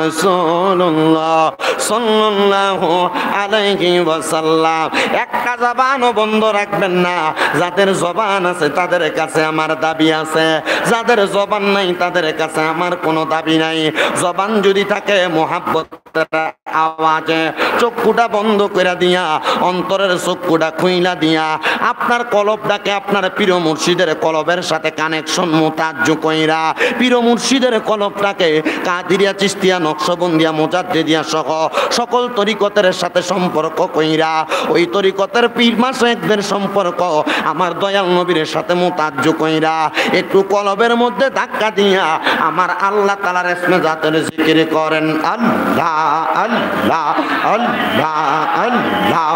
রাসূলুল্লাহ সাল্লাল্লাহু আলাইহি ওয়াসাল্লাম। একটা জবানও বন্ধ রাখবেন না। যাদের জবান আছে তাদের কাছে আমার দাবি আছে, যাদের জবান নাই তাদের কাছে আমার কোনো দাবি নাই। জবান যদি থাকে মুহাব্বতের আওয়াজে চক্ষুটা বন্ধ করে দিয়া, অন্তরের চক্ষুটা খুইলা দিয়া আপনার কলবটাকে আপনার প্রিয় মুর্শিদের কলবের সাথে কানেকশন মোতাজ্জ কইরা, প্রিয় মুর্শিদের কলবটাকে কাদিরিয়া, চিশতিয়া, নকশবন্দিয়া, মুজাদ্দিদিয়া সহ সকল তরিকতের সাথে সম্পর্ক কইরা, ওই তরিকতের পীর মাশায়েখদের সম্পর্ক আমার দয়াল নবীর সাথে মোতাজ্জ কইরা একটু কলবের মধ্যে ধাক্কা দিয়া আমার আল্লাহ তাআলার ইসমে জাতের জিকির করেন। আল্লাহ আল্লাহ আল্লাহ আল্লাহ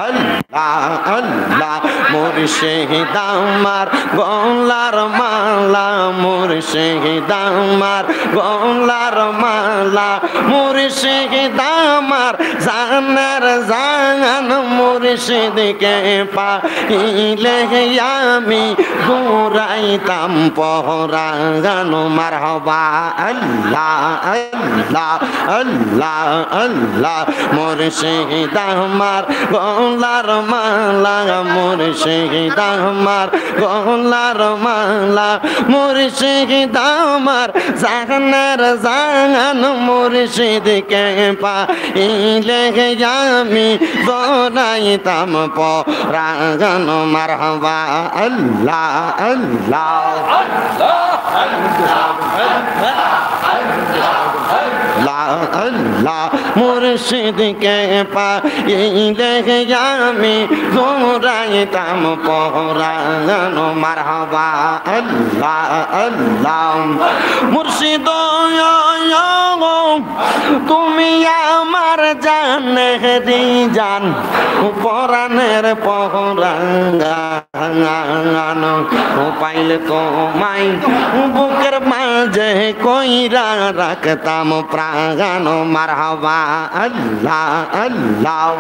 আল্লাহ আল্লাহ। মুর্শিদ আমার গলার মালা, মুর্শিদ আমার গলার মালা, মুর্শিদ আমার জানের জান, মুর্শিদকে পাইলে আমি ঘুরাইতাম পরাণ। মারহাবা আল্লাহ আল্লাহ আল্লাহ আল্লাহ। মুর্শিদ আমার গলার মালা, মুর্শিদ আমার গলার মালা, মুর্শিদ আমার জানের জান, মুর্শিদকে পাইলে আমি গলাইতাম পরাণ। মারহাবা আল্লাহ আল্লাহ আল্লাহ। মুর্শিদকে পাইলে আমি ঘুরাইতাম পরাণ। মারহাবা আল্লাহ আল্লাহ। মুর্শিদ তুমি আমার জানেরি জান, পরাণের পরাণ, পাইলে তোমায় বুকের মাঝে কইরা রাখতাম প্রাণ। মারহাবা আল্লাহ আল্লাহ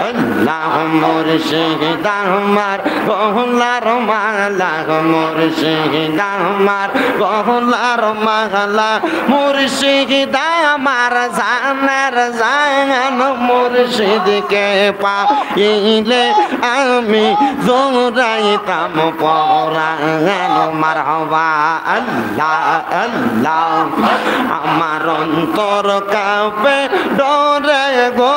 আল্লাহ। মুর্শিদ আমার গলার মালা, মুর্শিদ আমার গলার মালা, মুর্শিদ আমার জানের জান, মুর্শিদকে পাইলে আমি জোরাইতাম পরাণ। মারহাবা আল্লাহ আল্লাহ। আমার অন্তর কাঁপে ডরে গো,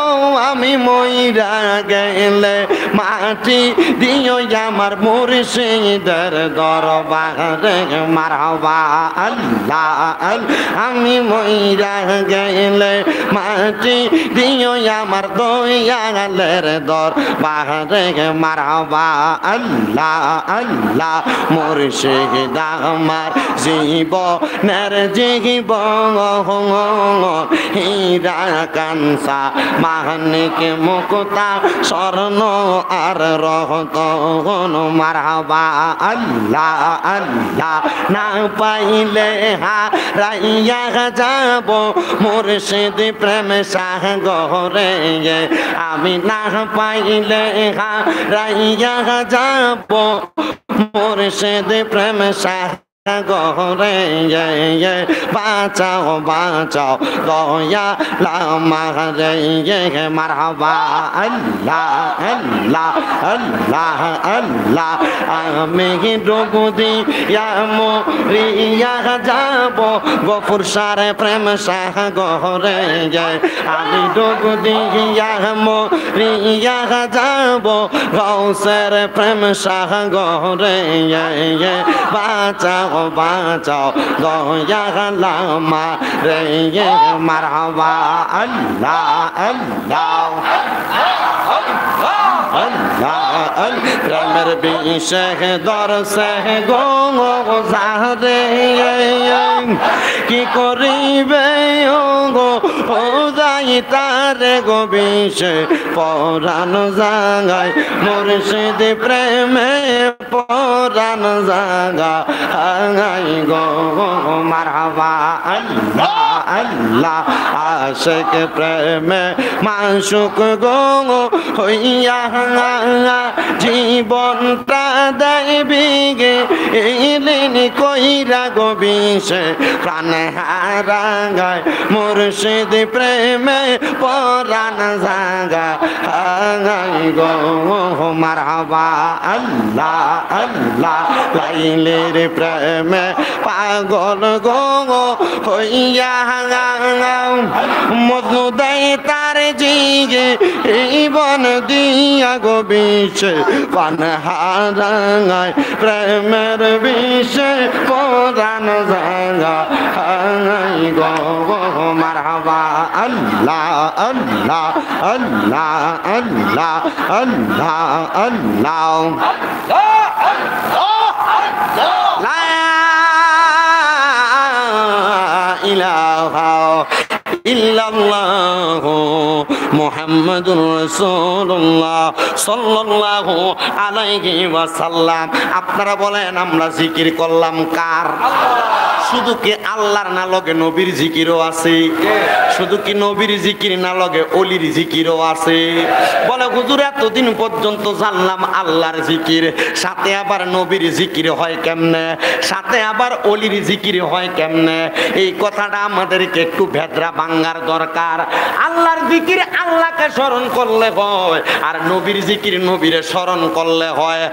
আমি মইরা গেলে মাটি দিও আমার মুর্শিদের দরবারে। মারহাবা আল্লাহ আমি মইরা গেলে মাটি দিও আমার দয়ালের দরবারে। মারহাবা আল্লাহ আল্লাহ। মুর্শিদ আমার জীবনের জীবন, হীরা কাঞ্চা মানিক মুক্তা স্বর্ণ আর রতন। মারহাবা আল্লাহ আল্লাহ। না পাইলে হারাইয়া যাব মুর্শিদ প্রেম সাগরে, আমি না পাইলে হারাইয়া যাব মুর্শিদ প্রেম সাগরে। বাঁচাও বাঁচাও দয়া লামারে। মারহাবা আল্লাহ আল্লাহ আল্লাহ আল্লাহ। আমি ডুবু দিয়া মরিয়া যাব গফুর সারে প্রেম সাগরে, আমি ডুবু দিয়া মরিয়া যাব গৌসের প্রেম সাগরে। বাঁচাও বাঁচাও দয়া লামারে। মারহাবা আল্লাহ আল্লাহ আল্লাহ। প্রেমের বিষে দরসে গো জাহরে, কি করিবে গো যাই তারে গো বিষে পরাণ জাগায়, মুর্শিদ প্রেমে পরাণ জাগায় গো। মারহাবা আল্লাহ আল্লাহ আশিক প্রেমে মাশুক গো হইয়া জীবনটা দেবিগে এলেন কইরা গো বিষে প্রাণ হারায় মুর্শিদ প্রেমে পরাণ জাগা গো মারহাবা আল্লাহ আল্লাহ লাইলের প্রেমে পাগল গো হইয়া মধু দেয় তার জিগে এই বন দিয়া গো বিষে পান হারায় প্রেমের বিষে পরাণ জাগা গো মারহাবা আল্লাহ আল্লাহ আল্লাহ আল্লাহ আল্লাহ আল্লাহ লা ইলাহা ইল্লাল্লাহু মুহাম্মাদুর রাসূলুল্লাহ সাল্লাল্লাহু আলাইহি ওয়াসাল্লাম। আপনারা বলেন আমরা জিকির করলাম কার? শুধু কি আল্লাহর না লগে নবীর জিকিরও আছে? শুধু কি নবীর জিকির না লগে অলির জিকিরও আছে? বলে হুজুর এতদিন পর্যন্ত জানলাম আল্লাহর জিকির, সাথে আবার নবীর জিকির হয় কেমনে, সাথে আবার অলির জিকির হয় কেমনে? এই কথাটা আমাদেরকে একটু ভেদরা ভাঙার দরকার। আল্লাহর জিকির আল্লাহকে স্মরণ করলে হয়, আর নবীর জিকির নবীরে স্মরণ করলে হয়,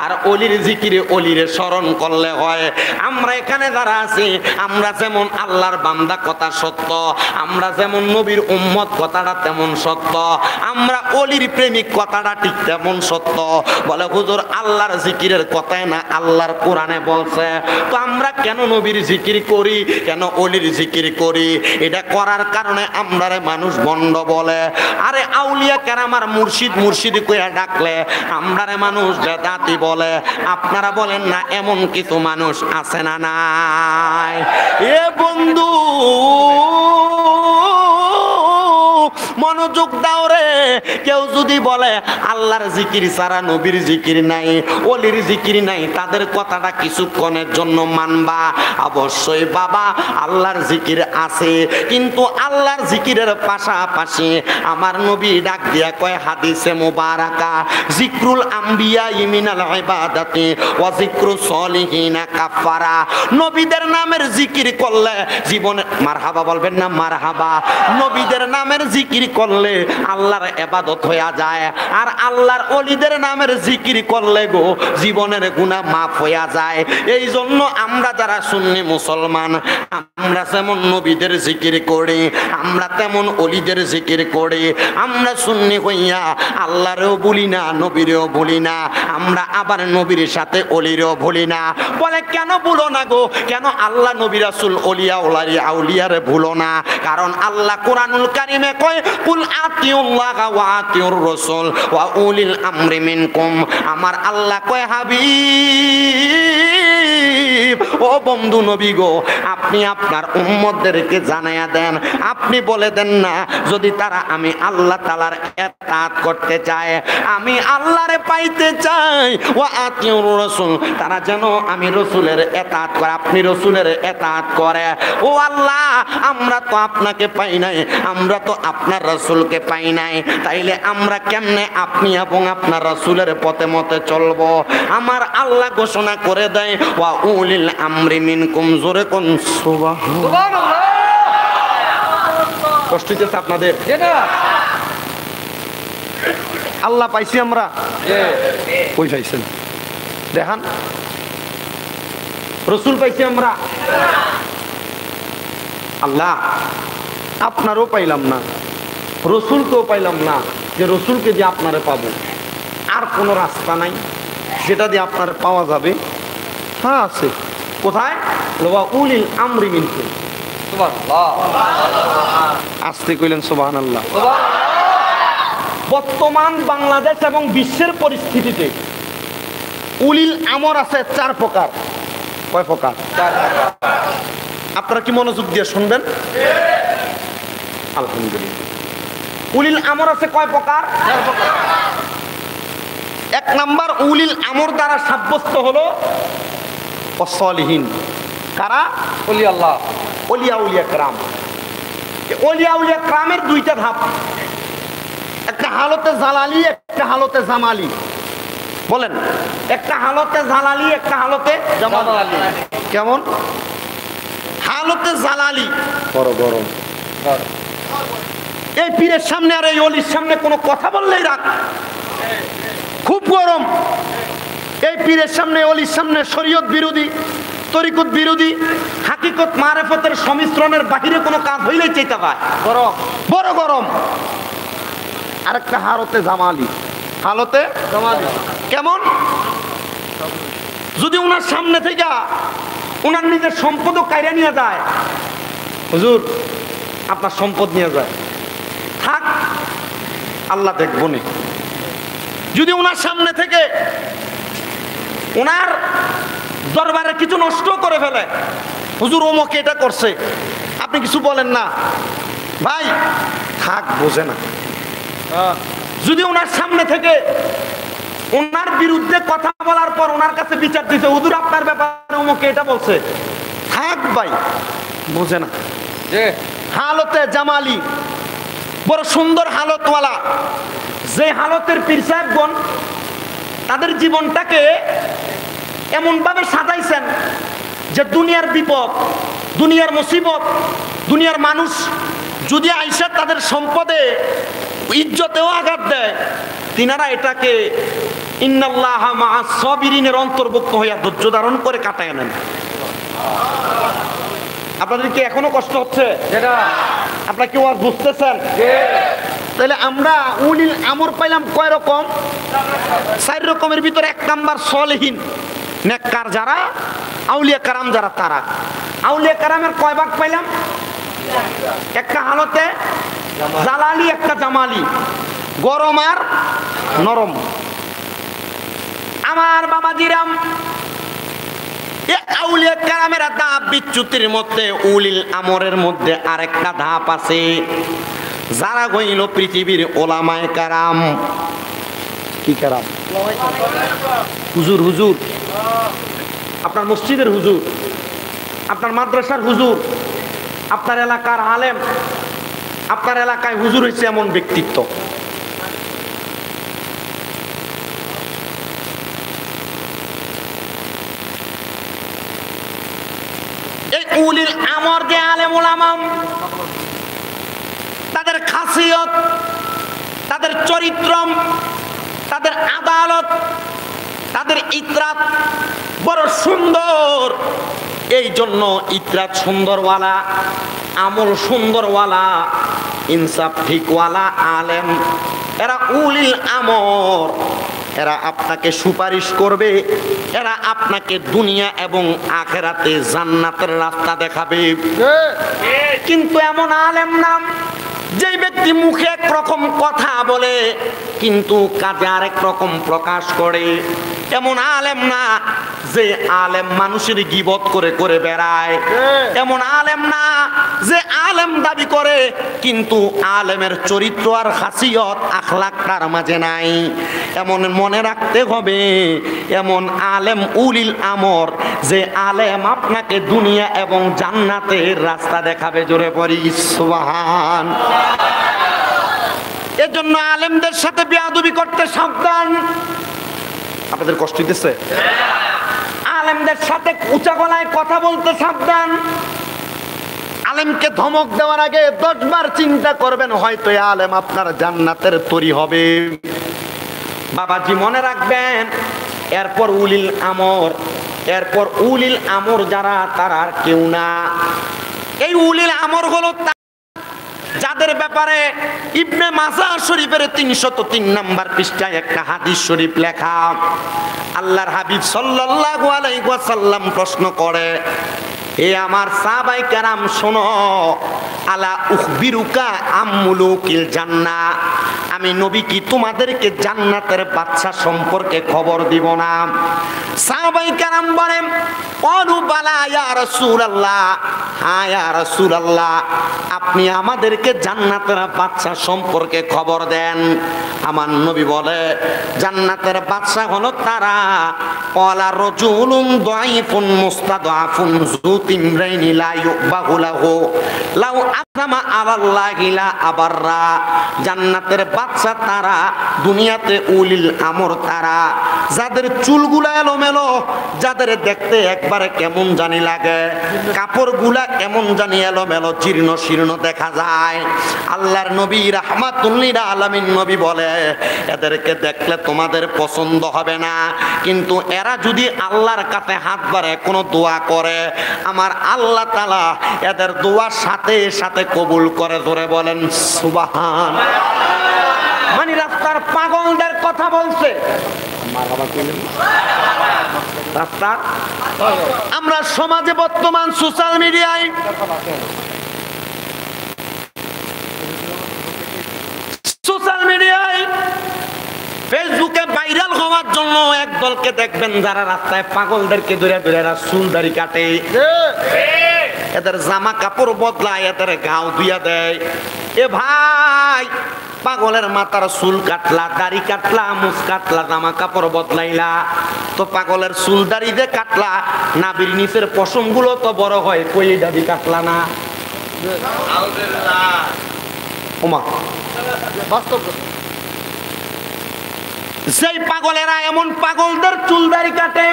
আর অলির জিকিরে অলিরে স্মরণ করলে হয়। আমরা এখানে যারা আছি আমরা যেমন আল্লাহর বান্দা কথা সত্য, আমরা যেমন নবীর উম্মত কথাটা তেমন সত্য, আমরা অলির প্রেমিক কথাটা ঠিক তেমন সত্য। বলে হুজুর আল্লাহর জিকিরের কথাই না আল্লাহর কোরআনে বলছে, তো আমরা কেন নবীর জিকির করি, কেন অলির জিকির করি? এটা করার কারণে আমরারে মানুষ বন্ড বলে। আরে আউলিয়া কেরামার মুর্শিদ মুর্শিদ কইয়া ডাকলে আমরারে মানুষ বেদাতি বলে। আপনারা বলেন না এমন কিছু মানুষ আছে না নাই? এ বন্ধু মনোযোগ দাও রে। কেউ যদি বলে আল্লাহর জিকির ছাড়া নবীর জিকির নাই, অলির জিকির নাই, তাদের কথাটা কিছুক্ষণের জন্য মানবা। অবশ্যই বাবা আল্লাহর জিকির আছে, কিন্তু আল্লাহর জিকিরের পাশাপাশি আমার নবী ডাক দিয়া কয় হাদিসে মুবারাকা, জিক্রুল আম্বিয়া মিনাল ইবাদাতি ওয়া জিক্রুস সলিহিনা কাফারা। নবীদের নামের জিকির করলে জীবনে মারহাবা বলবেন না? মারহাবা। নবীদের নামের জিকির করলে আল্লাহর ইবাদত হয়ে যায়, আর আল্লাহর ওলিদের নামের জিকির করলে গো জীবনের গুনাহ মাফ হয়ে যায়। এই জন্য আমরা যারা সুন্নি মুসলমান আমরা যেমন নবীদের জিকির করি, আমরা তেমন ওলিদের জিকির করি। আমরা সুন্নি হইয়া আল্লাহরেও ভুলি না, নবীরেও ভুলি না, আমরা আবার নবীর সাথে অলিরও ভুলি না। বলে কেন ভুলো না গো? কেন আল্লাহ নবী রাসূল ওলিয়া ওলারি আউলিয়ারে ভুলো না? কারণ আল্লাহ কোরআনুল কারীমে কয় কুল আতিউল্লাহ ওয়া আতিউর রাসূল ওয়া উলিল আমরি মিনকুম। আমার আল্লাহ কয় হাবিব ও বন্ধু নবী গো, আপনি আপনার উম্মতদেরকে জানায়া দেন, আপনি বলে দেন না যদি তারা আমি আল্লাহ তাআলার ইতাআত করতে চায়, আমি আল্লাহরে পাইতে চাই, ওয়া আতিউর রাসূল তারা যেন আমি রাসূলের ইতাআত করে, আপনি রাসূলের ইতাআত করে। ও আল্লাহ আমরা তো আপনাকে পাই নাই, আমরা তো আপনার রাসূলকে পাই নাই, তাইলে আমরা কেমনে আপনি এবং আপনার রাসূলের পথে মতে চলবো? আমার আল্লাহ ঘোষণা করে দেয় ওয়া উলিল আমরি মিনকুম। জোরে কোন সুবহানাল্লাহ। কষ্ট হচ্ছে আপনাদের? আল্লাহ পাইছি আমরা, কই পাইছেন দেখান? রসুল পাইছি আমরা, আল্লাহ আপনারও পাইলাম না, রসুলকেও পাইলাম না, যে রসুলকে যে আপনারে পাবো। আর কোনো রাস্তা নাই যেটা দিয়ে আপনার পাওয়া যাবে? হ্যাঁ আছে। কোথায়? উলিল আমরি মিনকুম। আসতে কইলেন সুবহানাল্লাহ। বর্তমান বাংলাদেশ এবং বিশ্বের পরিস্থিতিতে উলিল আমর আছে 4 প্রকার। কয় প্রকার? 4 প্রকার। আপনারা কি মনোযোগ দিয়ে শুনবেন? আলহামদুলিল্লাহ। উলিল আমর আছে কয় প্রকার? 4 প্রকার। 1 নাম্বার উলিল আমর দ্বারা সাব্যস্ত হলো সলিহিন। কারা? ওলি আল্লাহ, ওলিয়া উলিয়া کرام। ওলিয়া উলিয়া কারামের দুইটা ধাপ, একটা হালতে জালালি, একটা হালতে জামালি। বলেন, একটা হালতে জালালি, একটা হালতে জামালি। কেমন? হালতে জালালি বড় গরম, এই পীরের সামনে আর এই অলির সামনে কোনো কথা বললেই রাখ, খুব গরম। এই পীরের সামনে অলির সামনে শরীয়ত বিরোধী, তরিকত বিরোধী, হাকিকত মারেফতের সংমিশ্রণের বাহিরে কোনো কাজ হইলেই চাইতে পায় গরম, বড় গরম। আরেকটা হালতে জামালি, হালতে জামালি কেমন? যদি ওনার সামনে থেকে ওনার নিজের সম্পদও কাইরা নিয়ে যায়, হুজুর আপনার সম্পদ নিয়ে যায়, থাক আল্লাহ দেখবো নি। যদি ওনার সামনে থেকে ওনার দরবারে কিছু নষ্ট করে ফেলে, হুজুর ওমকে এটা করছে, আপনি কিছু বলেন না, ভাই থাক, বোঝে না। যদি ওনার সামনে থেকে ওনার বিরুদ্ধে কথা বলার পর ওনার কাছে বিচার দিতে, হুজুর আপনার ব্যাপারে ওমকে এটা বলছে, থাক ভাই, বোঝে না। হালতে জামালি বড় সুন্দর হালতওয়ালা, যে হালতের পীর সাহেবগণ তাদের জীবনটাকে এমন ভাবে সাজাইছেন যে দুনিয়ার বিপদ, দুনিয়ার মুসিবত, দুনিয়ার মানুষ যদি আইসা তাদের সম্পদে ইজ্জতেও আঘাত দেয়, তিনারা এটাকে ইন্নাল্লাহা মাআস সাবিরিনের অন্তর্ভুক্ত হইয়া ধৈর্য ধারণ করে কাটায় নেন। আপনাদের কি এখনো কষ্ট হচ্ছে? আপনারা কি ওয়াজ বুঝতেছেন? তাহলে আমরা উলিল আমর পাইলাম কয় রকম? 4 রকমের ভিতরে 1 নাম্বার সলেহীন, নেককার যারা, আউলিয়া কারাম যারা, তারা। আউলিয়া কারামের কয় ভাগ পাইলাম? একটা হালতে জালালি, একটা জামালি, গরম আর নরম। আমার বাবাজিরাম, আউলিয়া কারামের ধাপ বিচ্যুতির মধ্যে উলিল আমরের মধ্যে আরেকটা ধাপ আছে, যারা হইল পৃথিবীর ওলামায়ে কারাম। কি কারাম? হুজুর, হুজুর আপনার মসজিদের হুজুর, আপনার মাদ্রাসার হুজুর, আপনার এলাকার আলেম, আপনার এলাকায় হুজুর হয়েছে এমন ব্যক্তিত্ব। এই উলিল আমর যে আলেম ওলামা, তাদের খাসিয়ত, তাদের চরিত্র, তাদের আদালত, তাদের ইতরাত বড় সুন্দর। এই জন্য ইতরাত সুন্দরওয়ালা, আমল সুন্দরওয়ালা, ইনসাফ ঠিকওয়ালা আলেম, এরা উলিল আমর। এরা আপনাকে সুপারিশ করবে, এরা আপনাকে দুনিয়া এবং আখিরাতে জান্নাতের রাস্তা দেখাবে। কিন্তু এমন আলেম নাম যেই ব্যক্তি মুখে একরকম কথা বলে কিন্তু কাজে আরেক রকম প্রকাশ করে, এমন আলেম না। যে আলেম মানুষের গীবত করে করে বেড়ায়, এমন আলেম না। যে আলেম দাবি করে কিন্তু আলেমের চরিত্র আর খাসিয়ত আখলাক তার মাঝে নাই, এমন মনে রাখতে হবে। এমন আলেম উলিল আমর, যে আলেম আপনাকে দুনিয়া এবং জান্নাতের রাস্তা দেখাবে। জোরে পড়ি সুবহান। এজন্য আলেমদের সাথে বেয়াদবি করতে সাবধান। আপনাদের কষ্ট হইতেছে? আলেমদের সাথে উঁচা গলায় কথা বলতে সাবধান। আলেমকে ধমক দেওয়ার আগে 10 বার চিন্তা করবেন, হয়তো এই আলেম আপনার জান্নাতের তরি হবে। বাবাজি মনে রাখবেন, এরপর উলিল আমর, এরপর উলিল আমর যারা, তারা আর কেউ না। এই উলিল আমর হলো যাদের ব্যাপারে ইবনে মাজাহ শরীফের 303 নম্বর পৃষ্ঠায় একটা হাদিস শরীফ লেখা। আল্লাহর হাবিব সাল্লাল্লাহু আলাইহি ওয়াসাল্লাম প্রশ্ন করে, হে আমার সাহাবায়ে কেরাম শোনো, আলা উখবিরুকা আম মুলুকিল জান্নাহ, আমি নবী কি তোমাদেরকে জান্নাতের বাদশা সম্পর্কে খবর দিব না? সাহাবায়ে কেরাম বলেন ক্বালু বালা ইয়া রাসূলুল্লাহ, হ্যাঁ ইয়া রাসূলুল্লাহ, আপনি আমাদেরকে জান্নাতের বাদশা সম্পর্কে খবর দেন। আমার নবী বলে জান্নাতের বাদশা হলো তারা ক্বালা রাজুলুন দাঈফুন মুস্তাদআফুন যু তিমরাইনি লা ইউবাহু লাহু লাউ আযমা আলাল্লাহি লা আবাররা। জান্নাতের বাদশা তারা, দুনিয়াতে উলিল আমর তারা, যাদের চুলগুলা এলোমেলো, যাদের দেখতে একবারে কেমন জানি লাগে, কাপড়গুলা কেমন জানি এলোমেলো জীর্ণ শীর্ণ দেখা যায়। আল্লাহর নবী রাহমাতুল লিল আলামিন নবী বলে এদেরকে দেখলে তোমাদের পছন্দ হবে না, কিন্তু এরা যদি আল্লাহর কাছে হাত বাড়ে কোনো দোয়া করে, আমার আল্লাহ তাআলা এদের দোয়ার সাথে সাথে কবুল করে। ধরে বলেন সুবহান। মানে রাস্তার পাগলদের কথা বলছে। আমরা সমাজে বর্তমান সোশ্যাল মিডিয়ায় ফেসবুকে ভাইরাল হওয়ার জন্য একদলকে দেখবেন যারা রাস্তায় পাগলদেরকে ধরে ধরে চুল দাড়ি কাটে, এদের জামা কাপড় বদলায়, এদের গাও ধুইয়া দেয়। এ ভাই, পাগলের মাথার চুল কাটলা, দাড়ি কাটলা, মুছ কাটলা, জামা কাপড় বদলাইলা, তো পাগলের চুল দাড়ি দিয়ে কাটলা, নাভির নিচের পশম গুলো তো বড় হয়, কই দাড়ি কাটলা না? ওমা বাস্তব। যেই পাগলেরা এমন পাগলদের চুল দাড়ি কাটে,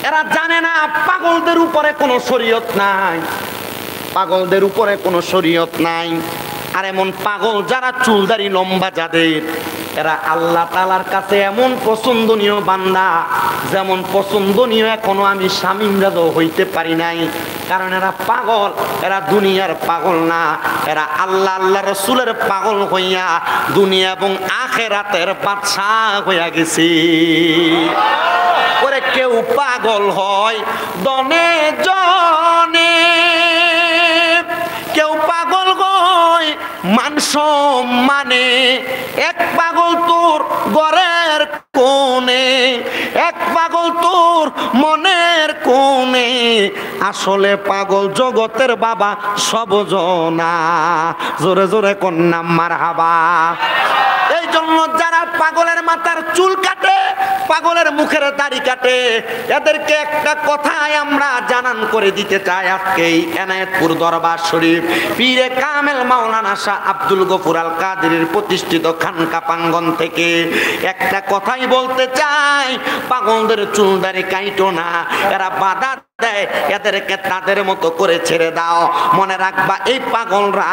এরা জানে না পাগলদের উপরে কোনো শরীয়ত নাই, পাগলদের উপরে কোনো শরীয়ত নাই। আর এমন পাগল যারা চুলদারি লম্বা যাদের, এরা আল্লাহ তাআলার কাছে এমন পছন্দনীয় বান্দা, যেমন পছন্দনীয় এখনো আমি স্বামীরাজও হইতে পারি নাই। কারণ এরা পাগল, এরা দুনিয়ার পাগল না, এরা আল্লাহ আল্লাহ রসুলের পাগল হইয়া দুনিয়া এবং আখিরাতের বাদশা হইয়া গেছে। ওরে কেউ পাগল হয় দনে জনে, কেউ পাগল হয় মান সম্মানে। এক পাগল তোর ঘরের কোণে, এক পাগল তোর মনের কোণে, আসলে পাগল জগতের বাবা সব জনা। জোরে জোরে কন্যা মারহাবা। এই জন্য যারা পাগলের মাথার চুল কাটে, পাগলের মুখের দাড়ি কাটে, এদেরকে একটা কথাই আমরা জানান করে দিতে চাই। আজকেই এনায়েতপুর দরবার শরীফ পীরে কামেল মাওলানা শাহ আব্দুল গফুর আল কাদেরের প্রতিষ্ঠিত খানকা প্রাঙ্গণ থেকে একটা কথাই বলতে চাই, পাগলদের চুল দাড়ি কাইটো না, এরা বাধা দেয়, এদেরকে তাদের মতো করে ছেড়ে দাও। মনে রাখবা এই পাগলরা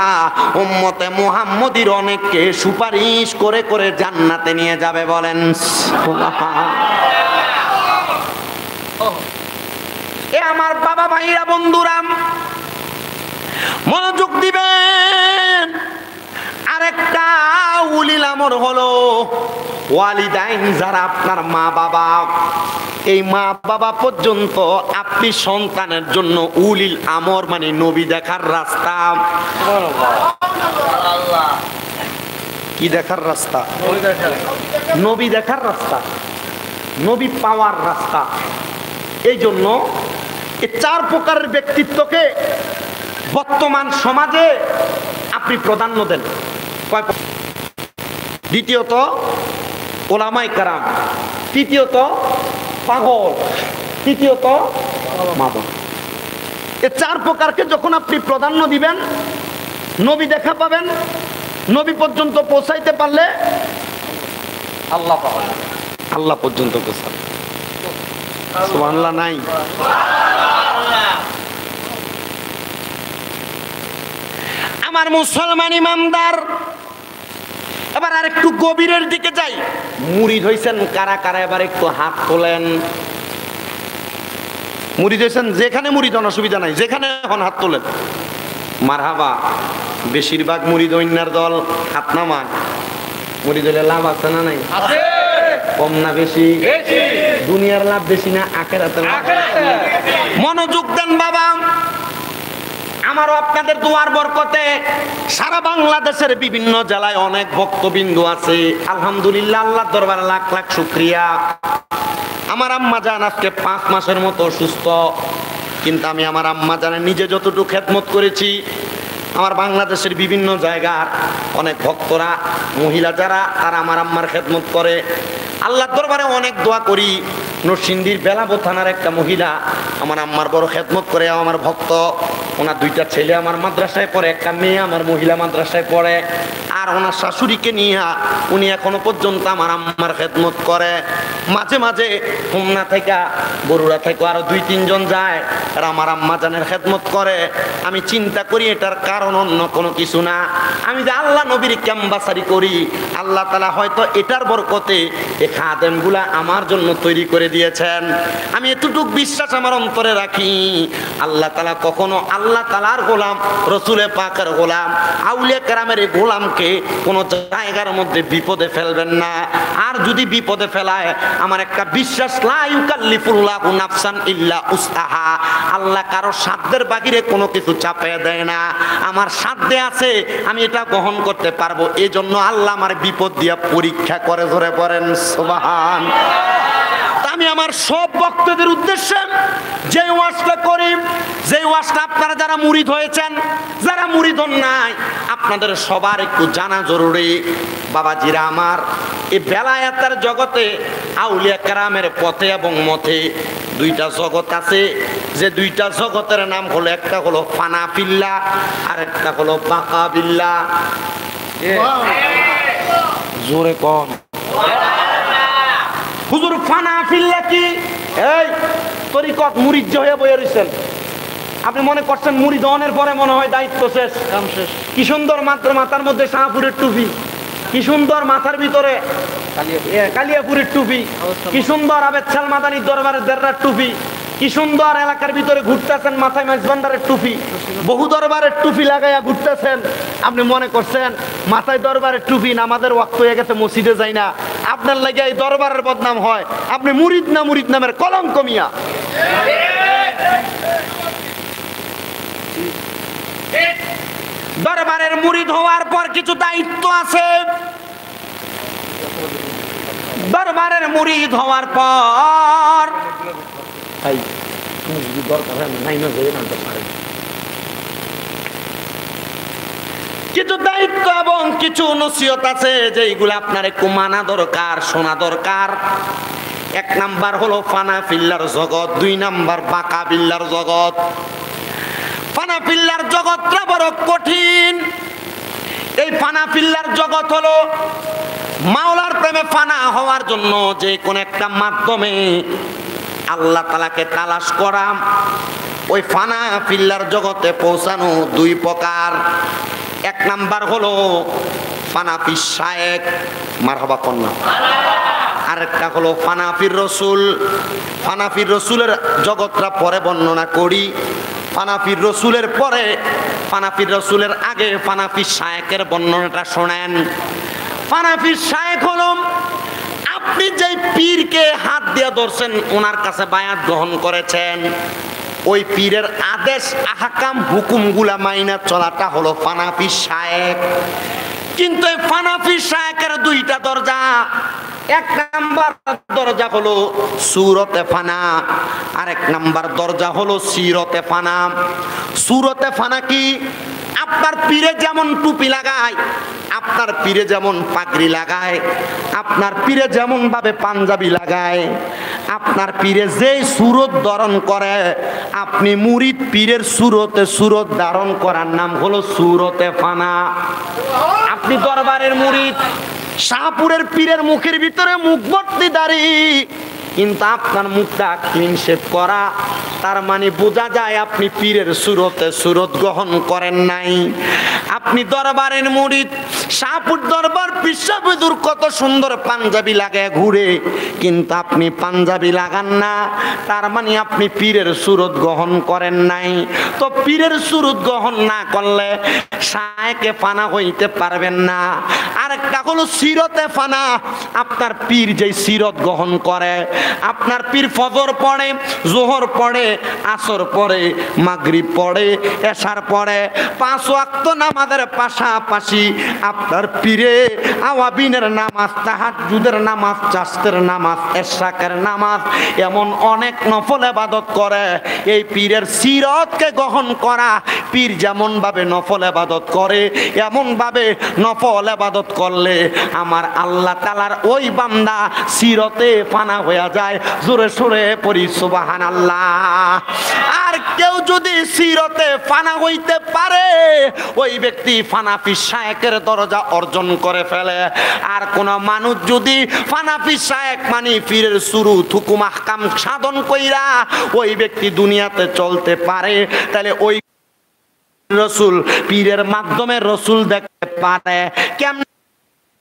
উম্মতে মুহাম্মদীর অনেককে সুপারিশ করে করে জান্নাতে নিয়ে যাবে। বলেন এ আমার বাবা ভাইরা বন্ধুরা মনোযোগ দিবেন। আরেকটা উলিল আমর হলো ওয়ালিদাইন, যারা আপনার মা বাবা, এই মা বাবা পর্যন্ত আপনি সন্তানের জন্য উলিল আমর, মানে নবী দেখার রাস্তা। কি দেখার রাস্তা? নবী দেখার রাস্তা, নবী পাওয়ার রাস্তা। এই জন্য এই চার প্রকারের ব্যক্তিত্বকে বর্তমান সমাজে আপনি প্রাধান্য দেন। দ্বিতীয়ত ওলামায়ে কেরাম, তৃতীয়ত পাগল, তৃতীয়ত মা বাবা। এই চার প্রকারকে যখন আপনি প্রাধান্য দিবেন, নবী দেখা পাবেন, নবী পর্যন্ত পৌঁছাইতে পারলে আল্লাহ পাবেন, আল্লাহ পর্যন্ত পৌঁছাবেন। সুবহানাল্লাহ নাই? আমার মুসলমান ইমানদার, এবার আর একটু গভীরের দিকে যাই। মুরিদ হইছেন কারা কারা? এবার একটু হাত তোলেন। মুরিদ হইছেন যেখানে, মুরিদ হন অসুবিধা নাই, যেখানে এখন হাত তোলেন। মারহাবা। বেশিরভাগ মুরিদ অন্যার দল, হাত নামান। মুরিদ হইলে লাভ আছে না নাই? কম না বেশি? দুনিয়ার লাভ বেশি না আখিরাতের লাভ? মনোযোগ দেন বাবা। আমারও আপনাদের দোয়ার বরকতে সারা বাংলাদেশের বিভিন্ন জেলায় অনেক ভক্তবিন্দু আছে। আলহামদুলিল্লাহ, আল্লাহর দরবারে লাখ লাখ শুকরিয়া। আমার আম্মা জান আজকে 5 মাসের মতো অসুস্থ, কিন্তু আমি আমার আম্মা জানের নিজে যতটুকু খেদমত করেছি, আমার বাংলাদেশের বিভিন্ন জায়গার অনেক ভক্তরা, মহিলা যারা, তারা আমার আম্মার খেদমত করে। আল্লাহর দরবারে অনেক দোয়া করি। নরসিংদীর বেলাবো থানার একটা মহিলা আমার আম্মার বড় খেদমত করে, আমার ভক্ত। ওনার 2টা ছেলে আমার মাদ্রাসায় পড়ে, একটা মেয়ে আমার মহিলা মাদ্রাসায় পড়ে, আর ওনার শাশুড়িকে নিয়ে উনি এখনো পর্যন্ত আমার আম্মার খেদমত করে। মাঝে মাঝে হোমনা থেকে, বরুড়া থেকে আরো 2-3 জন যায়, আর আমার আম্মা জানের খেদমত করে। আমি চিন্তা করি এটার কারণ অন্য কোনো কিছু না, আমি যে আল্লাহ নবীর ক্যাম্বাসারি করি, আল্লাহ তাআলা হয়তো এটার বরকতে এই খাদেমগুলা আমার জন্য তৈরি করে দিয়েছেন। আমি এতটুকু বিশ্বাস আমার অন্তরে রাখি, আল্লাহ তাআলা কখনো আল্লাহ তাআলার গোলাম, রসুলে পাকের গোলাম, আউলিয়া কেরামের এই গোলামকে কোনো জায়গার মধ্যে বিপদে ফেলবেন না। আর যদি বিপদে ফেলায়, আমার একটা বিশ্বাস, লা ইউকাল্লিফুল্লাহু নাফসান ইল্লা উসআহা, আল্লাহ কারো সাধ্যের বাহিরে কোনো কিছু চাপিয়ে দেয় না। আমার সাধ্যে আছে, আমি এটা গ্রহণ করতে পারবো, এই জন্য আল্লাহ আমার বিপদ দিয়া পরীক্ষা করে। ধরে পড়েন সুবহান। আমি আমার সব ভক্তদের উদ্দেশ্যে যে ওয়াজটা করি, যে ওয়াজটা আপনারা যারা মুরিদ হয়েছেন, যারা মুরিদ হন নাই, আপনাদের সবার একটু জানা জরুরি। বাবাজিরা আমার, এই বেলায়েতের জগতে আউলিয়া কেরামের পথে এবং মতে 2টা জগৎ আছে, যে 2টা জগতের নাম হলো, একটা হলো ফানাফিল্লাহ আর একটা হলো বাকাবিল্লাহ। জোরে কোন হুজুর ফানাফিল্লাহ কি? এই তরিকত মুরিদ হয়ে বইয়া রইছেন, আপনি মনে করছেন মুরিদ হওয়ার পরে মনে হয় দায়িত্ব শেষ, কাম শেষ। কি সুন্দর মাথার মধ্যে শাহপুরের টুপি, কি সুন্দর মাথার ভিতরে কালিয়াপুরের টুপি, কি সুন্দর আবেদ শাল মাদানির দরবারের দেড়রার টুপি, কি সুন্দর এলাকার ভিতরে ঘুরতেছেন, মাথায় মাঝবান্ডারের টুপি, বহু দরবারের টুপি লাগাইয়া ঘুরতেছেন। আপনি মনে করছেন মাথায় দরবারের টুপি, নামাজের ওয়াক্ত হয়ে গেছে, মসজিদে যাই না, আপনার লাগে এই দরবারের বদনাম হয়। আপনি মুরিদ না, মুরিদ নামের কলঙ্ক মিয়া। দরবারের মুরিদ হওয়ার পর কিছু দায়িত্ব আছে। দরবারের মুরিদ হওয়ার পর কিছু দায়িত্ব এবং কিছু নসিহত আছে, যেগুলো আপনার একটু মানা দরকার, শোনা দরকার। 1 নাম্বার হলো ফানাফিল্লার জগৎ, 2 নাম্বার বাকাবিল্লার জগৎ। ফানাফিল্লার জগৎটা বড় কঠিন। এই ফানাফিল্লার জগৎ হলো মাওলার প্রেমে ফানা হওয়ার জন্য যে কোন একটা মাধ্যমে আল্লাহ তাআলাকে তালাশ করা। ওই ফানাফিল্লার জগতে পৌঁছানো 2 প্রকার। 1 নাম্বার হলো ফানাফি শায়েখ, মারহাবা কন্যা। আরেকটা হলো ফানাফির রসুল। ফানাফির রসুলের জগৎটা পরে বর্ণনা করি। ফানাফির রসুলের পরে, ফানাফির রসুলের আগে ফানাফি শায়েখের বর্ণনাটা শোনেন। ফানাফি শায়েখ হলো আপনি যেই পীরকে হাত দিয়ে ধরছেন, ওনার কাছে বায়াত গ্রহণ করেছেন, ওই পীরের আদেশ, আহকাম, হুকুমগুলা মাইনা চলাটা হলো ফানাফি শায়েখ। কিন্তু এই ফানাফি শায়েখের 2টা দরজা। 1 নাম্বার দরজা হলো সুরতে ফানা, আর 1 নাম্বার দরজা হলো সিরতে ফানা। সুরতে ফানা কি? আপনার পীরে যেমন টুপি লাগায়, আপনার পীরে যেমন পাগড়ি লাগায়, আপনার পীরে যেমন ভাবে পাঞ্জাবি লাগায়, আপনার পীরে যেই সুরত ধারণ করে, আপনি মুরিদ পীরের সুরত ধারণ করার নাম হলো সুরতে ফানা। আপনি দরবারের মুরিদ, শাহপুরের পীরের মুখের ভিতরে মুখ ভর্তি দাড়ি, কিন্তু আপনার মুখটা ক্লিন শেভ করা, তার মানে বোঝা যায় আপনি পীরের সুরত গ্রহণ করেন নাই। আপনি দরবারের মুরিদ, শাহপুর দরবার পিসাব হুজুর কত সুন্দর পাঞ্জাবি লাগায় ঘুরে, কিন্তু আপনি পাঞ্জাবি লাগান না, তার মানে আপনি পীরের সুরত গ্রহণ করেন নাই। তো পীরের সুরত গ্রহণ না করলে শায়েখে ফানা হইতে পারবেন না। আরেকটা হলো সিরতে ফানা। আপনার পীর যেই সিরত গ্রহণ করে, আপনার পীর ফজর পড়ে, জোহর পড়ে, আসর পড়ে, মাগরিব পড়ে, এশার পড়ে, 5 ওয়াক্ত নামাজের পাশাপাশি আপনার পীরে আওয়াবিনের নামাজ, তাহাজ্জুদের নামাজ, চাষতের নামাজ, এশরাকের নামাজ, এমন অনেক নফল ইবাদত করে। এই পীরের সিরতকে গ্রহণ করা, পীর যেমন ভাবে নফল ইবাদত করে, এমন ভাবে নফল ইবাদত করলে আমার আল্লাহ তাআলার ওই বান্দা সিরতে ফানা হয়ে যায়। জোরে সোরে পড়ি সুবহানাল্লাহ। আর কেউ যদি সিরতে ফানা হইতে পারে, ওই ব্যক্তি ফানাফি শায়েখের দরজা অর্জন করে ফেলে। আর কোন মানুষ যদি ফানাফি শায়েখ মানে পীরের সুরুত হুকুম আহকাম সাধন কইরা ওই ব্যক্তি দুনিয়াতে চলতে পারে, তাহলে ওই রসুল পীরের মাধ্যমে রসুল দেখতে পারে। কেমন?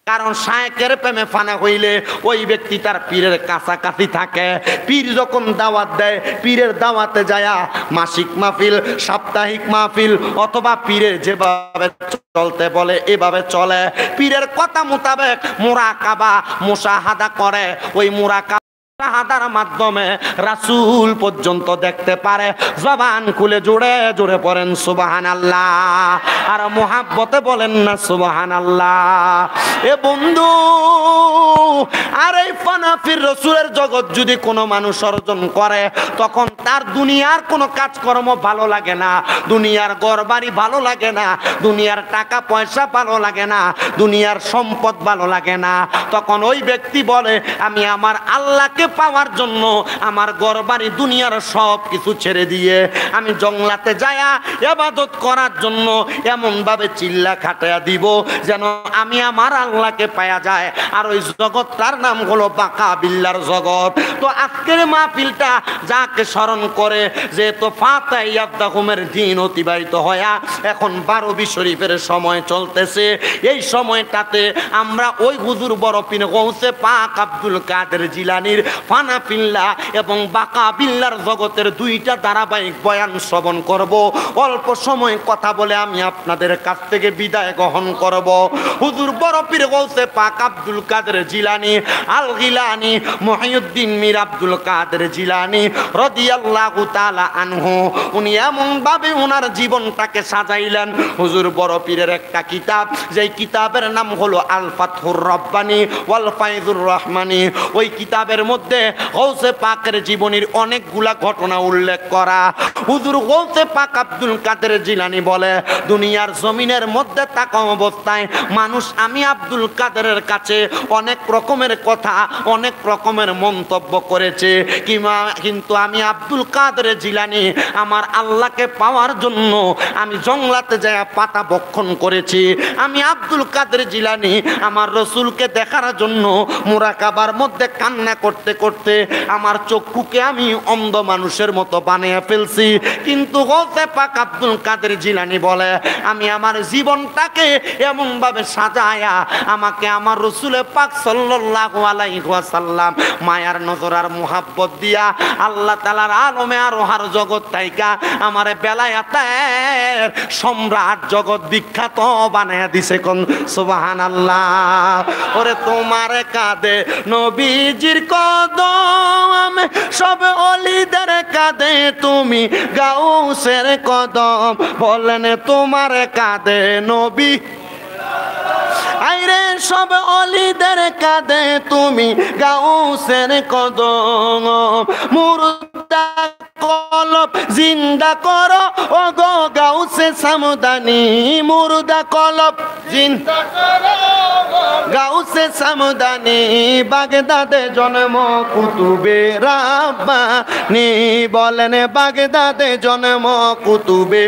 কারণ শায়েখের প্রেমে ফানা হইলে ওই ব্যক্তি তার পীরের কাছাকাছি থাকে। পীর যখন দাওয়াত দেয়, পীরের দাওয়াতে যায়া মাসিক মাহফিল, সাপ্তাহিক মাহফিল, অথবা পীরের যেভাবে চলতে বলে এভাবে চলে। পীরের কথা মোতাবেক মুরাকাবা মুশাহাদা করে। ওই মুরাকাবা শাহাদার মাধ্যমে রাসূল পর্যন্ত দেখতে পারে। জবান খুলে জোরে জোরে পড়েন সুবহানাল্লাহ, আর মুহাব্বতে বলেন না সুবহানাল্লাহ। এ বন্ধু, আর এই ফানাফির রাসূলের জগৎ যদি কোনো মানুষ অর্জন করে, তখন তার দুনিয়ার কোনো কাজকর্ম ভালো লাগে না, দুনিয়ার ঘরবাড়ি ভালো লাগে না, দুনিয়ার টাকা পয়সা ভালো লাগে না, দুনিয়ার সম্পদ ভালো লাগে না। তখন ওই ব্যক্তি বলে, আমি আমার আল্লাহকে পাওয়ার জন্য আমার ঘরবাড়ি দুনিয়ার সব কিছু ছেড়ে দিয়ে আমি জঙ্গলাতে যায়া ইবাদত করার জন্য এমন ভাবে চিল্লা খাটায়া দিব যেন আমি আমার আল্লাহকে পাওয়া যায়। আর ওই জগৎটার নাম হলো বাকা বিল্লার জগৎ। তো আজকের মাহফিলটা যাকে স্মরণ করে, যেহেতু ফাতাইয়াদাহুমের দিন অতিবাহিত হয়া এখন 12 শরীফের সময় চলতেছে, এই সময়টাতে আমরা ওই হুজুর বড় পীর গৌসে পাক আব্দুল কাদের জিলানীর ফানাফিল্লা এবং বাকা বিল্লার জগতের 2টা ধারাবাহিক বয়ান শ্রবণ করব। অল্প সময় কথা বলে আমি আপনাদের কাছ থেকে বিদায় গ্রহণ করব। হুজুর বড় পীর গৌসে পাক আব্দুল কাদের জিলানী আল গিলানী মুহিউদ্দিন মীর আব্দুল কাদের জিলানী রাদিয়াল্লাহু তাআলা আনহু, উনি এমন ভাবে ওনার জীবনটাকে সাজাইলেন। হুজুর বড় পীরের একটা কিতাব, যেই কিতাবের নাম হলো আল ফাতহুর রব্বানী ওয়াল ফায়জুর রহমানী। ওই কিতাবের মধ্যে গৌসে পাকের জীবনীর অনেকগুলা ঘটনা উল্লেখ করা। হুজুর গৌসে পাক আব্দুল কাদের জিলানী বলে, দুনিয়ার জমিনের মধ্যে থাকা অবস্থায় মানুষ আমি আব্দুল কাদেরের কাছে অনেক রকমের কথা, অনেক রকমের মন্তব্য করেছে, কিন্তু আমি আব্দুল কাদের জিলানী আমার আল্লাহকে পাওয়ার জন্য আমি জঙ্গলাতে যায় পাতা বক্ষণ করেছি। আমি আব্দুল কাদের জিলানী আমার রসুলকে দেখার জন্য মুরাকাবার মধ্যে কান্না করতে করতে আমার চক্ষুকে আমি অন্ধ মানুষের মতো বানিয়ে ফেলছি। কিন্তু গৌসে পাক আব্দুল কাদের জিলানী বলে, আমি আমার জীবনটাকে এমন ভাবে সাজায়া আমাকে আমার রসুলে পাক সাল্লাল্লাহু আলাইহি ওয়াসাল্লাম মায়ার নজর আর মুহাব্বত দিয়া আল্লাহ তাআলার আলমে আরোহার জগৎ তাইকা আমারে বেলায়েতের সম্রাট জগৎ বিখ্যাত বানায়া দিছে। কোন সুবহানাল্লাহ। ওরে তোমার কাঁধে নবীজির কদম, সব ওলিদের কাঁধে তুমি গাউসের কদম, বলেন তোমার কাঁধে নবী, আইরে সব ওলিদের কাঁধে তুমি গাউসের কদম, মুর্দা কলব জিন্দা করো ও গো গাউসে সামদানি, মুর্দা কলব জিন্দা করো গাউসে সামদানি, বাগদাদে জন্ম কুতুবে রাব্বানি, বলেন বাগদাদে জন্ম কুতুবে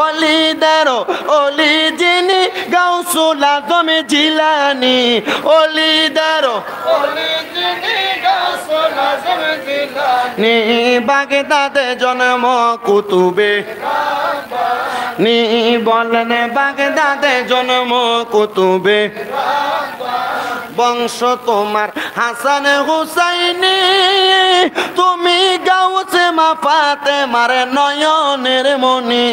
ওলিদের ওলি যিনি গাউসুল আজম জিলানী, ওলিদের ওলি যিনি গাউসুল আজম জিলানী, বাগদাদে জন্ম কুতুবে রাব্বানি। নি বলেন বাগদাদে জন্ম কুতুবে বংশ তোমার হাসান হুসাইনি তুমি গাউসে মা ফাতেমার নয়নের মনি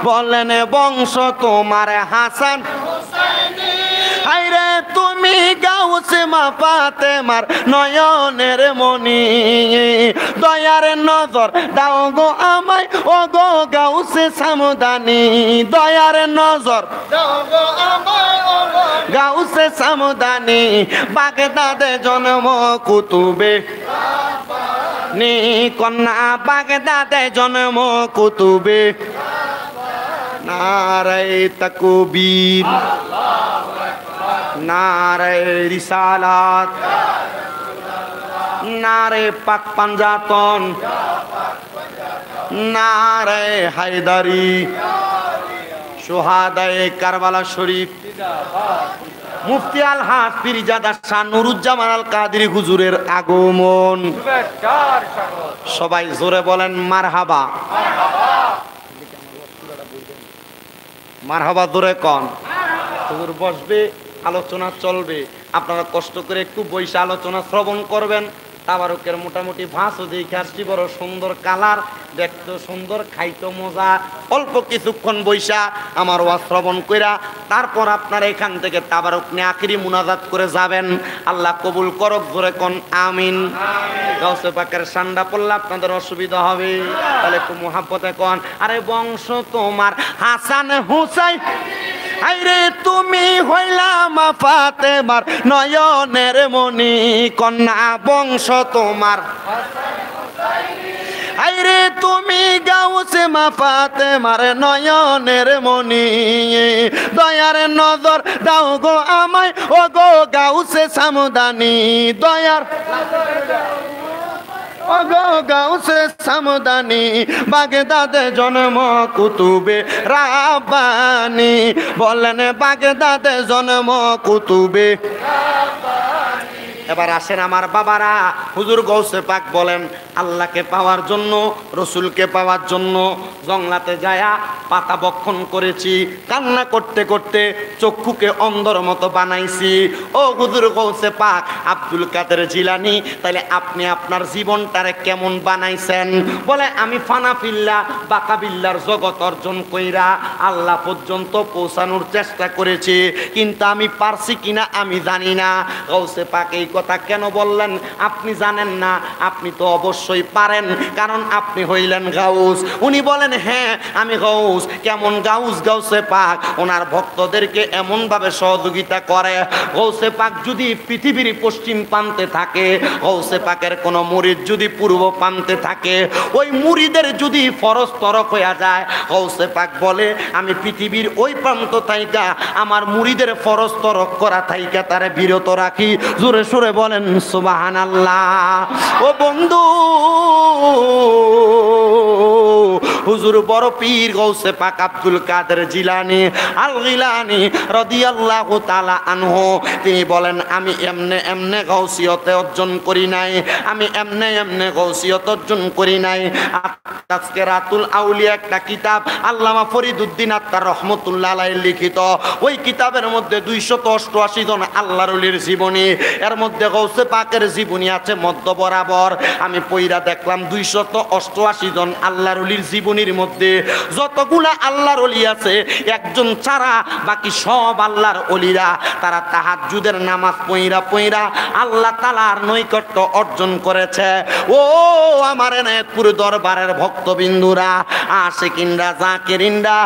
বলেন বংশ তোমার হাসান হুসাইনি আইরে তুমি গাউসে মা ফাতেমার নয়নের মনি দয়ার নজর দাও গো আমায় ও গো গাউসে সামদানি দয়ার নজর দাও গো আমায় ও গো গাউসে সামদানি বাগদাদে জন্ম কুতুবে নি কন্যা বাগদাদে জন্ম কুতুবে নারায়ে তাকবীর নারায়ে রিসালাত নারে পাক পাঞ্জাতন নারায়ে হায়দারি শুহাদায়ে কারবালা শরীফ মুফতি আলহাজ পীরজাদা শাহ নুরুজ্জামান আল কাদেরী হুজুরের আগমন সবাই জোরে বলেন মারহাবা মারহাবা জোরে কোন হুজুর বসবে আলোচনা চলবে আপনারা কষ্ট করে একটু বসে আলোচনা শ্রবণ করবেন তাবারকের মোটামুটি ভাঁজও দেখে আসছি বড় সুন্দর কালার দেখতে সুন্দর খাইতে মজা অল্প কিছুক্ষণ বৈশা আমার ওয়াজ শ্রবণ কইরা তারপর আপনারা এখান থেকে তাবারক নিয়ে আখিরি মুনাজাত করে যাবেন আল্লাহ কবুল করক জোরে কোন আমিন গাউসে পাকের সান্ডা পড়লে আপনাদের অসুবিধা হবে তাহলে একটু মুহাব্বতে কোন আরে বংশ তোমার হাসান হুসাইন আইরে তুমি হইলা মা ফাতেমার নয়নের মনি কন্যা বংশ তোমার আইরে তুমি গাউসে মা ফাতেমার নয়নের মনি দয়ার নজর দাও গো আমায় ও গো গাউসে সামদানি দয়ার ও গো গাউসে সামদানি বাগদাদে জন্ম কুতুবে রাব্বানি বলেন বাগদাদে জন্ম কুতুবে এবার আসেন আমার বাবারা হুজুর গৌসে পাক বলেন আল্লাহকে পাওয়ার জন্য রসুলকে পাওয়ার জন্য জংলাতে যায়া পাতা বক্ষণ করেছি কান্না করতে করতে চক্ষুকে অন্ধর মতো বানাইছি ও হুজুর গৌসে পাক আব্দুল কাদের জিলানী তাহলে আপনি আপনার জীবনটারে কেমন বানাইছেন বলে আমি ফানা ফিল্লা বাকা বিল্লার জগৎ অর্জন কইরা আল্লাহ পর্যন্ত পৌঁছানোর চেষ্টা করেছি কিন্তু আমি পারছি কিনা আমি জানি না গৌসে পাক এই কথা কেন বললেন আপনি জানেন না আপনি তো অবশ্যই পারেন কারণ আপনি হইলেন গাউস উনি বলেন হ্যাঁ আমি গাউস কেমন গাউস গাউসে পাক ওনার ভক্তদেরকে এমন ভাবে সহযোগিতা করে গৌসে পাক যদি পৃথিবীর পশ্চিম প্রান্তে থাকে গৌসে পাকের কোন মুরিদ যদি পূর্ব প্রান্তে থাকে ওই মুরিদের যদি ফরজ তরক হয়ে যায় গৌসে পাক বলে আমি পৃথিবীর ওই প্রান্ত থাইকা আমার মুরিদের ফরজ তরক করা থাইকা তারে বিরত রাখি জোরে সোরে বলেন সুবহানাল্লাহ ও বন্ধু হুজুর বড় পীর গৌসে পাক আব্দুল কাদের জিলানী আল গিলানী রাদিয়াল্লাহু তাআলা আনহু তিনি বলেন আমি এমনে এমনে গাউসিয়তে অর্জন করি নাই আমি এমনে এমনে গাউসিয়ত অর্জন করি নাই তাজকিরাতুল আউলিয়া একটা কিতাব আল্লামা ফরিদউদ্দিন আত্মার রহমাতুল্লাহ আলাইহি লিখিত ওই কিতাবের মধ্যে 288 জন আল্লাহর ওলির জীবনী এর মধ্যে গৌসে পাকের জীবনী আছে মধ্য বরাবর আমি পয়রা দেখলাম 288 জন আল্লাহর ওলির জীবনীর মধ্যে যতগুলা আল্লাহর ওলি আছে একজন ছাড়া বাকি সব আল্লাহর ওলিরা তারা তাহাজ্জুদের নামাজ পয়রা পয়রা আল্লাহ তাআলার নৈকট্য অর্জন করেছে ও আমার এনায়েতপুর দরবারের ভক্তবিন্দুরা আশিকিনরা জাকিরিনরা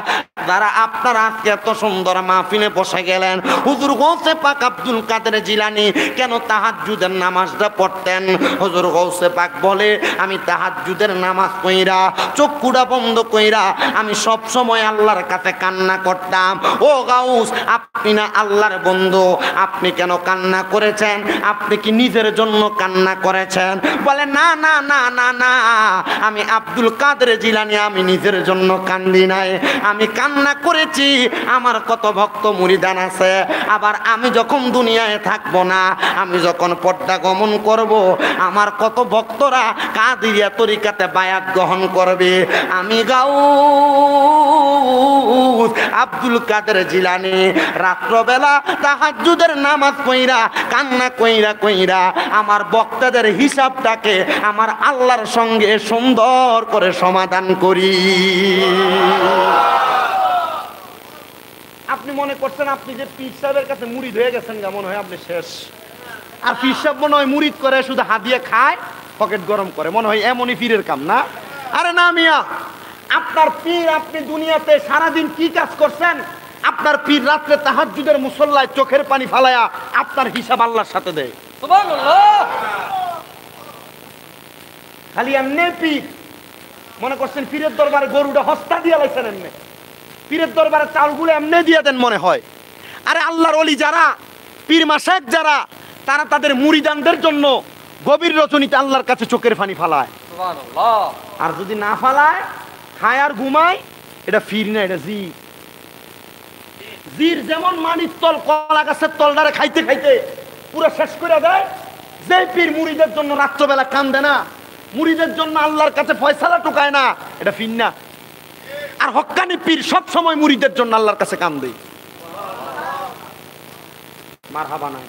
যারা আপনারা আজকে এত সুন্দর মাহফিলে বসে গেলেন হুজুর গৌসে পাক আব্দুল কাদের জিলানী কেন তাহাজ্জুদের নামাজটা পড়তেন হুজুর গৌসে পাক বলে আমি তাহাজ্জুদের নামাজ পড়া চক্ষুটা বন্ধ কইরা আমি সব সময় আল্লাহর কাছে কান্না করতাম ও গাউস আপনি না আল্লাহর বন্ধু আপনি কেন কান্না করেছেন আপনি কি নিজের জন্য কান্না করেছেন বলে না না না না না আমি আব্দুল কাদের জিলানী আমি নিজের জন্য কান্দি নাই আমি কান্না করেছি আমার কত ভক্ত মুরিদান আছে আবার আমি যখন দুনিয়ায় থাকবো না আমি যখন পর্দা গমন করব আমার কত ভক্তরা কাদিরিয়া তরিকাতে বায়াত গ্রহণ করবে আমি গাউস গৌস আব্দুল কাদের জিলানী রাত্রবেলা তাহাজ্জুদের নামাজ পড়া কান্না কইরা আমার বক্তাদের হিসাবটাকে আমার আল্লাহর সঙ্গে সুন্দর করে সমাধান করি। আপনি মনে করছেন আপনি যে পীর সাহেবের কাছে মুরিদ হয়ে গেছেন, মনে হয় আপনি শেষ। আর পীর সাহেব মনে হয় মুরিদ করে শুধু হাদিয়া খায়, পকেট গরম করে, মনে হয় এমনই পীরের কাম না? আরে না মিয়া, আপনার পীর, আপনি দুনিয়াতে সারাদিন কি কাজ করছেন? আপনার পীর রাত্রে তাহাজ্জুদের মুসল্লায় চোখের পানি ফালায়া আপনার হিসাব আল্লাহর সাথে দেয়। সুবহানাল্লাহ। খালি এমনি পীর মনে করছেন পীরের দরবারে গরুটা হস্তা দিয়ে লাইছেন, এমনি পীরের দরবারে চালগুলো এমনি দিয়ে দেন মনে হয়। আরে আল্লাহর ওলি যারা, পীর মাশায়েখ যারা, তারা তাদের মুরিদানদের জন্য গভীর রজনীতে আল্লাহর কাছে চোখের পানি ফালায়। সুবহানাল্লাহ। আর যদি না ফালায়, খায় আর ঘুমায়, এটা পীর না, এটা জির। জির যেমন মানির তল, কলা গাছের তলদারে খাইতে খাইতে পুরো শেষ করে দেয়, যে পীর মুরিদের জন্য রাত্রবেলা কান্দে না, মুরিদের জন্য আল্লাহর কাছে ফয়সালা টুকায় না, এটা পীর না। আর হক্কানি পীর সব সময় মুরিদের জন্য আল্লাহর কাছে কান্দে। মারহাবা নাই।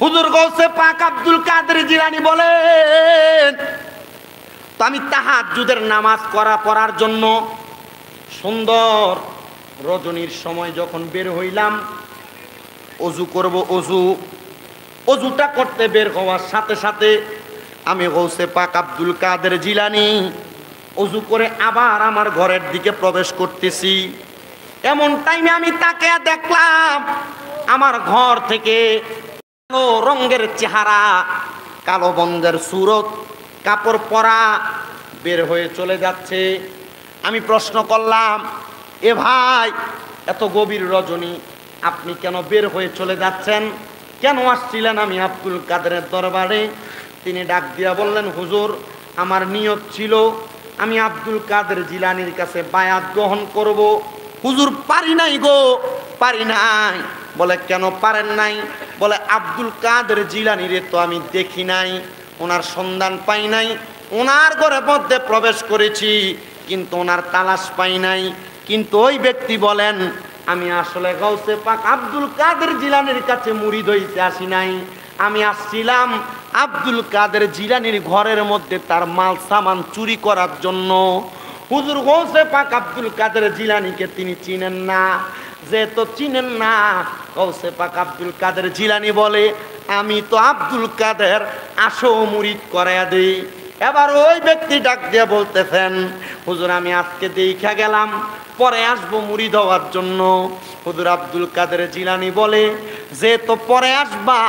হুজুর গৌসে পাক আব্দুল কাদের জিলানী বলেন, তো আমি তাহাজ্জুদের নামাজ পড়ার জন্য সুন্দর রজনীর সময় যখন বের হইলাম, অজু করব, অজুটা করতে বের হওয়ার সাথে সাথে আমি গৌসে পাক আব্দুল কাদের জিলানী অজু করে আবার আমার ঘরের দিকে প্রবেশ করতেছি। এমন টাইমে আমি তাকে দেখলাম আমার ঘর থেকে কালো রঙের চেহারা, কালো বন্ধের সুরত, কাপড় পরা বের হয়ে চলে যাচ্ছে। আমি প্রশ্ন করলাম, এ ভাই, এত গভীর রজনী আপনি কেন বের হয়ে চলে যাচ্ছেন? কেন আসছিলেন আমি আব্দুল কাদেরের দরবারে? তিনি ডাক দিয়া বললেন, হুজুর, আমার নিয়ত ছিল আমি আব্দুল কাদের জিলানীর কাছে বায়াত গ্রহণ করব। হুজুর, পারি নাই গো, পারি নাই। বলে, কেন পারেন নাই? বলে, আব্দুল কাদের জিলানীরে তো আমি দেখি নাই, ওনার সন্ধান পাই নাই। ওনার ঘরের মধ্যে প্রবেশ করেছি কিন্তু ওনার তালাশ পাই নাই। কিন্তু ওই ব্যক্তি বলেন, আমি আসলে গাউসে পাক আব্দুল কাদের জিলানীর কাছে মুরিদ হইতে আসি নাই, আমি আসছিলাম আব্দুল কাদের জিলানীর ঘরের মধ্যে তার মাল সামান চুরি করার জন্য। হুজুর গাউসে পাক আব্দুল কাদের জিলানীকে তিনি চিনেন না। যেহেতু চিনেন না, গাউসে পাক আব্দুল কাদের জিলানী বলে, আমি তো আব্দুল কাদের, আসো মুরিদ করাইয়া দেই। এবার ওই ব্যক্তি ডাক দিয়ে বলতেছেন, হুজুর, আমি আজকে দেখা গেলাম, পরে আসবো মুরিদ হওয়ার জন্য। হুজুর আব্দুল কাদের জিলানী বলে, যে তো পরে আসবা,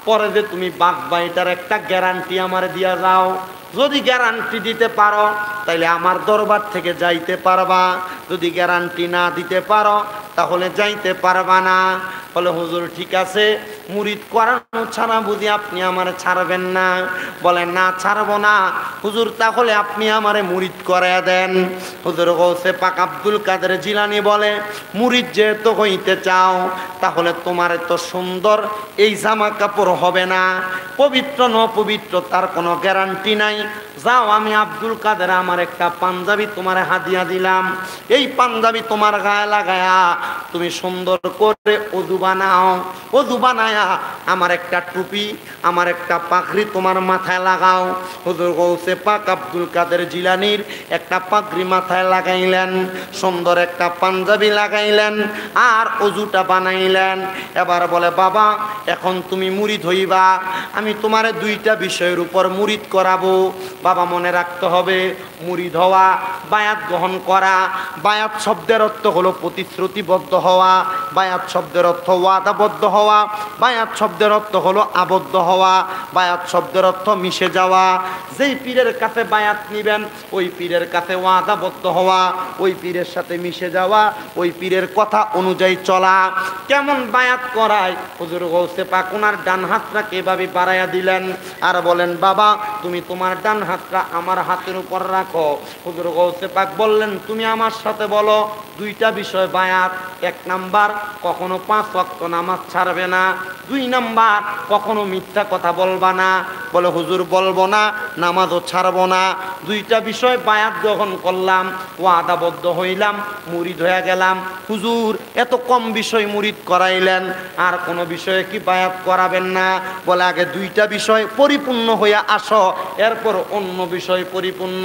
পরে যে তুমি বাঁচবা এটার একটা গ্যারান্টি আমার দিয়া যাও। যদি গ্যারান্টি দিতে পারো তাইলে আমার দরবার থেকে যাইতে পারবা, যদি গ্যারান্টি না দিতে পারো তাহলে যাইতে পারবা না। বলে, হুজুর ঠিক আছে, মুরিদ করানো ছাড়া বুঝি আপনি আমারে ছাড়বেন না? বলে, না, ছাড়বো না। হুজুর, তাহলে আপনি আমারে মুরিদ করাইয়া দেন। হুজুর গাউসে পাক আব্দুল কাদের জিলানী বলে, মুরিদ যেহেতু হইতে চাও, তাহলে তোমার তো সুন্দর এই জামা কাপড় হবে না, পবিত্র ন পবিত্র তার কোনো গ্যারান্টি নাই। যাও, আমি আব্দুল কাদের আমার একটা পাঞ্জাবি তোমার হাদিয়া দিলাম, এই পাঞ্জাবি তোমার গায়ে লাগায়া তুমি সুন্দর করে ওযু বানাও, ওযু বানায়া আমার একটা টুপি, আমার একটা পাগড়ি তোমার মাথায় লাগাও। হুজুর গাউসে পাক আব্দুল কাদের জিলানীর একটা পাগড়ি মাথায় লাগাইলেন, সুন্দর একটা পাঞ্জাবি লাগাইলেন, আর ওযুটা বানাইলেন। এবার বলে, বাবা, এখন তুমি মুরিদ হইবা, আমি তোমারে দুইটা বিষয়ের উপর মুরিদ করাবো। বাবা, মনে রাখতে হবে, মুরিদ হওয়া, বায়াত গ্রহণ করা। বায়াত শব্দের অর্থ হলো প্রতিশ্রুতিবদ্ধ হওয়া, বায়াত শব্দের অর্থ ওয়াদাবদ্ধ হওয়া, বায়াত শব্দের অর্থ হলো আবদ্ধ হওয়া, বায়াত শব্দের অর্থ মিশে যাওয়া। যেই পীরের কাছে বায়াত নিবেন ওই পীরের কাছে ওয়াদাবদ্ধ হওয়া, ওই পীরের সাথে মিশে যাওয়া, ওই পীরের কথা অনুযায়ী চলা। কেমন বায়াত করায়? হুজুর গাউসে পাক ওনার ডান হাতটা এভাবে বাড়াইয়া দিলেন আর বলেন, বাবা, তুমি তোমার ডান হাতটা আমার হাতের উপর রাখো। হুজুর গাউসে পাক বললেন, তুমি আমার সাথে বলো দুইটা বিষয় বায়াত। এক নাম্বার, কখনো 5 ওয়াক্ত নামাজ ছাড়বে না। 2 নাম্বার, কখনো মিথ্যা কথা বলবা না। বলে, হুজুর, বলবো না, নামাজও ছাড়বো না। দুইটা বিষয় বায়াত গ্রহণ করলাম, ওয়াদাবদ্ধ হইলাম, মুরিদ হয়ে গেলাম। হুজুর এত কম বিষয় মুরিদ করাইলেন, আর কোনো বিষয়ে কি বায়াত করাবেন না? বলে আগে দুইটা বিষয় পরিপূর্ণ হইয়া আসো, এরপর অন্য বিষয় পরিপূর্ণ।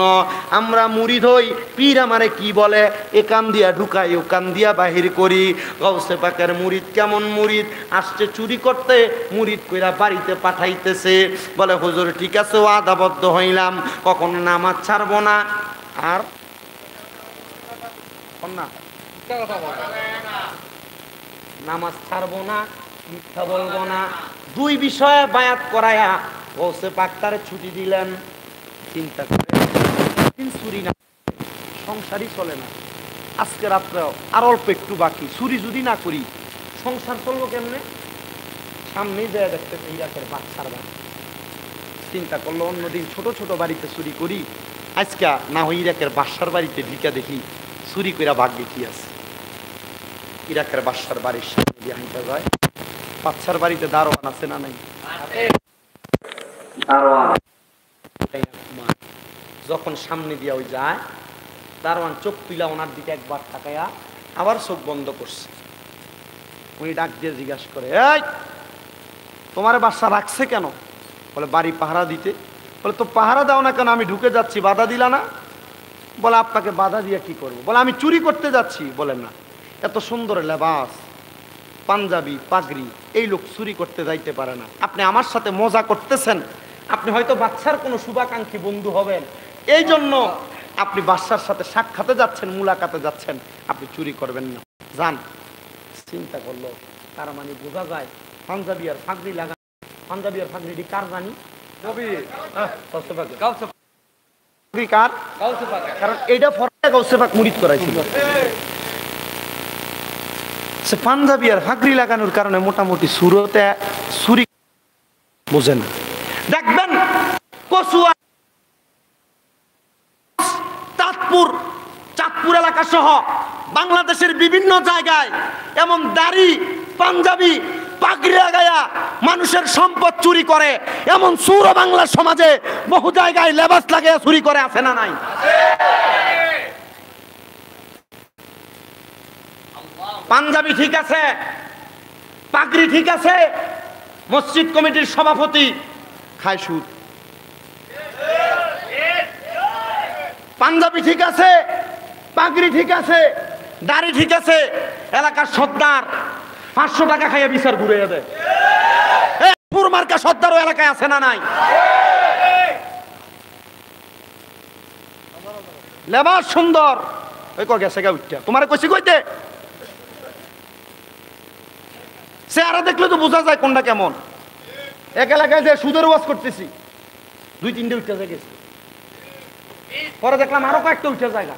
আমরা মুরিদ হই, পীর আমারে কি বলে, এ কান দিয়া ঢুকাই ও কান দিয়া বাহির করি। গাউসে পাকের মুরিদ কেমন মুরিদ, আসছে চুরি করতে, মুরিদ কইরা বাড়িতে পাঠাইতেছে। বলে হুজুর ঠিক আছে, ওয়াদাবদ্ধ হইলাম, কখনো নামাজ ছাড়বো না, আর না নামাজ ছাড়বো না, মিথ্যা বলবো না। দুই বিষয়ে বায়াত করায়া গাউসে পাক তারে ছুটি দিলেন। চিন্তা করে চুরি না, সংসারই চলে না। আজকে রাত্রে আর অল্প একটু বাকি, চুরি যদি না করি সংসার চলবো কেমনে? সামনেই যায় দেখতেছে ইরাকের বাচ্চার বাড়ি। চিন্তা করলো অন্যদিন ছোট ছোট বাড়িতে চুরি করি, আজকে না হয় ইরাকের বাসার বাড়িতে ঢিকা দেখি চুরি কইরা ভাগ্যে কি আছে। ইরাকের বাসার বাড়ির সামনে দিয়ে হাঁটা যায়, বাচ্চার বাড়িতে দারোয়ান আছে না নাই? যখন সামনে দিয়ে ওই যায়, দারোয়ান চোখ তুইলা ওনার দিকে একবার তাকায়া আবার চোখ বন্ধ করছে। উনি ডাক দিয়ে জিজ্ঞাসা করে, এই তোমার বাসা রাখছে কেন? বলে বাড়ি পাহারা দিতে। বলে তো পাহারা দাও না কেন? আমি ঢুকে যাচ্ছি, বাধা দিলা না? বলে আপনাকে বাধা দিয়ে কি করবো? বলে আমি চুরি করতে যাচ্ছি। বলে না, এত সুন্দর লেবাস, পাঞ্জাবি, পাগড়ি, এই লোক চুরি করতে যাইতে পারে না। আপনি আমার সাথে মজা করতেছেন, আপনি হয়তো বাচ্চার কোনো শুভাকাঙ্ক্ষী বন্ধু হবেন, এই জন্য আপনি বাচ্চার সাথে সাক্ষাতে যাচ্ছেন, মুলাকাতে যাচ্ছেন, আপনি চুরি করবেন না, যান। চিন্তা করলো, তার মানে বোঝা যায় পাঞ্জাবি আর ফাগড়ি লাগা। পাঞ্জাবি আর ফাগড়ি কার জানি? কার? কারণ এইটা ফরজে গাউসে পাক মুরিদ করাইছিল। সে পাঞ্জাবি আর ফাগড়ি লাগানোর কারণে মোটামুটি সুরতে চুরি বোঝে না। দেখবেন কচুয়া, চাঁদপুর এলাকা সহ বাংলাদেশের বিভিন্ন জায়গায় এমন দাড়ি, পাঞ্জাবি, পাগড়ি লাগায়া মানুষের সম্পদ চুরি করে, এমন সুর বাংলা সমাজে বহু জায়গায় লেবাস লাগায়া চুরি করে, আছে না নাই? পাঞ্জাবি ঠিক আছে, পাগড়ি ঠিক আছে, মসজিদ কমিটির সভাপতি খায় সুদ। পাঞ্জাবি ঠিক আছে, পাগড়ি ঠিক আছে, দাড়ি ঠিক আছে, এলাকার সর্দার 500 টাকা খাইয়া বিচার ঘুরে যাবে। পুরমার্কা সর্দারও এলাকায় আছে না নাই? লেবাস সুন্দর, ওই গেছে গা উঠটা, তোমার কইছি কইতে সে আরা দেখলে তো বোঝা যায় কোনটা কেমন। এক এলাকায় যে সুদের ওয়াজ করতেছি, 2-3টে উঠতে গেছে, পরে দেখলাম আরো কয়েকটা উঠে জায়গা,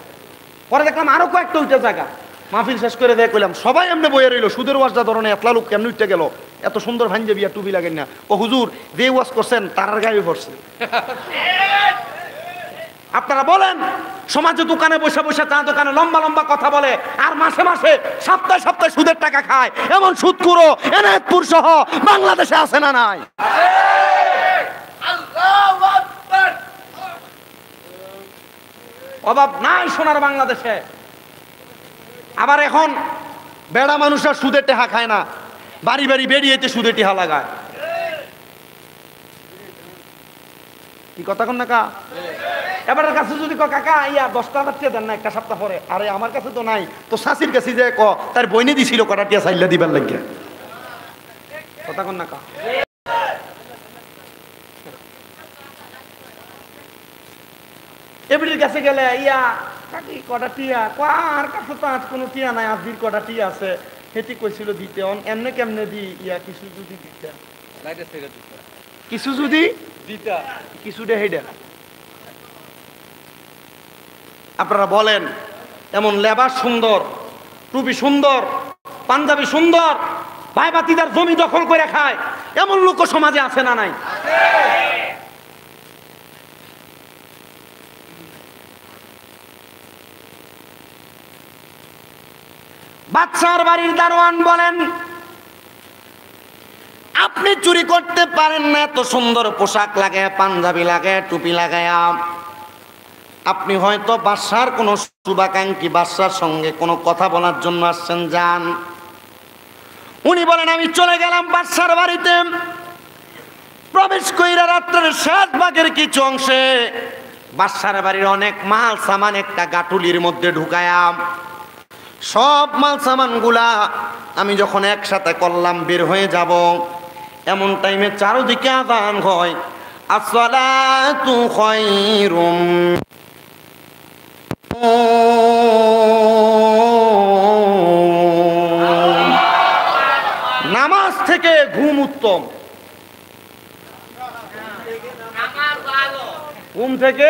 পরে দেখলাম আরো কয়েকটা উঠে জায়গা। মাহফিল শেষ করে দেয় কইলাম সবাই এমনি বইয়ে রইল, সুদের ওয়াজটা ধরনের এতলা লোক কেমনি উঠতে গেল, এত সুন্দর ভাঞ্জাবি আর টুপি লাগেন না। ও হুজুর যে ওয়াজ করছেন তার গায়ে পড়ছে। আপনারা বলেন, সমাজে দোকানে বসে বসে চা দোকানে লম্বা লম্বা কথা বলে, আর মাসে মাসে সপ্তাহে সপ্তাহে সুদের টাকা খায়, এমন সুদখোর এনায়েতপুর সহ বাংলাদেশে আছে না নাই? অভাব নাই সোনার বাংলাদেশে। আবার এখন বেড়া মানুষ আর সুদের টেহা খায় না, বাড়ি বাড়ি বেরিয়েতে সুদের টেহা লাগায়। কি কথা কন না কা? এবার কাছে যদি কাকা ইয়া 10 টাকা দেন না একটা সপ্তাহ পরে, আরে আমার কাছে তো নাই, তো শাশির কাছে যে তার বইনে দিছিল কটা টিয়া চাইলা দিবার লাগিয়া। কথা কন না কা? এবিটির কাছে গেলে ইয়া কাকি কটা টিয়া, আর কাছে তো আজ কোনো টিয়া নাই, আজবির কটা টিয়া আছে, হেঁটি কইছিল দিতে, এমনে কেমনে দি ইয়া কিছু যদি দিতে, কিছু যদি দিতা কিছু দে হেডা। আপনারা বলেন, এমন লেবাস সুন্দর, টুপি সুন্দর, পাঞ্জাবি সুন্দর, ভাই বাতিদার জমি দখল করে খায়, এমন লোক সমাজে আছে না নাই? বাদশার বাড়ির দারোয়ান বলেন, আপনি চুরি করতে পারেন না, এত সুন্দর পোশাক লাগায়, পাঞ্জাবি লাগায়, টুপি লাগায়, আপনি হয়তো বাদশার কোনো শুভাকাঙ্ক্ষী, বাদশার সঙ্গে কোনো কথা বলার জন্য আসছেন, যান। উনি বলেন আমি চলে গেলাম বাদশার বাড়িতে। প্রবেশ কইরা রাত্রের শেষ ভাগের কিছু অংশে বাদশার বাড়ির অনেক মাল সামান একটা গাটুলির মধ্যে ঢুকায়াম। সব মাল সামান গুলা আমি যখন একসাথে করলাম বের হয়ে যাব, এমন টাইমে চারদিকে আযান হয়, আসসালাতু খায়রুম। নামাজ থেকে ঘুম উত্তম। ঘুম থেকে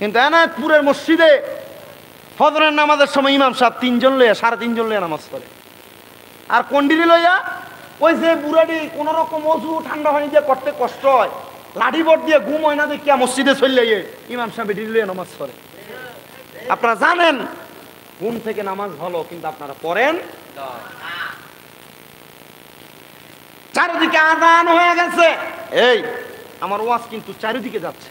কিন্তু এনায়তপুরের মসজিদে ফজরের নামাজের সময় ইমাম সাহেব 3 জন লইয়া 3.5 জন লইয়া নামাজ পড়ে, আর কন্ডিরি লইয়া ওই যে বুড়াডি কোন রকম অজু ঠান্ডা পানি দিয়ে করতে কষ্ট হয়, লাঠি বোর্ড দিয়ে ঘুম হয় না দেখিয়া মসজিদে চলে ইমাম সাহেব এটি লইয়া নামাজ পড়ে। আপনারা জানেন ঘুম থেকে নামাজ ভালো, কিন্তু আপনারা পড়েন। চারিদিকে আযান হয়ে গেছে। এই আমার ওয়াজ কিন্তু চারিদিকে যাচ্ছে।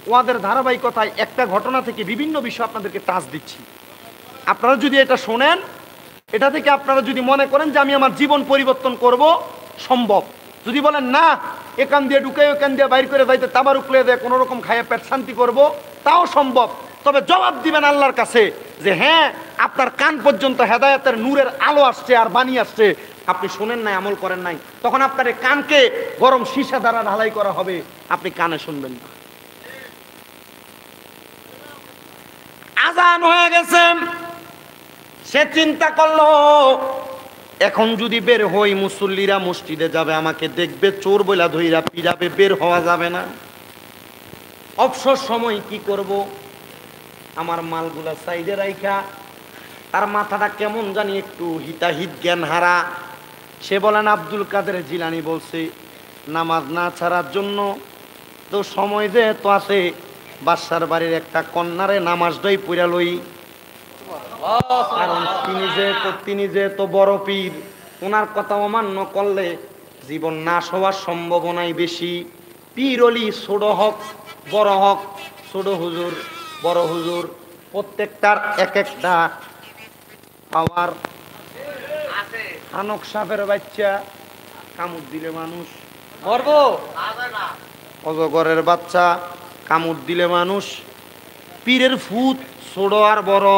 ওয়াজের ধারাবাহিকতায় একটা ঘটনা থেকে বিভিন্ন বিষয় আপনাদেরকে টাচ দিচ্ছি। আপনারা যদি এটা শোনেন, এটা থেকে আপনারা যদি মনে করেন যে আমি আমার জীবন পরিবর্তন করব, সম্ভব। যদি বলেন না এখান দিয়ে ঢুকে ওখান দিয়ে বাইর করে যাইতে তাবার উপলে দেয় কোনো রকম খাইয়া পেট শান্তি করব, তাও সম্ভব। তবে জবাব দিবেন আল্লাহর কাছে যে হ্যাঁ আপনার কান পর্যন্ত হেদায়েতের নূরের আলো আসছে আর বাণী আসছে, আপনি শুনেন নাই, আমল করেন নাই, তখন আপনার কানকে গরম সীসা দ্বারা ঢালাই করা হবে, আপনি কানে শুনবেন না। আযান হয়ে গেছে, সে চিন্তা করলো এখন যদি বের হই মুসল্লিরা মসজিদে যাবে, আমাকে দেখবে, চোর বইলা ধইরা পিরাবে, বের হওয়া যাবে না। অবসর সময় কি করব, আমার মালগুলা সাইডে রাইখা, তার মাথাটা কেমন জানি একটু হিতাহিত জ্ঞান হারা। সে বলেন আব্দুল কাদের জিলানী বলছে নামাজ না ছাড়ার জন্য তো সময় যে তো আছে, বাদশার বাড়ির একটা কন্যারে নামাজটাই পড়া লই, কারণ তিনি যে তো বড় পীর, ওনার কথা অমান্য করলে জীবন নাশ হওয়ার সম্ভাবনাই বেশি। পীর অলি ছোট হক বড় হক, ছোট হুজুর বড় হুজুর, প্রত্যেকটার এক একটা পাওয়ার। আনক সাপের বাচ্চা কামড় দিলে মানুষ মরব, অজগরের বাচ্চা কামড় দিলে মানুষ, পীরের ফুট ছোট আর বড়,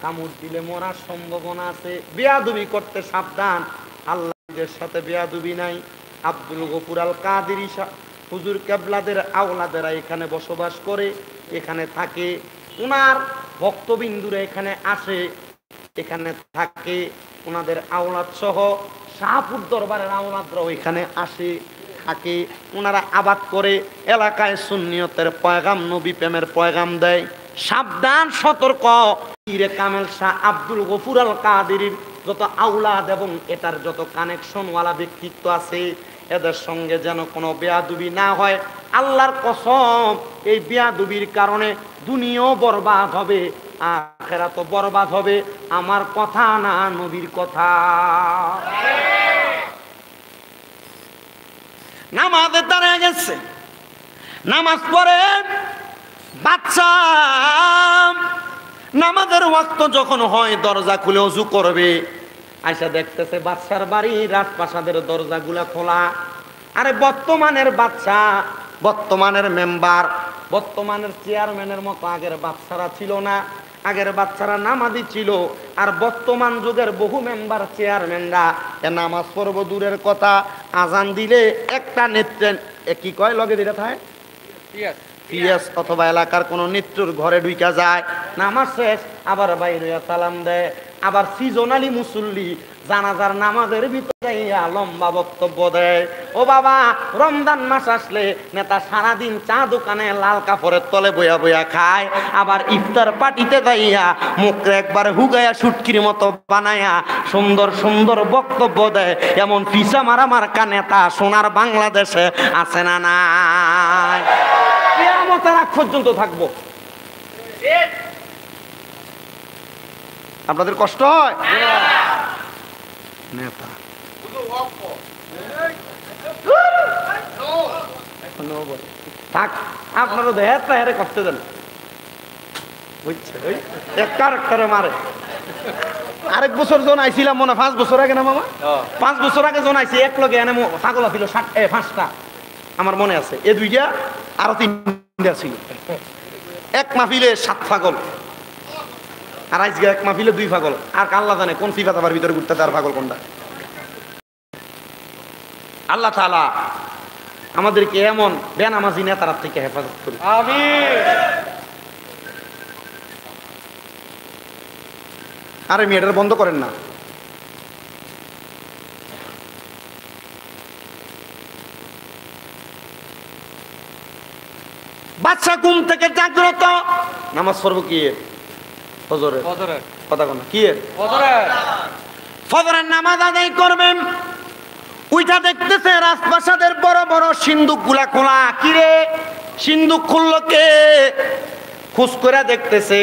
কামড় দিলে মরার সম্ভাবনা আছে। বেয়াদবি করতে সাবধান, আল্লাহর সাথে বেয়াদবি নাই। আব্দুল গফুর আল কাদেরী হুজুর কেবলাদের আওলাদেরা এখানে বসবাস করে, এখানে থাকে, ওনার ভক্তবিন্দুরা এখানে আসে, এখানে থাকে, ওনাদের আওলাদ সহ শাহপুর দরবারের আওলাদরাও এখানে আসে থাকে, ওনারা আবাদ করে, এলাকায় সুন্নিয়তের পয়গাম, নবী প্রেমের পয়গাম দেয়। সাবধান, সতর্ক। পীরে কামেল শাহ আব্দুল গফুর আল কাদেরীর যত আওলাদ এবং এটার যত কানেকশনওয়ালা ব্যক্তিত্ব আছে, এদের সঙ্গে যেন কোনো বেয়াদবি না হয়। আল্লাহর কসম, এই বেয়াদবির কারণে দুনিয়াও বরবাদ হবে, আখিরাতও বরবাদ হবে। আমার কথা না, নবীর কথা। নামাজে দাঁড়িয়ে গেছে, নামাজ পড়ে বাচ্চা, নামাজের ওয়াক্ত যখন হয় দরজা খুলে ওযু করবে, আয়সা দেখতেছে বাদশার বাড়ি রাজপ্রাসাদের দরজাগুলা খোলা। আরে বর্তমানের বাচ্চা, বর্তমানের মেম্বার, বর্তমানের চেয়ারম্যানের মতো আগের বাচ্চারা ছিল না। আগের বাচ্চারা নামাজি ছিল, আর বর্তমান যুগের বহু মেম্বার চেয়ারম্যানরা নামাজ পড়ব দূরের কথা, আজান দিলে একটা নেত্রে কি কয় লগে দিলে থাকে পিয়াস অথবা এলাকার কোনো নেত্রর ঘরে ঢুকা যায়, নামাজ শেষ আবার বাইরে সালাম দেয়। আবার সিজনালি মুসল্লি জানাজার নামাজের ভিতরে লম্বা বক্তব্য দেয়। ও বাবা, রমজান মাস আসলে নেতা সারাদিন চা দোকানে লাল কাপড়ের তলে বইয়া বইয়া খায়, আবার ইফতার পার্টিতে যাইয়া মুখে একবার হুগাইয়া শুটকির মতো বানায়া সুন্দর সুন্দর বক্তব্য দেয়। এমন পিসা মারা মার্কা নেতা সোনার বাংলাদেশে আছে না নাই? কিয়ামতের আগ পর্যন্ত থাকবো। আপনাদের কষ্ট হয় নেতা থাক, আপনারও দেহেরটা হেরে করতে দেন, বুঝছে? ওই এক কারেক্টারে মারে। আরেক বছর জন আইছিলাম মনে 5 বছর আগে না মামা, 5 বছর আগে জন আইছি, এক লগে এনে ছাগল ছিল 5টা আমার মনে আছে, এ 2টা আরো 3টা ছিল, এক মাহফিলে 7 ছাগল। আর আজকে এক মাহফিলে 2 ছাগল। আর আল্লাহ জানে কোন সিফাত আবার ভিতরে ঘুরতে আর ছাগল কোনটা। আল্লাহ তাআলা আমাদেরকে এমন বেনামাজি নেতার থেকে হেফাজত করুন, আমিন। আরে মেয়েটার বন্ধ করেন না। বাচ্চা ঘুম থেকে জাগ্রত, নামাজ পড়বো কি ফজরের, কথা কোন কি ফজরের নামাজ আদায় করবেন। উইটা দেখতেছে রাজপ্রাসাদের বড় বড় সিন্দুক গুলা খোলা। কিরে সিন্দুক খুললো কে? খুশ করে দেখতেছে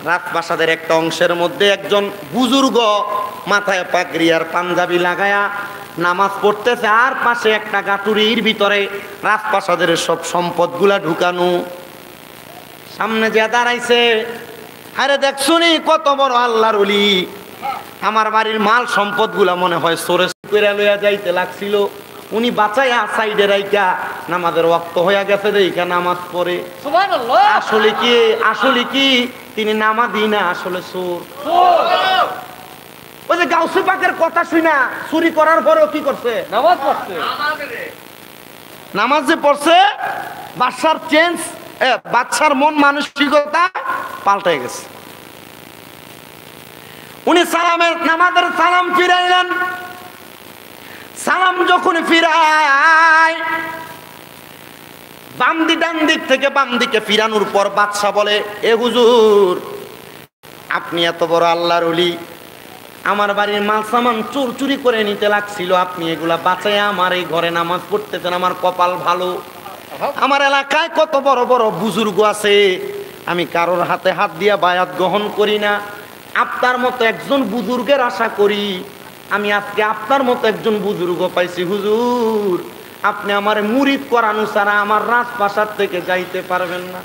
রাজপ্রাসাদের একটা অংশের মধ্যে একজন বুজুর্গ মাথায় পাগড়ি আর পাঞ্জাবি লাগায়া নামাজ পড়তেছে, আর পাশে একটা গাটুরির ভিতরে রাজপ্রাসাদের সব সম্পদ গুলা ঢুকানো। সামনে যে দাঁড়াইছে, আরে দেখছুনি কত বড় আল্লাহর ওলি, আমার বাড়ির মাল সম্পদ গুলা মনে হয় সরে করে লইয়া যাইতে লাগছিল, উনি বাঁচাইয়া সাইডে রাইকা নামাজের ওয়াক্ত হইয়া গেছে দেখা নামাজ পড়ে। আসলে কি তিনি নামাজি না, আসলে চোর। ওই যে গাউসে পাকের কথা শুনা চুরি করার পরেও কি করছে? নামাজ পড়ছে। নামাজ যে পড়ছে, বাদশার মন মানসিকতা পাল্টে গেছে। উনি নামাজের সালাম ফিরাইলেন। সালাম যখন ফিরায়, ডান দিক থেকে বাম দিকে ফিরানোর পর বাদশা বলে, এ হুজুর, আপনি এত বড় আল্লাহর ওলি, আমার বাড়ির মাল সামান চুরি করে নিতে লাগছিল, আপনি এগুলা বাঁচাইয়া আমার এই ঘরে নামাজ পড়তেছেন, আমার কপাল ভালো। আমার এলাকায় কত বড় বড় বুজুর্গ আছে, আমি কারোর হাতে হাত দিয়া বায়াত গ্রহণ করি না, আপনার মতো একজন বুজুর্গের আশা করি। আমি আজকে আপনার মতো একজন বুজুর্গ পাইছি হুজুর, আপনি আমার মুরিদ করানো ছাড়া আমার রাজপ্রাসাদ থেকে যাইতে পারবেন না।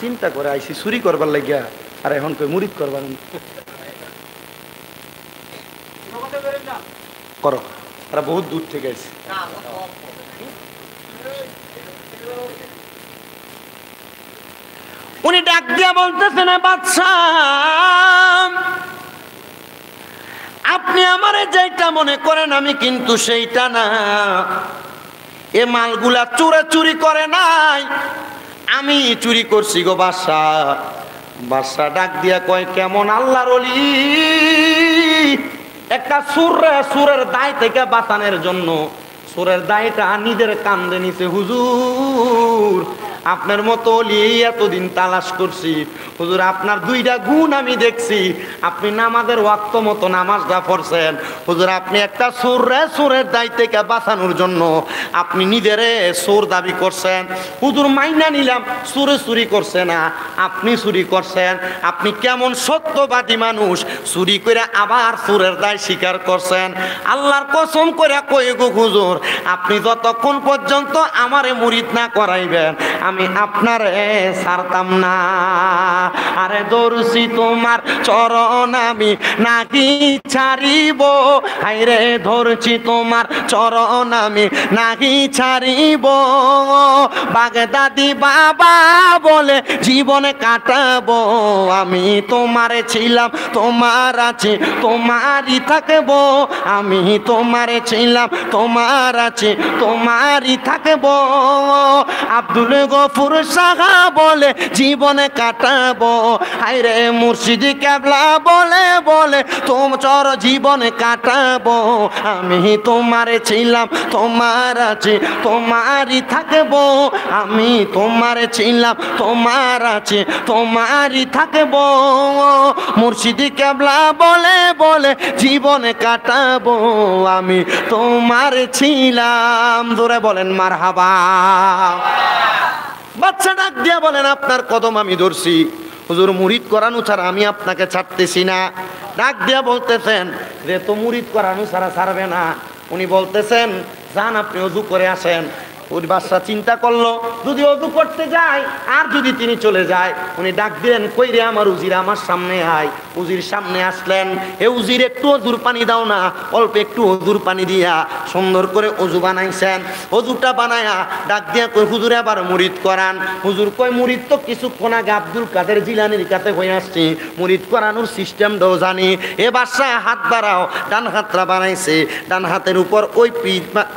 চিন্তা করে আইসি চুরি করবার লাগিয়া, আর এখন কই মুরিদ করবার করো, তারা বহুত দূর থেকে আইসি। উনি ডাক দিয়া বলতেছেন, বাদশা, আপনি আমারে যেটা মনে করেন আমি কিন্তু সেইটা না, এ মালগুলা চুরি করে নাই, আমি চুরি করছি গো বাদশা। বাদশা ডাক দিয়া কয়, কেমন আল্লাহর ওলি? একটা সুরের দায় থেকে বাঁচানোর জন্য সুরের দায়টা নিজের কান্দে নিছে। হুজুর, আপনার মতো ওলি এতদিন তালাশ করছি হুজুর, আপনার 2টা গুণ আমি দেখছি। আপনি নামাজের ওয়াক্ত মতো নামাজটা পড়ছেন হুজুর, আপনি একটা সুরের দায় থেকে বাঁচানোর জন্য আপনি নিজেরে সুর দাবি করছেন। হুজুর মাইনা নিলাম, চুরি করছে না, আপনি চুরি করছেন। আপনি কেমন সত্যবাদী মানুষ, চুরি করে আবার সুরের দায় স্বীকার করছেন। আল্লাহর কসম করে কই গো হুজুর, আপনি যতক্ষণ পর্যন্ত আমারে মুরিদ না করাইবেন আমি আপনারে ছাড়তাম না। আরে ধরছি তোমার চরণ আমি নাকি ছাড়িব, হাইরে ধরছি তোমার চরণ আমি নাকি ছাড়িব। বাগদাদি বাবা বলে জীবন কাটাবো, আমি তোমারে ছিলাম তোমার আছি তোমারই থাকবো, আমি তোমারে ছিলাম তোমার আছি তোমারই থাকবো। আব্দুল গফুর সাহা বলে জীবনে কাটাবো, হায়রে মুর্শিদি কেবলা বলে তোমার জীবনে কাটাবো, আমি তোমারে ছিলাম তোমার আছি তোমারই থাকবো, আমি তোমারে ছিলাম তোমার আছি তোমারই থাকবো। মুর্শিদি কেবলা বলে জীবনে কাটাবো, আমি তোমার ছিলাম। ধরে বলেন মারহাবা। বাচ্চা ডাক দিয়া বলেন, আপনার কদম আমি ধরছি হুজুর, মুরিদ করানো ছাড়া আমি আপনাকে ছাড়তেছি না। ডাক দিয়া বলতেছেন যে তো মুরিদ করানো ছাড়া ছাড়বে না। উনি বলতেছেন, যান আপনি ওযু করে আসেন, ওই বাদশা চিন্তা করলো যদি ওযু করতে যায় আর যদি তিনি চলে যায়, উনি ডাক দিলেন, কই রে আমার উজির, আমার সামনে আয়। উজির সামনে আসলেন, এ উজির একটু ওযুর পানি দাও না। অল্প একটু ওযুর পানি দিয়া সুন্দর করে ওযু বানাইছেন। ওযুটা বানায়া ডাক দিয়া কই, হুজুর আবার মুরিদ করান। হুজুর কই, মুরিদ তো কিছুক্ষণ আগে আব্দুল কাদের জিলানীর কাছে হয়ে আসছি, মুরিদ করানোর সিস্টেমটাও জানি। এ বাদশা হাত বাড়াও, ডান হাতটা বানাইছে, ডান হাতের উপর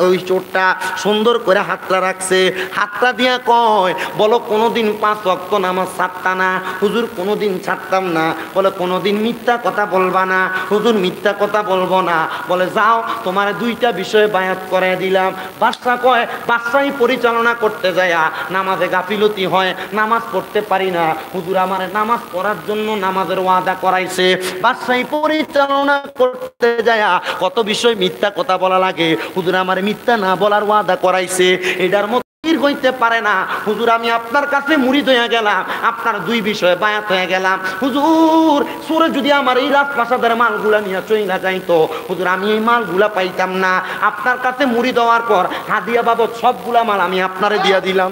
ওই চোটটা সুন্দর করে হাতটা রাখছে। হাতটা দিয়া কয়, বলো কোনোদিন 5 ওয়াক্ত নামাজ ছাড়তা না? হুজুর কোনোদিন ছাড়তাম না। বলে কোনোদিন মিথ্যা কথা বলবা না? হুজুর মিথ্যা কথা বলবো না। বলে যাও, তোমার 2টা বিষয়ে বায়াত করে দিলাম। বাদশা কয়, বাদশাহী পরিচালনা করতে যায়া নামাজে গাফিলতি হয়, নামাজ পড়তে পারি না। হুজুর আমার নামাজ পড়ার জন্য নামাজের ওয়াদা করাইছে। বাদশাহী পরিচালনা করতে যায়া কত বিষয় মিথ্যা কথা বলা লাগে, হুজুর আমার মিথ্যা না বলার ওয়াদা করাইছে। এটার মধ্যে হইতে পারে না। হুজুর আমি আপনার কাছে মুরিদ হয়ে গেলাম, আপনার 2 বিষয়ে বায়াত হয়ে গেলাম। হুজুর সুরে যদি আমার এই রাজপ্রাসাদের মালগুলা নিয়ে চইলা যাইতো, হুজুর আমি এই মালগুলা পাইতাম না। আপনার কাছে মুরিদ হওয়ার পর হাদিয়া বাবদ সবগুলা মাল আমি আপনারে দিয়া দিলাম।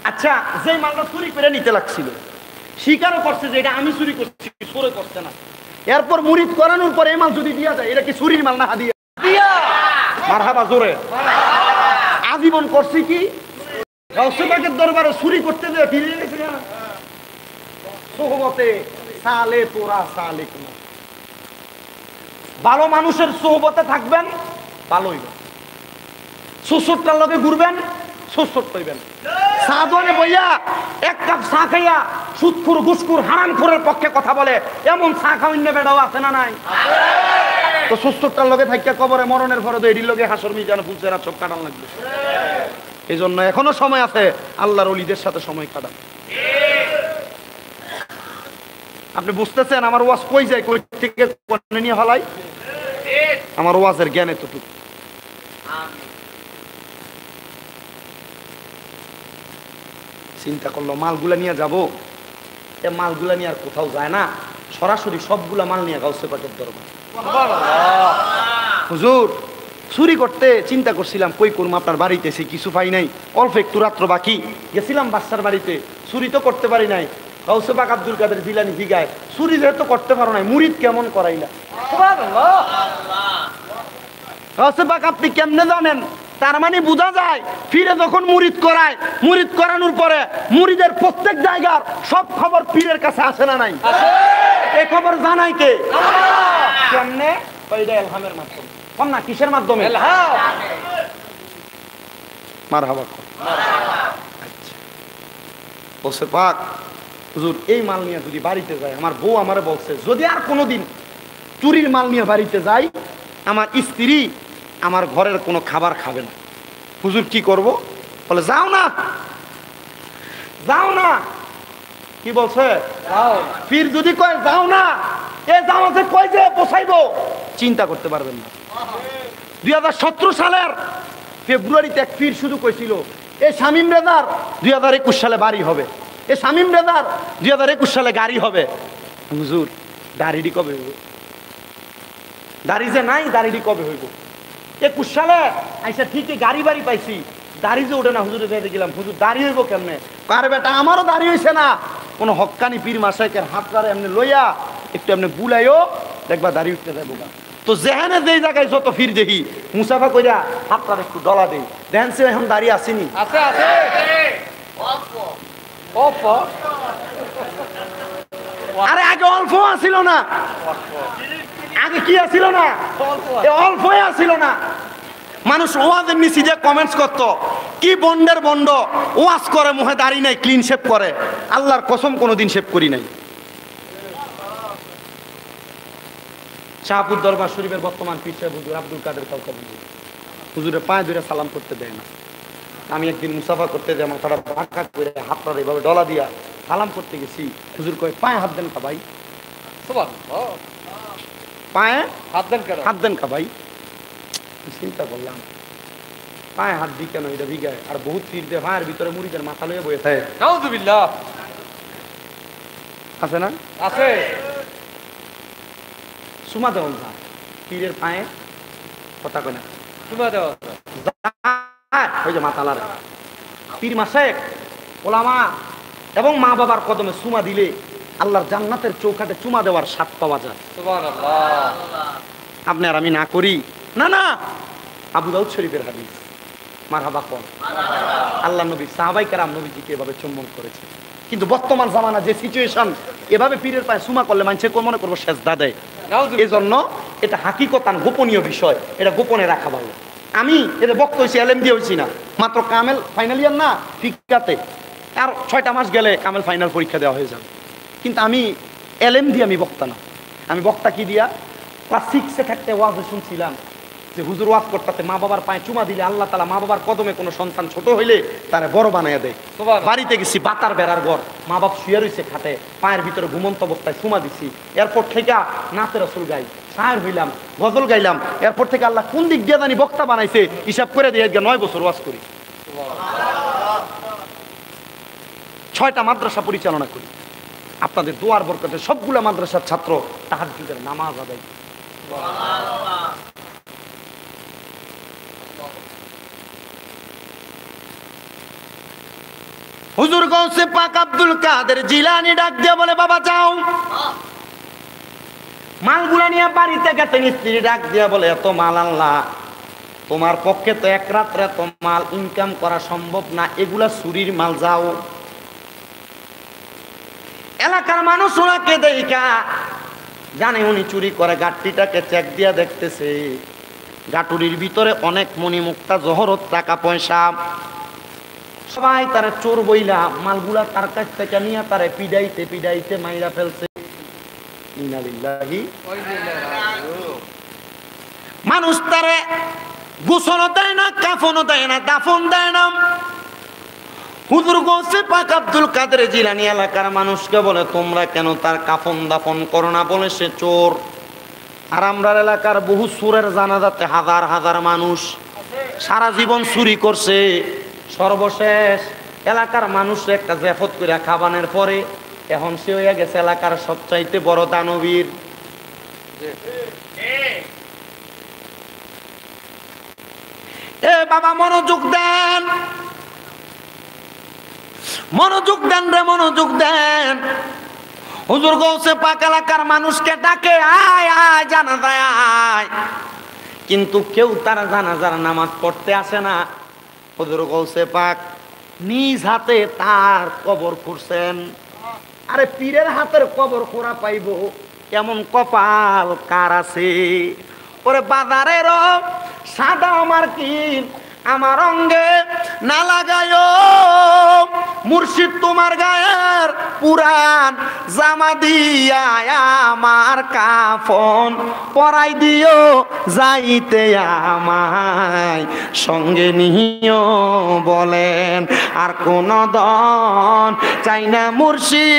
আচ্ছা, যে মালটা চুরি করে নিতে লাগছিল, স্বীকারও করছে যে এটা আমি চুরি করছি, চোরে করছে না। এরপর মুরিদ করানোর পর এই মাল যদি দিয়া যায়, এটা কি চুরির মাল না হাদিয়া? মারহাবা জোরে। আজীবন করছি কি গাউসে পাকের দরবারে চুরি করতে যে ফিরে গেছে না। সোহবতে সালে তোরা সালে কুনা, ভালো মানুষের সোহবতে থাকবেন, ভালোই সুসুরটার লগে ঘুরবেন, সুসুর হইবেন। সাদনে বইয়া 1 কাপ চা খাইয়া সুদখোর ঘুষখোর হারামখোরের পক্ষে কথা বলে, এমন চা খাওয়াইন্য বেড়াও আছে না নাই? তো সুস্থতার লগে থাইকা কবরে মরণের পরে তো এটির লগে হাসর মিজানে ফুলছেরা চোখ কাটান লাগবে। এই জন্য এখনো সময় আছে, আল্লাহর ওলিদের সাথে সময় কাটান। আপনি বুঝতেছেন আমার ওয়াজ কই যায়, কই থেকে কোনে নিয়ে হলাই? আমার ওয়াজের জ্ঞান এতটুকু। চিন্তা করলো মালগুলা নিয়ে যাব, এ মালগুলা নিয়ে আর কোথাও যায় না, সরাসরি সবগুলা মাল নিয়ে গাউসে পাকের দরবার। হুজুর চুরি করতে চিন্তা করছিলাম, কই করবো, আপনার বাড়িতে সে কিছু পাই নাই, অল্প একটু রাত্র বাকি, গেছিলাম বাচ্চার বাড়িতে, চুরি তো করতে পারি নাই। গাউসে পাক আব্দুল কাদের জিলানী জিগায়, চুরি যেহেতু করতে পারো নাই, মুরিদ কেমন করাইলা? গাউসে পাক আপনি কেমনে জানেন? তার মানে বোঝা যায় ফিরে যখন মুরিদ করায়, মুরিদ করানোর পরে মুরিদের প্রত্যেক জায়গার সব খবর পীরের কাছে আসে না নাই? এই খবর জানাই কে? কেমনে? ওইটা ইলহামের মাধ্যমে। কোন না কিসের মাধ্যমে? ইলহাম। মারহাবা। আচ্ছা বলছে পাক হুজুর এই মাল নিয়ে যদি বাড়িতে যায়, আমার বউ আমারে বলছে যদি আর কোনোদিন চুরির মাল নিয়ে বাড়িতে যাই, আমার স্ত্রী আমার ঘরের কোনো খাবার খাবে না। হুজুর কি করব? বলে যাও না, যাও না। কি বলছে? যাও। ফির যদি কয় যাও না, এ যাও আছে কই যে পোষাইবো, চিন্তা করতে পারবেন না। 2017 সালের ফেব্রুয়ারিতে এক পীর শুধু কইছিল এ শামীম রেজার 2021 সালে বাড়ি হবে, এ শামীম রেজার 2021 সালে গাড়ি হবে। হুজুর দাড়িটি কবে হইব? দাড়ি যে নাই, দাড়িটি কবে হইব? 21 সালে আইসা ঠিকই গাড়ি বাড়ি পাইছি, দাড়ি যে ওঠে না। হুজুরে দেখে গেলাম, হুজুর দাড়ি হইব কেমনে? কার বেটা আমারও দাড়ি হইছে না। কোন হক্কানি পীর মাসাইকের হাতটারে এমনি লইয়া একটু এমনি বুলাইও দেখবা দাড়ি উঠতে যাবো। তো যেখানে যেই জায়গায় যত ফির দেখি মুসাফা কইরা হাতটার একটু ডলা দেই, দেখেন সে এখন দাড়ি আসেনি? আছে আছে। আরে আগে অল্প আসিল না, আগে কি আসিল না, অল্পই আসিল না। মানুষ ওয়াজের নিচে যে কমেন্টস করতো কি বন্ডের বন্ড, ওয়াজ করে মুখে দাড়ি নাই, ক্লিন শেভ করে। আল্লাহর কসম কোনোদিন শেভ করি নাই। শাহপুর দরবার শরীফের বর্তমান পীর সাহেব হুজুর আব্দুল কাদের কাউকে হুজুরের পায়ে ধরে সালাম করতে দেয় না। আমি একদিন মুসাফা করতে যাই, মাথাটা ভাঁকা করে হাতটা এইভাবে ডলা দিয়া সালাম করতে গেছি। হুজুর কয় পায়ে হাত দেন কা ভাই, পায়ে হাত দেন কা ভাই। চিন্তা করলাম পায়ে হাত দিই কেন, এটা ভিগায়। আর বহুত পীর দিয়ে পায়ের ভিতরে মুড়িদের মাথা লইয়া বয়ে থাকে। নাউযুবিল্লাহ। আছে না? আছে। সুমা দেওয়া পীরের পায়ে কথা কয় না চুমা দেওয়া ওই যে মাতালার পীর মাশায়েখ ওলামা এবং মা বাবার কদমে চুমা দিলে আল্লাহর জান্নাতের চৌকাঠে চুমা দেওয়ার স্বাদ পাওয়া যায়। আপনি আর আমি না করি না না। আবু দাউদ শরীফের হাদিস, মারহাবা কোন আল্লাহ নবী সাহাবায়ে কেরাম নবীজিকে এভাবে চুম্বন করেছে। কিন্তু বর্তমান জামানা যে সিচুয়েশন, এভাবে পীরের পায়ে চুমা করলে মানুষে মনে করবো সেজদা দেয়। এজন্য এটা হাকিকতান গোপনীয় বিষয়, এটা গোপনে রাখা ভালো। আমি এটা বক্ত হয়েছি, এলএম দিয়ে হয়েছি না, মাত্র কামেল ফাইনাল ইয়ার না ফিকাতে, আর 6টা মাস গেলে কামেল ফাইনাল পরীক্ষা দেওয়া হয়ে যাবে। কিন্তু আমি এলএম দিয়ে আমি বক্তা না, আমি বক্তা কি দিয়া ক্লাস 6-এ থাকতে ওয়াজে শুনছিলাম যে হুজুর ওয়াজ করতে মা বাবার পায়ে চুমা দিলে আল্লাহ তাআলা মা বাবার কদমে কোনো সন্তান ছোট হইলে তারে বড় বানাইয়া দেয়। বাড়িতে গেছি, বাতার বেড়ার ঘর, মা বাপ শুয়ে রয়েছে খাটে, পায়ের ভিতরে ঘুমন্ত অবস্থায় চুমা দিছি। এরপর থেকে নাতে রাসূল গাই, শায়ের হইলাম, গজল গাইলাম। এরপর থেকে আল্লাহ কোন দিক দিয়ে জানি বক্তা বানাইছে, হিসাব করে দিয়ে 9 বছর ওয়াজ করি, 6টা মাদ্রাসা পরিচালনা করি। আপনাদের দোয়ার বরকতে সবগুলা মাদ্রাসার ছাত্র তাহাজ্জুদের নামাজ আদায়। হুজুর গৌসে পাক আব্দুল কাদের জিলানী ডাক দিয়ে বলে, বাবা যাও। মালগুলা নিয়ে বাড়িতে গেছে, মিস্ত্রি ডাক দিয়ে বলে, এত মাল আল্লাহ, তোমার পক্ষে তো এক রাত্রে তো মাল ইনকাম করা সম্ভব না, এগুলা চুরির মাল, যাও। এলাকার মানুষ ওনাকে দেখা জানে উনি চুরি করে, গাট্টিটাকে চেক দিয়া দেখতেছে, গাটুরির ভিতরে অনেক মণিমুক্তা জহরত টাকা পয়সা। সবাই তারা চোর বইলা মালগুলা তার কাছ থেকে নিয়ে তারে পিডাইতে পিডাইতে মাইরা ফেলছে। মানুষ তারে গোসলও দেয় না, কাফনও দেয় না, দাফন দেয় না। হুজুর গৌসে পাক আব্দুল কাদের জিলানী এলাকার মানুষকে বলে, তোমরা কেন তার কাফন দাফন করো না? বলে, সে চোর। আর আমরা এলাকার বহু চোরের জানাজাতে হাজার হাজার মানুষ সারা জীবন চুরি করছে, সর্বশেষ এলাকার মানুষ একটা জেফত করে খাবানের পরে এখন সে হয়ে গেছে এলাকার সবচাইতে বড় দানবীর। এ বাবা মনোযোগ দেন, মনোযোগ দেন রে, মনোযোগ দেন। হুজুর গৌসে পাক এলাকার মানুষকে ডাকে, আয় আয় জানাজায় আয়, কিন্তু কেউ তারা জানাজার নামাজ পড়তে আসে না। হুজুর গৌসে পাক নিজ হাতে তার কবর খুঁড়ছেন। আরে পীরের হাতের কবর খোঁড়া পাইব এমন কপাল কার আছে? ওরে বাজারের সাদা আমার কিন আমার অঙ্গে না লাগায়, মুর্শিদ তোমার গায়ের পুরান জামা দিয়া আমার কাফন পরাই দিও, যাইতে আমায় সঙ্গে নিও বলেন। আর কোন দন চাই না মুর্শিদ,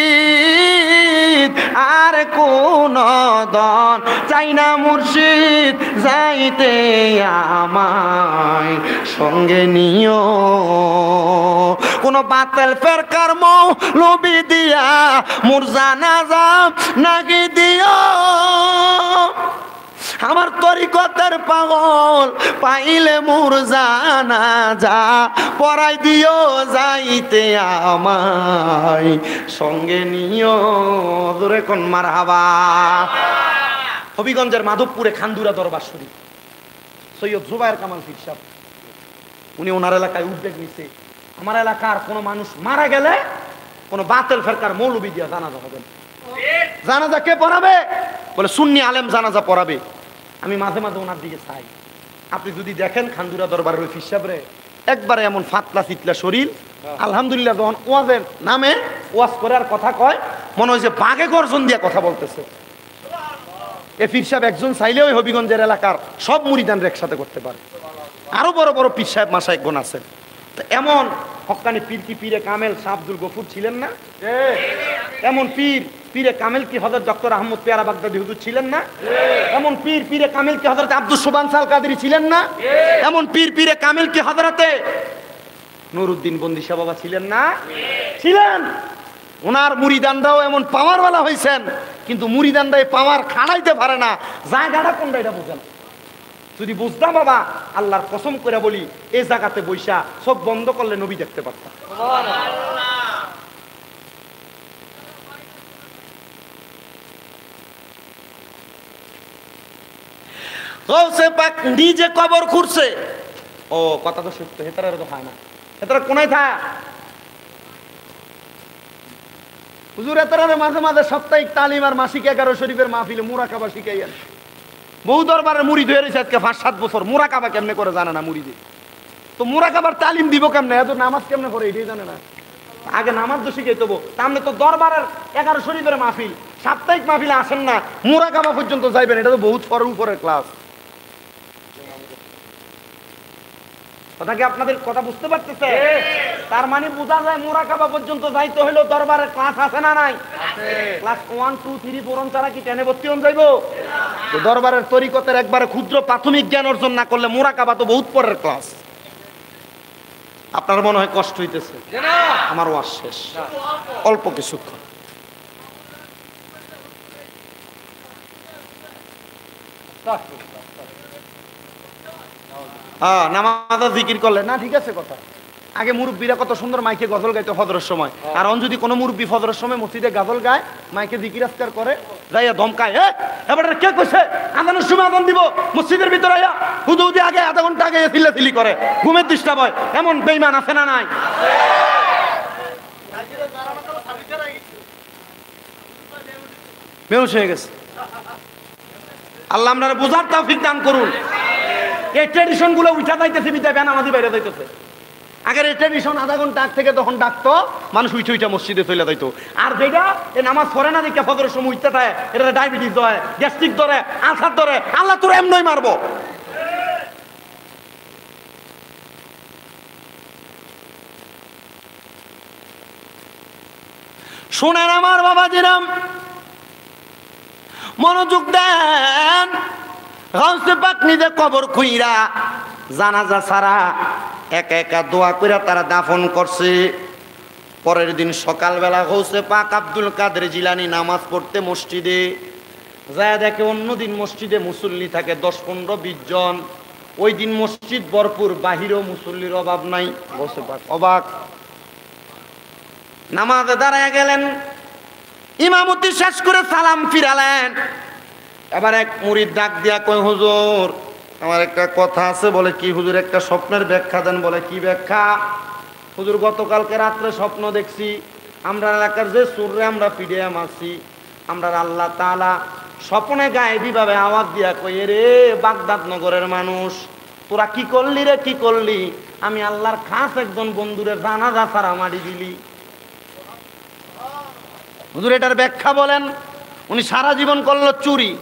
আর কোন দন চাই না মুর্শিদ, যাইতে আমায় সঙ্গে নিও। কোন বাতিল ফেরকার মৌলবি দিয়া মোর জানাজা নাগি দিও, আমার তরিকতের পাগল পাইলে মোর জানাজা পরাই দিও, যাইতে আমায় সঙ্গে নিও। জোরে কোন মারহাবা। হবিগঞ্জের মাধবপুরে খান্দুরা দরবার শরীফ সৈয়দ জুবায়ের কামাল পীর সাহেব, উনি ওনার এলাকায় উদ্যোগ নিচ্ছে, আমার এলাকার কোন মানুষ মারা গেলে কোন বাতিল ফেরকার মৌলবি দিয়া জানাজা হবে না। জানাজা কে পড়াবে? বলে সুন্নি আলেম জানাজা পড়াবে। আমি মাঝে মাঝে ওনার দিকে চাই। আপনি যদি দেখেন খান্দুরা দরবার পীর সাহেব রে, একবারে এমন ফাতলা চিতলা শরীর, আলহামদুলিল্লাহ যখন ওয়াজের নামে ওয়াজ করার কথা কয় মনে হয় যে বাঘে গর্জন দিয়া কথা বলতেছে। এ পীর সাহেব একজন চাইলে ওই হবিগঞ্জের এলাকার সব মুরিদানরা একসাথে করতে পারে। আরো বড় বড় পীর সাহেব মাশায়েখগণ আছেন। তো এমন হক্কানি পীর কি পীরে কামেল শাহ আব্দুল গফুর ছিলেন না? এমন পীরে কামেল কি হযরত ডক্টর আহমদ পেয়ারা বাগদাদি হুজুর ছিলেন না? এমন পীরে কামেল কি হযরত আব্দুল সুবহান সাল কাদেরী ছিলেন না? এমন পীরে কামেল কি হযরতে নুরউদ্দিন বন্দি শাহ বাবা ছিলেন না? ছিলেন। ওনার মুরিদানরাও এমন পাওয়ারওয়ালা হয়েছেন, কিন্তু মুরিদানরা এই পাওয়ার খাড়াইতে পারে না, জায়গাটা কোনটা এটা বোঝেন। যদি বুঝতাম বাবা, আল্লাহর কসম করে বলি এই জায়গাতে বৈশা সব বন্ধ করলে নবী দেখতে পারতাম। গৌসে পাক নিজে কবর খুঁড়ছে। ও কথা তো সত্য, হেতারা তো হয় না, হেতারা কোনায় থা হুজুর, এতারা মাঝে মাঝে সাপ্তাহিক তালিম আর মাসিক 11 শরীফের মাহফিলে মুরাকাবা শিখাইয়েন। বহু দরবারের মুরিদ হয়ে রয়েছে আজকে 5-7 বছর, মুরাকাবা কেমনে করে জানে না মুরিদে। তো মুরাকাবার তালিম দিব কেমনে, এত নামাজ কেমনে করে এটাই জানে না। আগে নামাজ তো শিখাই দেবো, তাহলে তো দরবারের 11 শরীফের মাহফিল, সাপ্তাহিক মাহফিলে আসেন না, মুরাকাবা পর্যন্ত যাইবেন, এটা তো বহুত উপরের ক্লাস। কথা কি আপনাদের কথা বুঝতে পারতেছে? তার মানে বোঝা যায় মুরাকাবা পর্যন্ত যাইতে হইলো দরবারের ক্লাস আছে না নাই? ক্লাস 1, 2, 3, 4 ছাড়া কি 10-এ ভর্তি হন যাইবো? দরবারের তরিকতের একবারে ক্ষুদ্র প্রাথমিক জ্ঞান অর্জন না করলে মুরাকাবা তো বহুত পরের ক্লাস। আপনার মনে হয় কষ্ট হইতেছে? আমার ওয়াজ শেষ, অল্প কিছুক্ষণ। নামাজ জিকির করলে না, ঠিক আছে কথা। আগে মুরব্বীরা কত সুন্দর মাইকে গজল গাইতো ফজরের সময়, আর যদি কোনো মুরব্বী ফজরের সময় মসজিদে গজল গায়, মাইকে জিকির আজকার করে, যাইয়া ধমকায়, এবার কে কইছে আজানের সময় আজান দিব, মসজিদের ভিতরে আইয়া হুদুদি আগে আধা ঘন্টা আগে চিল্লাচিল্লি করে, ঘুমের ডিস্টার্ব হয়, এমন বেঈমান আছে না নাই? বেহুশ হয়ে গেছে। আল্লাহ আপনারা বুঝার তৌফিক দান করুন। এই ট্রেডিশন গুলো উঠা যাইতেছে, বিদায় বেনামাজি বাইরে যাইতেছে। আগের এই ট্রেডিশন আধা ঘন্টা আগ থেকে তখন ডাকতো, মানুষ উঠে উঠা মসজিদে চলে যাইতো। আর যেটা এই নামাজ পড়ে না দেখে ফজরের সময় উঠতে থাকে, এটা ডায়াবেটিস ধরে, গ্যাস্ট্রিক ধরে, আলসার ধরে, আল্লাহ তোর এমনই মারবো। শোনেন আমার বাবাজিরাম, মনোযোগ দেন। গাউসে পাক নিজে কবর খুইরা জানাজা ছাড়া একা একা দোয়া কইরা তারা দাফন করছে। পরের দিন সকালবেলা গাউসে পাক আব্দুল কাদের জিলানী নামাজ পড়তে মসজিদে যায়, দেখে অন্যদিন মসজিদে মুসল্লি থাকে 10-15-20 জন। ওই দিন মসজিদ ভরপুর, বাহিরেও মুসল্লির অভাব নাই। গাউসে পাক অবাক, নামাজে দাঁড়ায় গেলেন, ইমামতি শেষ করে সালাম ফিরালেন। এবার এক মুরিদ ডাক দিয়া কয়, হুজুর আমার একটা কথা আছে। বলে কি হুজুর? একটা স্বপ্নের ব্যাখ্যা দেন। বলে কি ব্যাখ্যা? হুজুর গতকালকে রাত্রে স্বপ্ন দেখছি, আমরা এলাকার যে চোররে আমরা পিডিয়া মারছি, আমরা আল্লাহ তাআলা স্বপ্নে গায়েবী ভাবে আওয়াজ দিয়া কই, রে বাগদাদ নগরের মানুষ, তোরা কি করলি রে, কি করলি? আমি আল্লাহর খাস একজন বন্ধুরে জানাজা ছাড়া মারি দিলি। হুজুর এটার ব্যাখ্যা বলেন। উনি সারা জীবন করলো চুরি।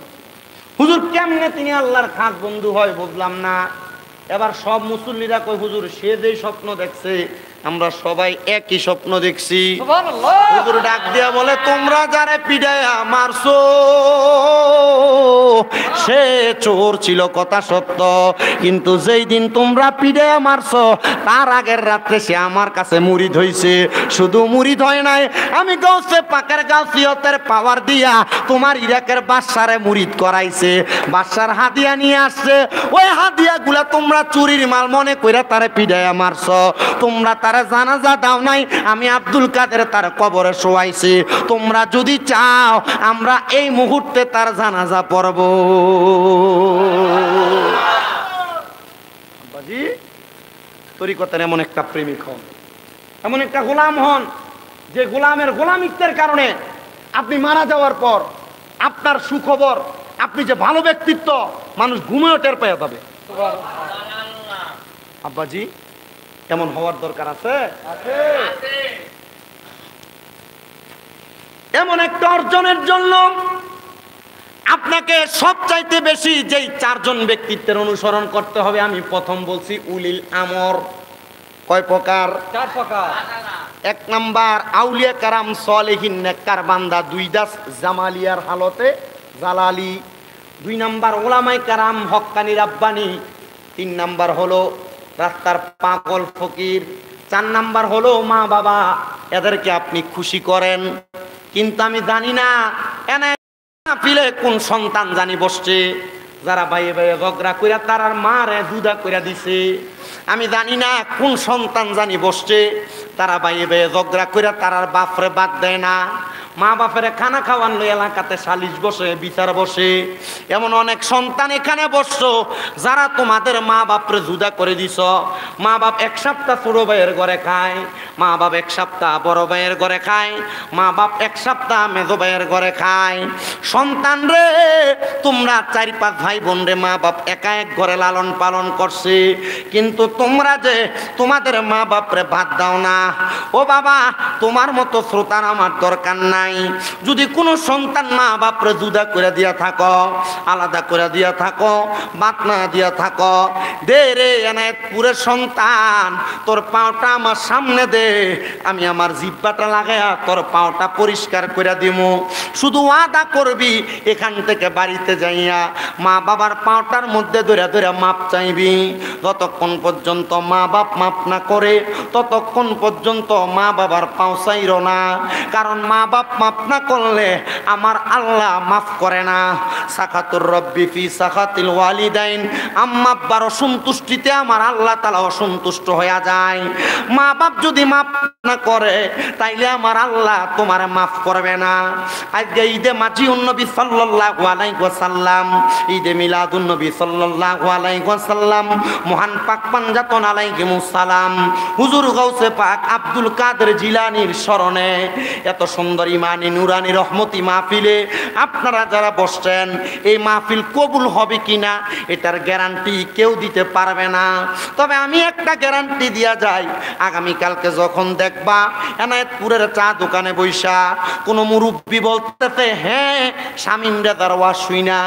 হুজুর কেমনে তিনি আল্লাহর খাস বন্ধু হয় বুঝলাম না। এবার সব মুসল্লিরা কই, হুজুর সে যে স্বপ্ন দেখছে আমরা সবাই একই স্বপ্ন দেখছি। হুজুর ডাক দিয়া বলে, তোমরা যারে পিডায়া মারছো সে চোর ছিল, কথা সত্য, কিন্তু যেই দিন তোমরা পিডায়া মারছো তার আগের রাত্রে সে আমার কাছে মুরিদ হইছে। শুধু মুরিদ হয় নাই, আমি গাউসে পাকের গাউসিয়তের পাওয়ার দিয়া তোমার ইরাকের বাদশারে মুরিদ করাইছে। বাদশার হাদিয়া নিয়ে আসছে, ওই হাদিয়া গুলা তোমরা চুরির মাল মনে কইরা তারে পিডায়া মারছো। তোমরা তারা জানাজা দাও নাই, আমি আব্দুল কাদের তার কবরে শোয়াইছি। তোমরা যদি চাও আমরা এই মুহূর্তে তার জানাজা পড়ব। বাজি তরিকতের এমন একটা প্রেমিক হন, এমন একটা গোলাম হন, যে গোলামের গোলামিত্বের কারণে আপনি মারা যাওয়ার পর আপনার সুখবর, আপনি যে ভালো ব্যক্তিত্ব, মানুষ ঘুমেও টের পেয়ে যাবে। আব্বাজি এমন হওয়ার দরকার আছে। এমন একটা অর্জনের জন্য আপনাকে সবচাইতে বেশি যেই 4 জন ব্যক্তিত্বের অনুসরণ করতে হবে, আমি প্রথম বলছি উলিল আমর। কয় প্রকার? 4 প্রকার। 1 নাম্বার আউলিয়া কারাম সালেহিন নেককার বান্দা, 2 দাস জামালিয়ার হালতে জালালি, 2 নাম্বার ওলামায়ে কারাম হক্কানি রাব্বানি, 3 নাম্বার হলো রাস্তার পাগল ফকির, 4 নাম্বার হলো মা বাবা। এদেরকে আপনি খুশি করেন, কিন্তু আমি জানি না এনে ফিলে কোন সন্তান জানি বসছে। যারা বাইয়ে বাইয়ে ঝগড়া কইরা তারার মারে দুধা কইরা দিছে। আমি জানি না কোন সন্তান জানি বসছে, তারা বাইয়ে বাইয়ে ঝগড়া কইরা তারার বাপরে বাদ দেয় না। মা বাপের খানা খাওয়ান লই এলাকাতে সালিশ বসে, বিচার বসে। এমন অনেক সন্তান এখানে বসছো যারা তোমাদের মা বাপরে জুদা করে দিছ। মা বাপ এক সপ্তাহ ছোট ভাইয়ের ঘরে খায়, মা বাপ এক সপ্তাহ বড় ভাইয়ের ঘরে খায়, মা বাপ এক সপ্তাহ মেজো ভাইয়ের ঘরে খায়। সন্তান রে, তোমরা 4-5 ভাই বোন রে মা বাপ একা এক ঘরে লালন পালন করছে, কিন্তু তোমরা যে তোমাদের মা বাপরে ভাত দাও না। ও বাবা, তোমার মতো শ্রোতার আমার দরকার নাই। যদি কোনো সন্তান মা বাপরে জুদা করে দিয়া থাকো, আলাদা করে দিয়া থাকো, বাত না দিয়া থাকো, দে রে এনায়েতপুরের সন্তান, তোর পাওটা আমার সামনে দে, আমি আমার জিব্বাটা লাগায়া তোর পাওটা পরিষ্কার করে দিমু। শুধু ওয়াদা করবি এখান থেকে বাড়িতে যাইয়া মা বাবার পাওটার মধ্যে ধরে ধরে মাপ চাইবি। যতক্ষণ পর্যন্ত মা বাপ মাপ না করে ততক্ষণ পর্যন্ত মা বাবার পাও চাইরো না, কারণ মা বাপ মাফ না করলে আমার আল্লাহ মাফ করে না। সাখাতুর রব্বি ফি সাখাতিল ওয়ালিদাইন, আম্মা আব্বার অসন্তুষ্টিতে আমার আল্লাহ তাআলা অসন্তুষ্ট হয়ে যায়। মা বাপ যদি মাফ না করে তাইলে আমার আল্লাহ তোমার মাফ করবে না। আজকে ঈদে মাজিউন নবী সাল্লাল্লাহু আলাইহি ওয়াসাল্লাম, ঈদে মিলাদুন নবী সাল্লাল্লাহু আলাইহি ওয়াসাল্লাম, মহান পাক পাঞ্জাতন আলাইহিমুস সালাম হুজুর গাউসে পাক আব্দুল কাদের জিলানীর স্মরণে এত সুন্দর ইমানি নুরানি রহমতি মাহফিলে আপনারা যারা বসছেন, এই মাহফিল কবুল হবে কিনা এটার গ্যারান্টি কেউ দিতে পারবে না। তবে আমি একটা গ্যারান্টি দিয়া যাই, আগামীকালকে যখন দেখবা এনায়েতপুরের চা দোকানে বইসা কোনো মুরব্বী বলতেছে, হ্যাঁ শামীম রেজার ওয়াজ শুই না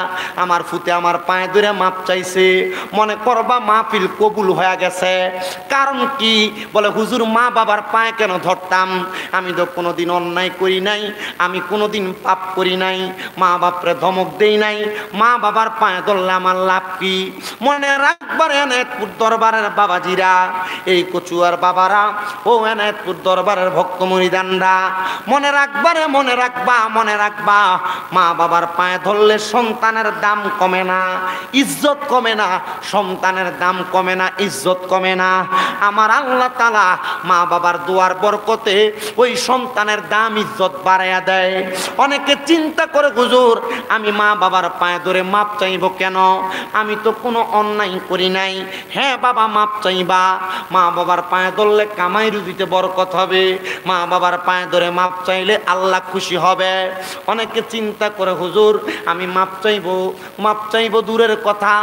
আমার ফুতে আমার পায়ে ধরে মাপ চাইছে, মনে করবা মাহফিল কবুল হয়ে গেছে। কারণ কি বলে, হুজুর মা বাবার পায়ে কেন ধরতাম? আমি তো কোনোদিন অন্যায় করি নাই, আমি কোনোদিন পাপ করি নাই, মা বাপরে ধমক দেই নাই, মা বাবার পায়ে ধরলে আমার লাভ কি? মনে রাখবার এনায়েতপুর দরবারের বাবাজিরা, এই কচুয়ার বাবারা, ও এনায়েতপুর দরবারের ভক্ত মুরিদানরা, মনে রাখবারে মনে রাখবা, মনে রাখবা মা বাবার পায়ে ধরলে সন্তানের দাম কমে না, ইজ্জত কমে না, সন্তানের দাম কমে না, ইজ্জত কমে না। আমার আল্লাহ তাআলা মা বাবার দোয়ার বরকতে ওই সন্তানের দাম ইজ্জত বাড়াইয়া দেয়। অনেকে চিন্তা করে, হুজুর আমি মা বাবার পায়ে ধরে মাপ চাইব কেন? আমি তো কোনো অন্যায় করি নাই। হ্যাঁ বাবা, মাপ চাইবা। মা বাবার পায়ে ধরলে কামাই রুজিতে বরকত হবে, মা বাবার পায়ে ধরে মাপ চাইলে আল্লাহ খুশি হবে। অনেকে চিন্তা করে, হুজুর আমি মাপ চাইব দূরের কথা,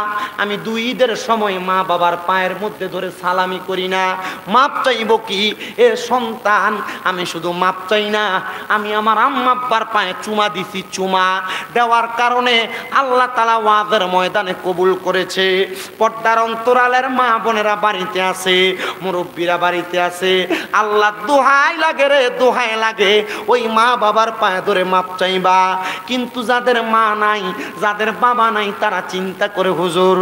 আমি 2 ঈদের সময় মা বাবার পায়ের মধ্যে ধরে সালামি করি না, মাপ চাইব কি? এ সন্তান, আমি শুধু মাপ চাই না, আমি আমার আম্মা আব্বার পায়ে চুমা দিছি। চুমা দেওয়ার কারণে আল্লাহ তাআলা ওয়াজের ময়দানে কবুল করেছে। পর্দার অন্তরালের মা বোনেরা বাড়িতে আছে, মুরব্বীরা বাড়িতে আছে, আল্লাহ দোহাই লাগে রে, দোহাই লাগে ওই মা বাবার পায়ে ধরে মাপ চাইবা। কিন্তু যাদের মা নাই, যাদের বাবা নাই, তারা চিন্তা করে, হুজুর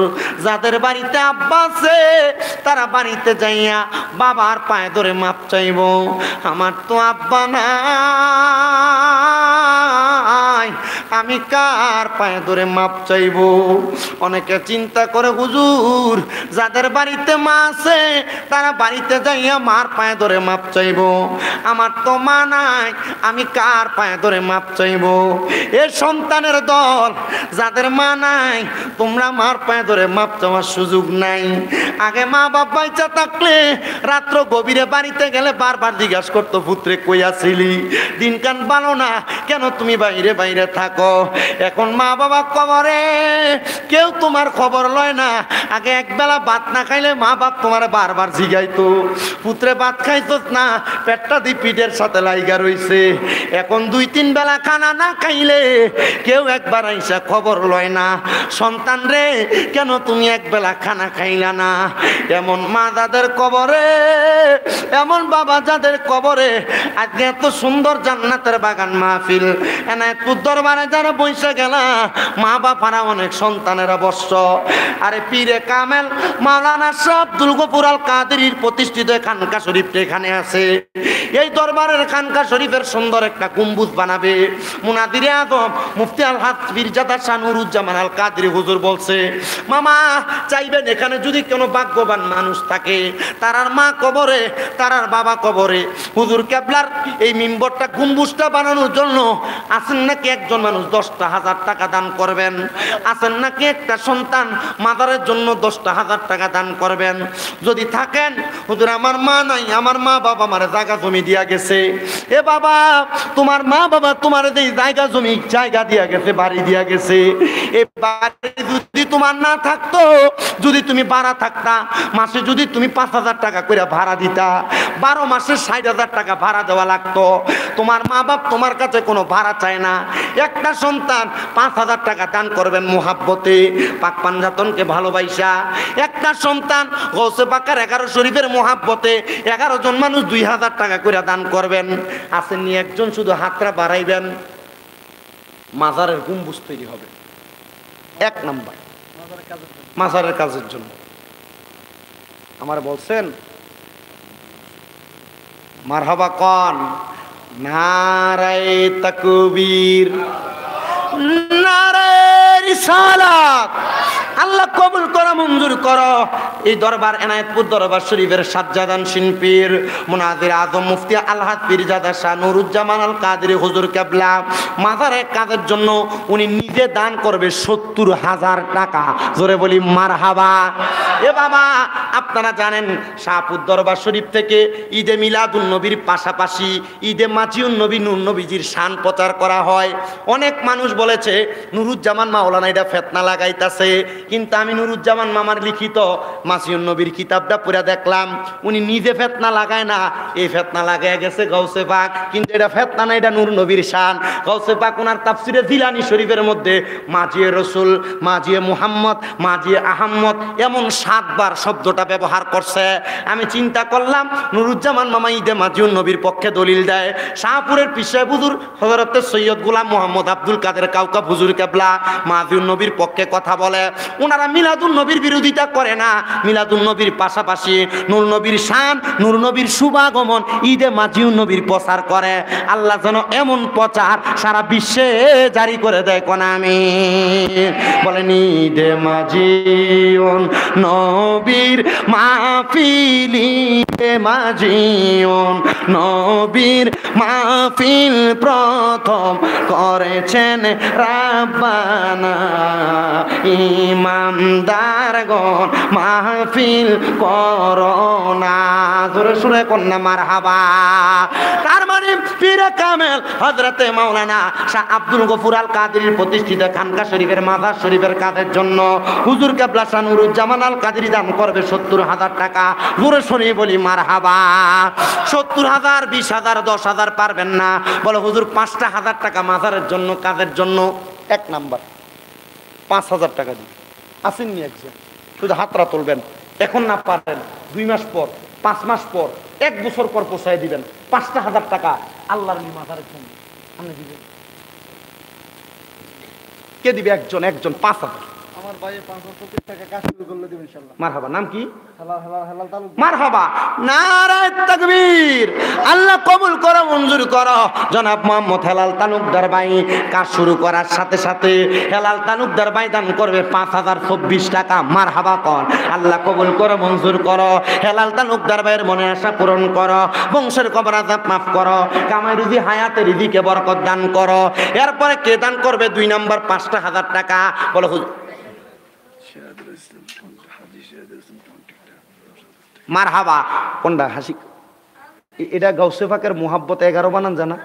যাদের বাড়িতে আব্বা আছে তারা বাড়িতে যাইয়া বাবার পায়ে ধরে মাপ চাইব, আমার তো আব্বা নাই, আমি কার পায়ে ধরে মাপ চাইব? অনেকে চিন্তা করে, হুজুর যাদের বাড়িতে মা আছে তারা বাড়িতে যাইয়া মার পায়ে ধরে মাপ চাইব, আমার তো মা নাই, আমি কার পায়ে ধরে মাপ চাইব? এ সন্তানের দল, যাদের মা নাই তোমরা মার পায়ে ধরে মাপ চাওয়ার সুযোগ নাই। আগে মা বাপ বাইচা থাকলে রাত্র গভীরে বাড়িতে গেলে বারবার জিজ্ঞাসা করতো, পুত্রে কই আছিলি, দিনকান ভালো না কেন, তুমি বাইরে বাইরে থাকো। এখন মা বাবা কবরে, কেউ তোমার খবর লয় না। আগে একবেলা ভাত না খাইলে মা বাপ তোমার বারবার জিগাইতো, পুত্রে ভাত খাইতোস না, পেটটা দি পিঠের সাথে লাইগা রইছে। এখন 2-3 বেলা খানা না খাইলে কেউ একবার আইসা খবর লয় না, সন্তান রে কেন তুমি একবেলা খানা খাইলা না। এমন মা যাদের কবরে, এমন বাবা যাদের কবরে, আজকে এত সুন্দর জান্নাতের বাগান মাহফিল এনায়েতপুর দরবারে যারা বৈশা গেলা মা বাপারা অনেক সন্তানেরা বর্ষ। আরে পীরে কামেল মাওলানা শাহ আব্দুল গফুর আল কাদেরীর প্রতিষ্ঠিত খানকা শরীফটা এখানে আছে। এই দরবারের খানকা শরীফের সুন্দর একটা গম্বুজ বানাবে। মুনাদিরে আদম মুফতি আল হাজ পীরজাদা শাহ নুরুজ্জামান আল কাদেরী হুজুর বলছে, মামা চাইবেন এখানে যদি কোনো ভাগ্যবান মানুষ থাকে, তারার মা কবরে, তারার বাবা কবরে, হুজুর কেবলার এই মিম্বরটা গম্বুজটা বানানোর জন্য আছেন নাকি একজন মানুষ 10,000 টাকা দান করবেন? আছেন নাকি একটা সন্তান মাদারের জন্য 10,000 টাকা দান করবেন? যদি থাকেন, হুজুর আমার মা নাই, আমার মা বাবা আমার জায়গা জমি দিয়া গেছে। এ বাবা, তোমার মা বাবা তোমার এই জায়গা জমি জায়গা দিয়া গেছে, বাড়ি দিয়া গেছে। এ বাড়ি যদি তোমার না থাকতো, যদি তুমি ভাড়া থাকতা, মাসে যদি তুমি 5,000 টাকা করে ভাড়া দিতা, 12 মাসে 60,000 টাকা ভাড়া দেওয়া লাগতো। তোমার মা বাপ তোমার কাছে কোনো ভাড়া চায় না। একটা সন্তান 5,000 টাকা দান করবেন মুহাব্বতে, পাক পাঞ্জাতনকে ভালোবাসা। একটা সন্তান গৌসে পাকের 11 শরীফের মুহাব্বতে 11 জন মানুষ 2,000 টাকা করে দান করবেন। আসেননি একজন, শুধু হাতটা বাড়াইবেন, মাজারের গম্বুজ তৈরি হবে। 1 নাম্বার মাজারের কাজের জন্য। আমার বলছেন মারহাবা কন, নারায়ে তাকবীর, নারায়ে রিসালাত। আল্লাহ কবুল করো, মঞ্জুর করো। এই দরবার এনায়েতপুর দরবার শরীফের সাজ্জাদান শিল্পীর মুনাজির আজম মুফতি আল হাজ পীরজাদা শাহ নুরুজ্জামান আল কাদেরী হুজুর কেবলা মাজারের কাজের জন্য উনি নিজে দান করবে 70,000 টাকা। জোরে বলি মারহাবা। এ বাবা, আপনারা জানেন শাহপুর দরবার শরীফ থেকে ঈদে মিলাদুন নবীর পাশাপাশি ঈদে মাজিউন নবী নূর নবীজির শান প্রচার করা হয়। অনেক মানুষ বলেছে নুরুজ্জামান মাওলানা এটা ফেতনা লাগাইতাছে, কিন্তু আমি নুরুজ্জামান মামার লিখিত মাসিউন নবীর কিতাবটা পড়ে দেখলাম, উনি নিজে ফেতনা লাগায় না, এই ফেতনা লাগায় গেছে গাউসে পাক। কিন্তু এটা ফেতনা না, এটা নূর নবীর শান। গাউসে পাক ওনার তাফসিরে জিলানী শরীফের মধ্যে মাজিয়ে রসুল, মাজিয়ে মুহাম্মদ, মাজিয়ে আহম্মদ এমন 7 বার শব্দটা ব্যবহার করছে। আমি চিন্তা করলাম নুরুজ্জামান মামা ঈদে মাজিউন নবীর পক্ষে দলিল দেয়, শাহপুরের পিসাব হুজুর হযরতে সৈয়দ গোলাম মোহাম্মদ আব্দুল কাদের কাউকাব হুজুর কেবলা মাজিউন নবীর পক্ষে কথা বলে। ওনারা মিলাদুন নবীর বিরোধিতা করে না, মিলাদুন নবীর পাশাপাশি নূর নবীর শান, নূর নবীর শুভাগমন, ঈদে মাজিউন নবীর প্রচার করে। আল্লাহ যেন এমন প্রচার সারা বিশ্বে জারি করে দেয়, কোন আমিন বলেন। ঈদে মাজিউন নবীর মাহফিল, ঈদে মাজিউন নবীর মাহফিল প্রথম করেছেন রাব্বানা, ইমামদারগণ মাহফিল করোনা। জোরে সুরে কন্যা মারহাবা। তার মানে পীরে কামেল হযরতে মাওলানা শাহ আব্দুল গফুর আল কাদেরীর প্রতিষ্ঠিত খানকা শরীফের মাজার শরীফের কাজের জন্য হুজুর কেবলা শাহ নুরুজ্জামান আল কাদেরী দান করবে 70,000 টাকা। জোরে শুনি বলি মারহাবা। 70,000, 20,000, 10,000 পারবেন না, বলে হুজুর 5,000 টাকা মাজারের জন্য, কাজের জন্য। 1 নাম্বার 5,000 টাকা দিন। আসেননি একজন, শুধু হাতরা তুলবেন। এখন না পারেন 2 মাস পর, 5 মাস পর, 1 বছর পর পৌঁছায় দিবেন 5,000 টাকা আল্লাহর মাজারের জন্য। আপনি দিবেন, কে দিবে? একজন 5,000। আমার ভাই 5,000 টাকা কাজ শুরু করলে দিবেন ইনশাআল্লাহ। মারহাবা। নাম কি? হালাল তালুক। মারহাবা, নারায়ে তাকবীর। আল্লাহ কবুল করো, মঞ্জুর করো। জনাব মোহাম্মদ হেলাল তালুকদার ভাই কাজ শুরু করার সাথে সাথে হেলাল তালুকদার ভাই দান করবে 5,024 টাকা। মারহাবা কর। আল্লাহ কবুল করো, মঞ্জুর করো। হেলাল তালুকদার ভাইয়ের মনে আশা পূরণ করো, বংশের কবর আযাব মাফ করো, কামাই রুজি হায়াতে রিজিকে বরকত দান করো। এরপরে কে দান করবে? 2 নাম্বার 5,000 টাকা। বলো হুজুর মারহাবা। কোনটা হাসি? এটা গাউসে পাকের মুহাব্বত 11 বানান জানা?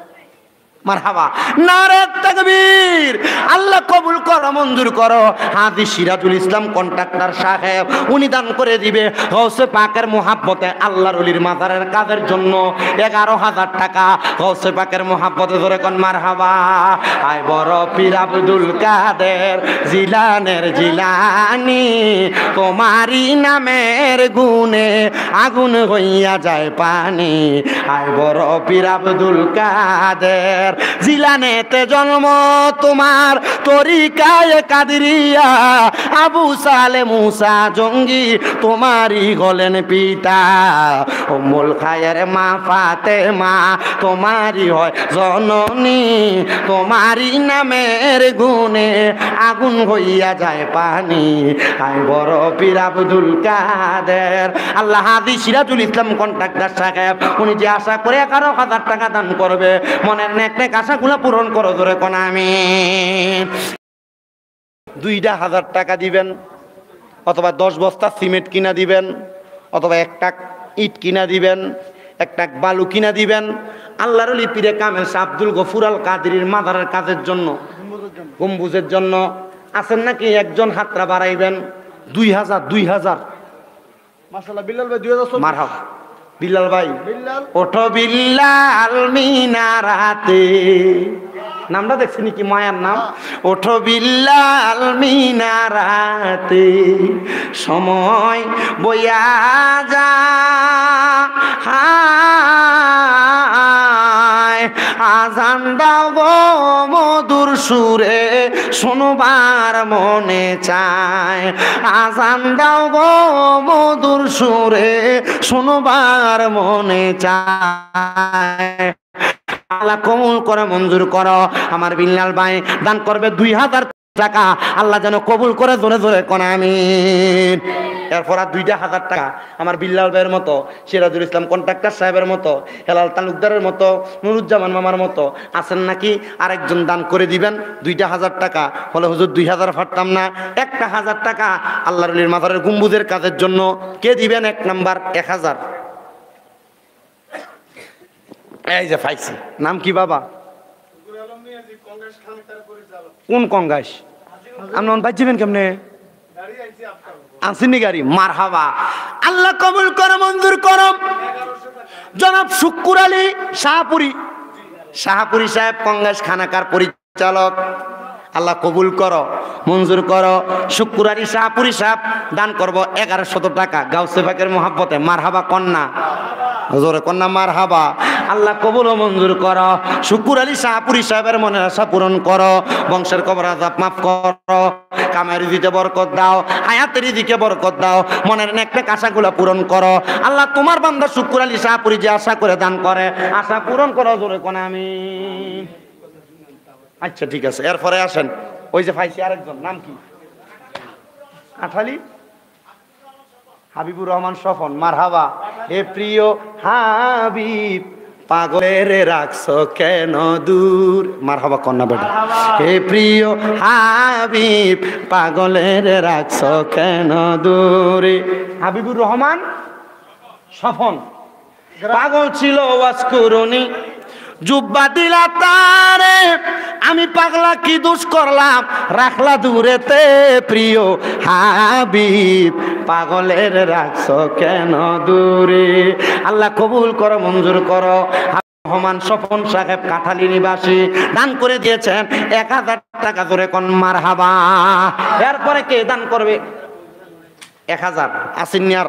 মারহাবা, নারায়ে তাকবীর। আল্লাহ কবুল করো, মঞ্জুর করো। হাজী সিরাজুল ইসলাম কন্ট্রাক্টর সাহেব উনি দান করে দিবে গাউসে পাকের মুহাব্বতে আল্লাহর ওলির মাজারের কাজের জন্য 11,000 টাকা। গাউসে পাকের মুহাব্বতে ধরে কোন মারহাবা। আয় বড় পীর আব্দুল কাদের জিলানের জিলানি, তোমারই নামের গুণে আগুন হইয়া যায় পানি। আয় বড় পীর আব্দুল কাদের জিলানেতে জন্ম তোমার তরিকায়ে কাদরিয়া আবু সালে মুসা জঙ্গি তোমারই হলেন পিতা উম্মুল খায়ের মা ফাতেমা তোমারই হয় জননী তোমারই নামের গুণে আগুন হইয়া যায় পানি আই বড় পীর আব্দুল কাদের। আল্লাহ হাদি সিরাজুল ইসলাম কন্ট্রাক্টর সাহেব উনি যে আশা করে 11,000 টাকা দান করবে মনের নেক আশাগুলো পূরণ করো ধরে কোন আমি 2,000 টাকা দিবেন অথবা 10 বস্তা সিমেন্ট কিনা দিবেন অথবা 1 টাক ইট কিনা দিবেন 1 টাক বালু কিনা দিবেন আল্লাহর ওলি পীরে কামেল শাহ আব্দুল গফুর আল কাদেরীর মাজারের কাজের জন্য গম্বুজের জন্য আছেন নাকি একজন হাতরা বাড়াইবেন 2,000 মাশাআল্লাহ বিল্লাল ভাই 2024 মারহাবা বিল্লাল ভাই বিল্লাল ওঠো বিল্লাল মিনারাতে নামটা দেখছেন কি মায়ার নাম ওঠো বিল্লাল মিনারাতে সময় বইয়া যা আজান দাও গো মধুর সুরে শোনবার মনে চায় আজান দাও গো মধুর সুরে শোনবার মনে চায় আল্লাহ কবুল করে মঞ্জুর করো আমার বিল্লাল ভাই দান করবে 2,000 টাকা আল্লাহ যেন কবুল করে জোরে জোরে কোন আমিন। এরপর আর 2,000 টাকা আমার বিল্লাল ভাইয়ের মতো সিরাজুল ইসলাম কন্ট্রাক্টর সাহেবের মতো হেলাল তালুকদারের মতো নুরুজ্জামান মামার মতো আছেন নাকি আরেকজন দান করে দিবেন 2,000 টাকা হলে হুজুর 2,000 ফাটতাম না 1,000 টাকা আল্লাহর ওলির মাজারের গম্বুজের কাজের জন্য কে দিবেন 1 নাম্বার 1,000 এই যে পাইছি নাম কি বাবা কোন কংগ্রেস আপনি বাজবেন কেমনে আসেনি গাড়ি মারহাবা আল্লাহ কবুল করো মঞ্জুর করো জনাব শুক্কুর আলী শাহপুরি সাহেব কংগ্রেস খানাকার পরিচালক আল্লাহ কবুল করো মঞ্জুর করো শুক্কুর আলী শাহপুরি সাহেব দান করবো 1,100 টাকা গাউসে পাকের মোহাব্বতে মারহাবা কন্যা জোরে কন্যা মারহাবা আল্লাহ কবুল ও মঞ্জুর করো শুক্কুর আলী শাহপুরি সাহেবের মনের আশা পূরণ করো বংশের কবর আযাব মাফ করো কামের রিজিকে বরকত দাও হায়াতের রিজিকে বরকত দাও মনের নেক আশাগুলো পূরণ করো আল্লাহ তোমার বান্দা শুক্কুর আলী শাহপুরি যে আশা করে দান করে আশা পূরণ করো জোরে কোন আমি আচ্ছা ঠিক আছে এরপরে আসেন ওই যে পাইছি আরেকজন নাম কি কাঠালি হাবিবুর রহমান স্বপন মারহাবা হে প্রিয় হাবিব পাগলের রাখছো কেন দূর মারহাবা কন্যা বেটা হে প্রিয় হাবিব পাগলের রাখছো কেন দূরে হাবিবুর রহমান স্বপন পাগল ছিল ওয়াসকুরুনি জুব্বা দিলা তারে আমি পাগলা কি দোষ করলাম রাখলা দূরেতে প্রিয় হাবিব পাগলের রাখছো কেন দূরে আল্লাহ কবুল করো মঞ্জুর করো রহমান স্বপন সাহেব কাঠালি নিবাসী দান করে দিয়েছেন 1,000 টাকা ধরে কোন মারহাবা এরপরে কে দান করবে 1,000 আসিনিয়ার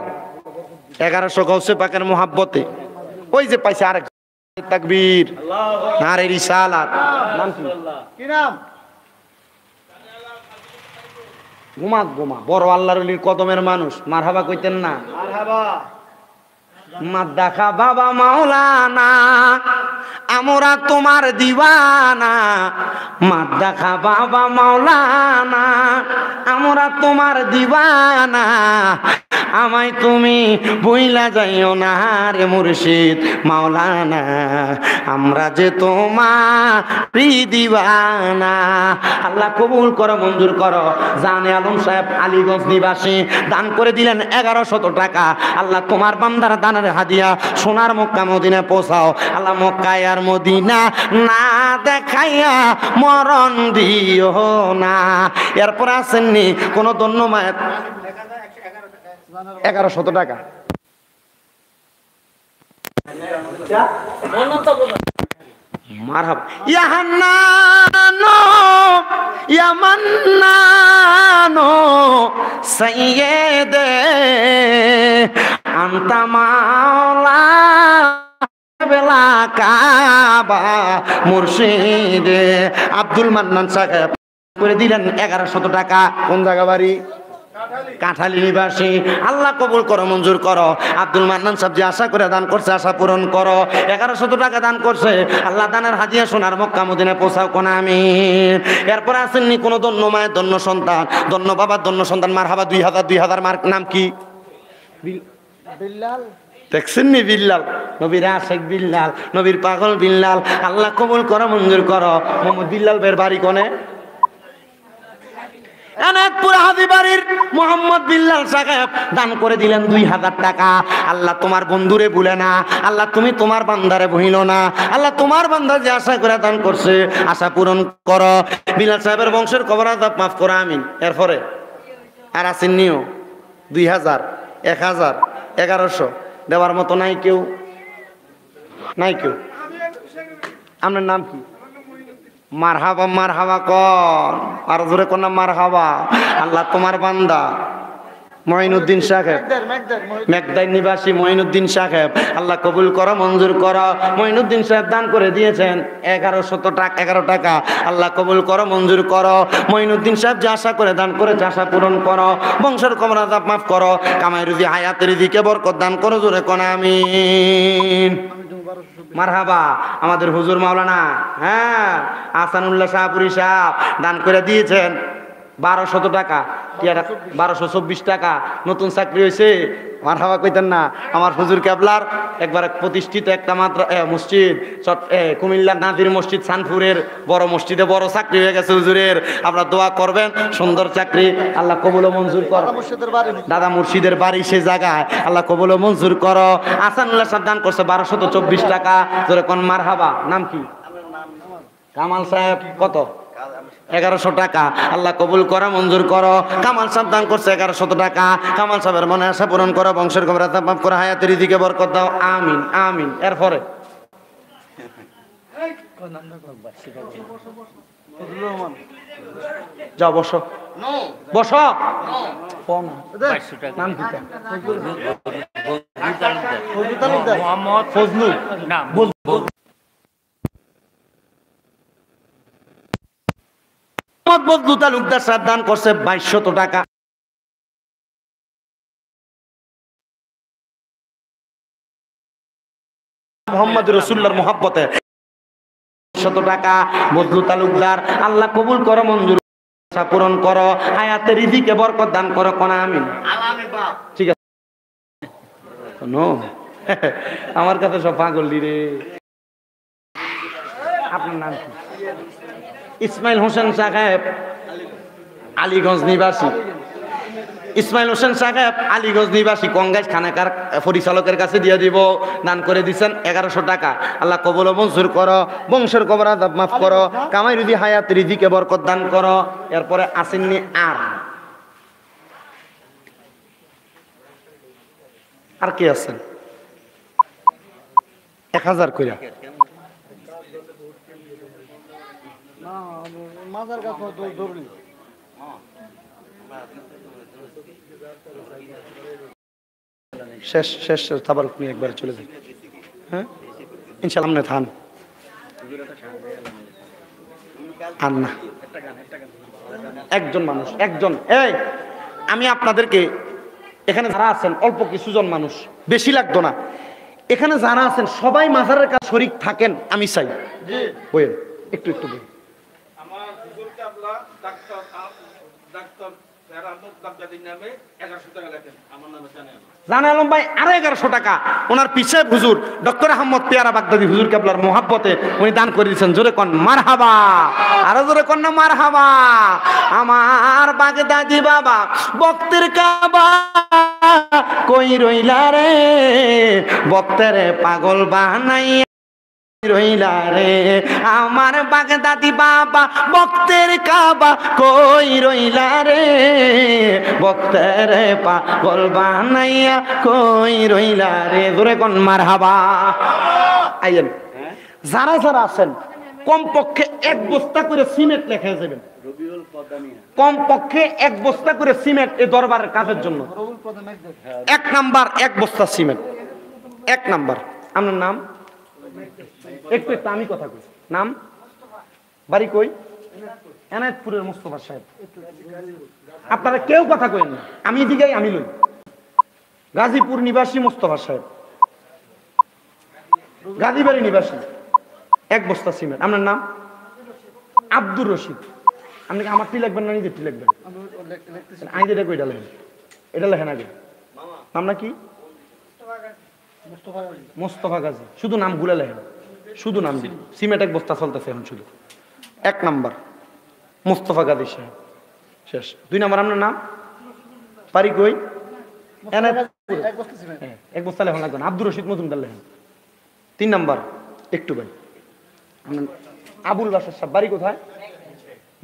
1100 গাউসে পাকের মোহাব্বতে ওই যে পাইছে আরেক তাকবীর নারে রিসালাত নাম কি নাম গোমা বড় আল্লাহর ওলির কদমের মানুষ মারহাবা কইতেন না মারহাবা মাদ্দাখা বাবা মাওলানা আমরা তোমার দিওয়ানা মাদ্দাখা বাবা মাওলানা আমরা তোমার দিওয়ানা আমায় তুমি বইলা যাইও না রে মুর্শিদ মাওলানা আমরা যে তোমার দিওয়ানা আল্লাহ কবুল করো মঞ্জুর করো জানে আলম সাহেব আলীগঞ্জ নিবাসী দান করে দিলেন 1,100 টাকা আল্লাহ তোমার বান্দার দানের হাদিয়া সোনার মক্কা মদিনা পৌঁছাও আল্লাহ মক্কায় আর মদিনা না দেখাইয়া মরণ দিও না এরপর আসেননি কোন ধন্যবাদ 1,100 টাকা মারহাবা ইয়া হান্নানো ইয়া মান্নানো সাইয়্যিদে আনতা মাওলা বেলা কাবা মুর্শিদে আব্দুল মান্নান সাহেব করে দিলেন 1100 টাকা। কোন জায়গা বাড়ি? কাঁঠালী নিবাসী। আল্লাহ কবুল করো, মঞ্জুর করো। আব্দুল মান্নান সাহেব যে আশা করে দান করছে, আশা পূরণ করো। 1100 টাকা দান করছে। আল্লাহ দানের হাদিয়া সোনার মক্কা মদিনায় পৌঁছাও কোন আমিন। এরপর আসেননি কোন ধন্য মায়ের ধন্য সন্তান, ধন্য বাবার ধন্য সন্তান। মারহাবা 2000 মার নাম কি? বিল্লাল। দেখছেন নি? বিল্লাল, নবীর আশেক বিল্লাল, নবীর পাগল বিল্লাল। আল্লাহ কবুল করো, মঞ্জুর করো। মোহাম্মদ বিল্লাল বের বাড়ি কোনে? এনায়তপুর হাজীবাড়ির মোহাম্মদ বিল্লাল সাহেব দান করে দিলেন 2000 টাকা। আল্লাহ তোমার বন্ধুরে ভুলে না, আল্লাহ তুমি তোমার বান্দারে ভুলো না। আল্লাহ তোমার বান্দা যে আশা করে দান করছে, আশা পূরণ করো। বিল্লাল সাহেবের বংশের কবর আযাব মাফ করো, আমিন। এরপরে আর আসেন নিও 2000, 1000, 1100 দেওয়ার মতো নাই কেউ? নাই কেউ? আপনার নাম কি? মারহাবা, মারহাবা কর, আর জোরে কোন মারহাবা। আল্লাহ তোমার বান্দা মঈনুদ্দিন সাহেব, মেঘদাই নিবাসী মঈনুদ্দিন সাহেব, আল্লাহ কবুল করো, মঞ্জুর করো। মঈনুদ্দিন সাহেব দান করে দিয়েছেন 1100 টাকা। আল্লাহ কবুল করো, মঞ্জুর করো। মঈনুদ্দিন সাহেব যে আশা করে দান করেছে, আশা পূরণ করো। বংশের কবর আযাব মাফ করো। কামাই রুজি হায়াতের রিজিকে বরকত দান করো, জোরে কোন আমিন। মারহাবা। আমাদের হুজুর মাওলানা আহসানুল্লাহ শাহপুরী সাহেব দান করে দিয়েছেন 1200 টাকা। 1224 টাকা। নতুন চাকরি হয়েছে। মারহাবা কইতেন না? আমার হুজুর কেবলার একবার প্রতিষ্ঠিত একটা মাত্র মসজিদ, কুমিল্লার নাজির মসজিদ সানপুরের বড় মসজিদে বড় চাকরি হয়ে গেছে হুজুরের। আপনারা দোয়া করবেন, সুন্দর চাকরি আল্লাহ কবুল ও মঞ্জুর করো। দাদা মুর্শিদের বাড়ি সে জায়গায়, আল্লাহ কবুল ও মঞ্জুর করো। আহসানুল্লাহ সাহেব দান করছে 1224 টাকা। জোরে কোন মারহাবা। নাম কি? কামাল সাহেব। কত? 1100 টাকা। আল্লাহ কবুল করো, মঞ্জুর করো। কামাল সাহেব দান করছে 1100 টাকা। কামাল সাহেবের মনে আশা পূরণ করো, বংশের কবর আযাব মাফ করো, হায়াতের রিজিকে বরকত দাও, আমিন আমিন। এরপরে যাও বসো, বসো। নাম কি? মোহাম্মদ ফজলু। না, বদলু তালুকদার সাহেব দান করছে 2200 টাকা। মোহাম্মদ রাসূলুল্লাহর মহব্বতে 100 টাকা। বদলু তালুকদার আল্লাহ কবুল করো, মঞ্জুর আশা পূরণ করো, হায়াতে রিজিকে বরকত দান করো কোন আমিন। ঠিক আছে। আমার কাছে সব পাগল রে। আপনার নাম কি? ইসমাইল হোসেন সাহেব আলীগঞ্জ নিবাসী। ইসমাইল হোসেন সাহেব আলীগঞ্জ নিবাসী কংগ্রেস খানাকার পরিচালকের কাছে দিয়ে দিব। দান করে দিচ্ছেন 1100 টাকা। আল্লাহ কবুল ও মঞ্জুর করো, বংশের কবর আযাব মাফ করো, কামাই রুজি হায়াত রিজিকে বরকত দান করো। এরপরে আসেননি আর কে আছেন? 1000 কইরা। মাজার কাছে ধরলি শেষ শেষ তারপর আপনি একবার চলে যান। হ্যাঁ ইনশাআল্লাহ আপনি থান আর না একজন মানুষ একজন। এই আমি আপনাদেরকে এখানে যারা আছেন অল্প কিছুজন মানুষ, বেশি লাগতো না। এখানে যারা আছেন সবাই মাজারের কাছে শরীক থাকেন, আমি চাই বলেন একটু একটু বলেন। আমার হুজুর কেবলা ডাক্তার নামে 1100 টাকা লেখেন, আমার নামে জানা আলম ভাই আরো 1100 টাকা। ওনার পিছে হুজুর ডক্টর আহমদ পেয়ারা বাগদাদি হুজুর কেবলার মহাব্বতে উনি দান করে দিয়েছেন। জোরে কন মারহাবা, আরো জোরে কন না মারহাবা। আমার বাগদাদি বাবা বক্তের কাবা কই রইলা রে, বক্তের পাগল বানাই রইলা রে। আমার বাগদাদি বাবা বক্তের কাবা কই রইলা রে, বক্তের পাগল বানাইয়া কই রইলা রে। জোরে কোন মারহাবা। আইয়েন যারা যারা আছেন কমপক্ষে 1 বস্তা করে সিমেন্ট লেখা যাবেন। কমপক্ষে 1 বস্তা করে সিমেন্ট এই দরবারের কাজের জন্য। 1 নাম্বার 1 বস্তা সিমেন্ট। 1 নাম্বার। আপনার নাম? একটু একটু আমি কথা কই। নাম বাড়ি কই? এনায়েতপুরের মোস্তফা সাহেব। আপনারা কেউ কথা কইেন না, আমি দিকেই আমি লই। গাজীপুর নিবাসী মোস্তফা সাহেব, গাজীবাড়ি নিবাসী, 1 বস্তা সিমেন্ট। আপনার নাম? আব্দুর রশিদ। আপনি কি আমারটি লিখবেন না নিজেরটি লিখবেন? আমি যেটা কইটা লেখেন, এটা লেখেন আগে। নাম কি? মোস্তফা গাজী। শুধু নাম গুলা লেখেন, শুধু নাম দিন। সিমেন্ট 1 বস্তা চলতেছে এখন শুধু। 1 নাম্বার মোস্তফা গাজী সাহেব, শেষ। 2 নাম্বার আপনার নাম? বাড়ি কই? 1 বস্তা লেখন লাগবে না, আব্দুর রশিদ মজুমদার লেখেন। 3 নাম্বার একটু ভাই, আবুল বাসার সাহেব। বাড়ি কোথায়?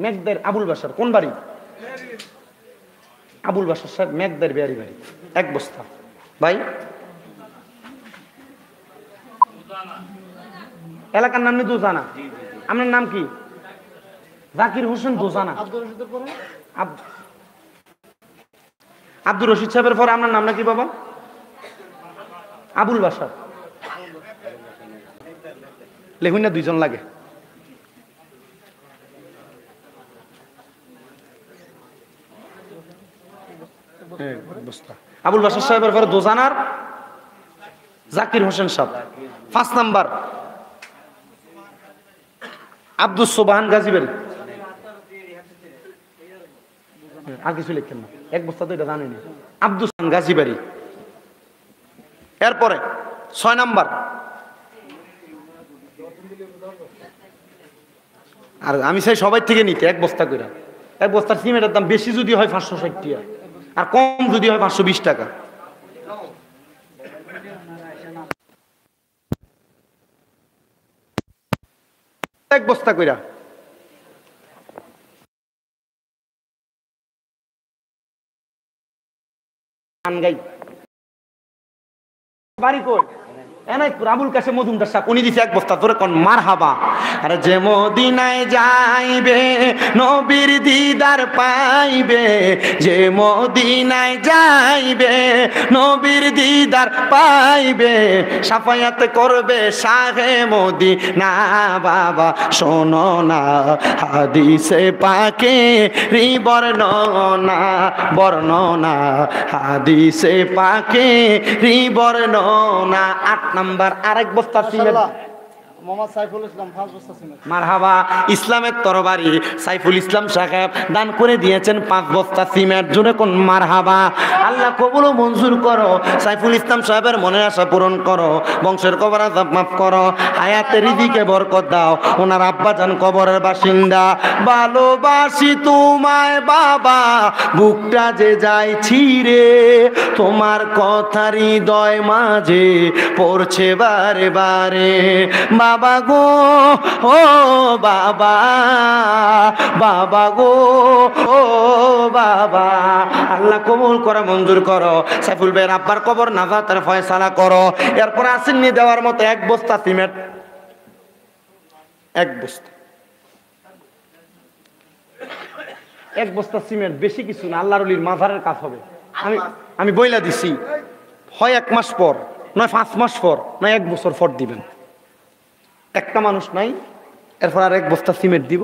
মেঘদের আবুল বাসার। কোন বাড়ি? আবুল বাসার সাহেব মেঘদের বিহারি বাড়ি। 1 বস্তা ভাই। এলাকার নাম দোজানা। আপনার নাম কি? জাকির হোসেন দোজানা। আব্দুর রশিদ সাহেবের পরে আপনার নাম নাকি বাবা? আবুল বাসার। লেখুন না, 2 জন লাগে। আবুল বাসার সাহেবের পরে দোজানার জাকির হোসেন সাহেব। 5 নাম্বার আব্দুল সোবাহান গাজীবাড়ি। আর কিছু লিখতেন না, 1 বস্তা তো এটা জানেনি। আব্দুল সোবাহান গাজীবাড়ি। এরপরে 6 নাম্বার, আর আমি চাই সবাই থেকে নিতে 1 বস্তা করে। 1 বস্তার সিমেন্টের দাম বেশি যদি হয় 560 টাকা, আর কম যদি হয় 520 টাকা। এক বস্তা কইরা। বাড়ি কই? এনায়েতপুর আবুল কাশেম মজুমদার সাহেব। উনি দিছে 1 বস্তা। তোরে কোন মারহাবা। আরে যে মদিনায় যাইবে নবীর দিদার পাইবে, যে মদিনায় যাইবে নবীর দিদার পাইবে, সাফায়াত করবে শাহে মদিনা। বাবা শোনো না হাদিসে পাকে রি বর্ণনা, বর্ণনা হাদিসে পাকে রি বর্ণনা। 8 নাম্বার আরেক বস্তা সিমেন্ট। মোহাম্মদ সাইফুল ইসলাম 5 বস্তা সিমেন্ট। মারহাবা। ইসলামের তরবারি সাইফুল ইসলাম সাহেব দান করে দিয়েছেন 5 বস্তা সিমেন্ট। জোরে কোন মারহাবা। আল্লাহ কবুল ও মঞ্জুর করো। সাইফুল ইসলাম সাহেবের মনের আশা পূরণ করো, বংশের কবর আযাব মাফ করো, হায়াতে রিজিকে বরকত দাও। ওনার আব্বা জান কবরের বাসিন্দা। ভালোবাসি তোমায় বাবা, বুকটা যে যায় ছিঁড়ে, তোমার কথা হৃদয় মাঝে পড়ছে বারে বারে। বাবা গো ও বাবা, বাবা গো ও বাবা। আল্লাহ কবুল করে মঞ্জুর করো। সাইফুল ভাইয়ের আব্বার কবর নাজাতের ফয়সালা করো। এরপর আসেননি দেওয়ার মতো 1 বস্তা সিমেন্ট। 1 বস্তা, 1 বস্তা সিমেন্ট বেশি কিছু না, আল্লাহর ওলির মাজারের কাজ হবে। আমি বইলা দিছি, হয় 1 মাস পর, নয় 5 মাস পর, নয় 1 বছর পর দিবেন। একটা মানুষ নাই, এরপর আর 1 বস্তা সিমেন্ট দিব।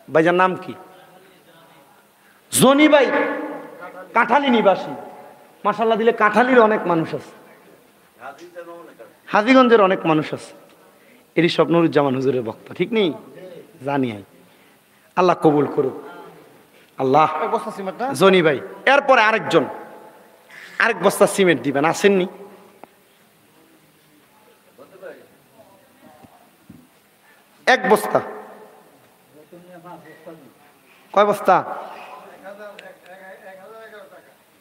ভাইজার নাম কি? জনি ভাই, কাঁঠালি নিবাসী। মাশাআল্লাহ দিলে কাঁঠালির অনেক মানুষ আছে, হাজীগঞ্জের অনেক মানুষ আছে। এরই সব নুরুজ্জামান হুজুরের বক্তা, ঠিক নেই? জানি। আল্লাহ কবুল করুক। আল্লাহ। জনি ভাই। এরপরে আরেকজন 1 বস্তা সিমেন্ট দিবেন। আসেননি? এক বস্তা। কয় বস্তা?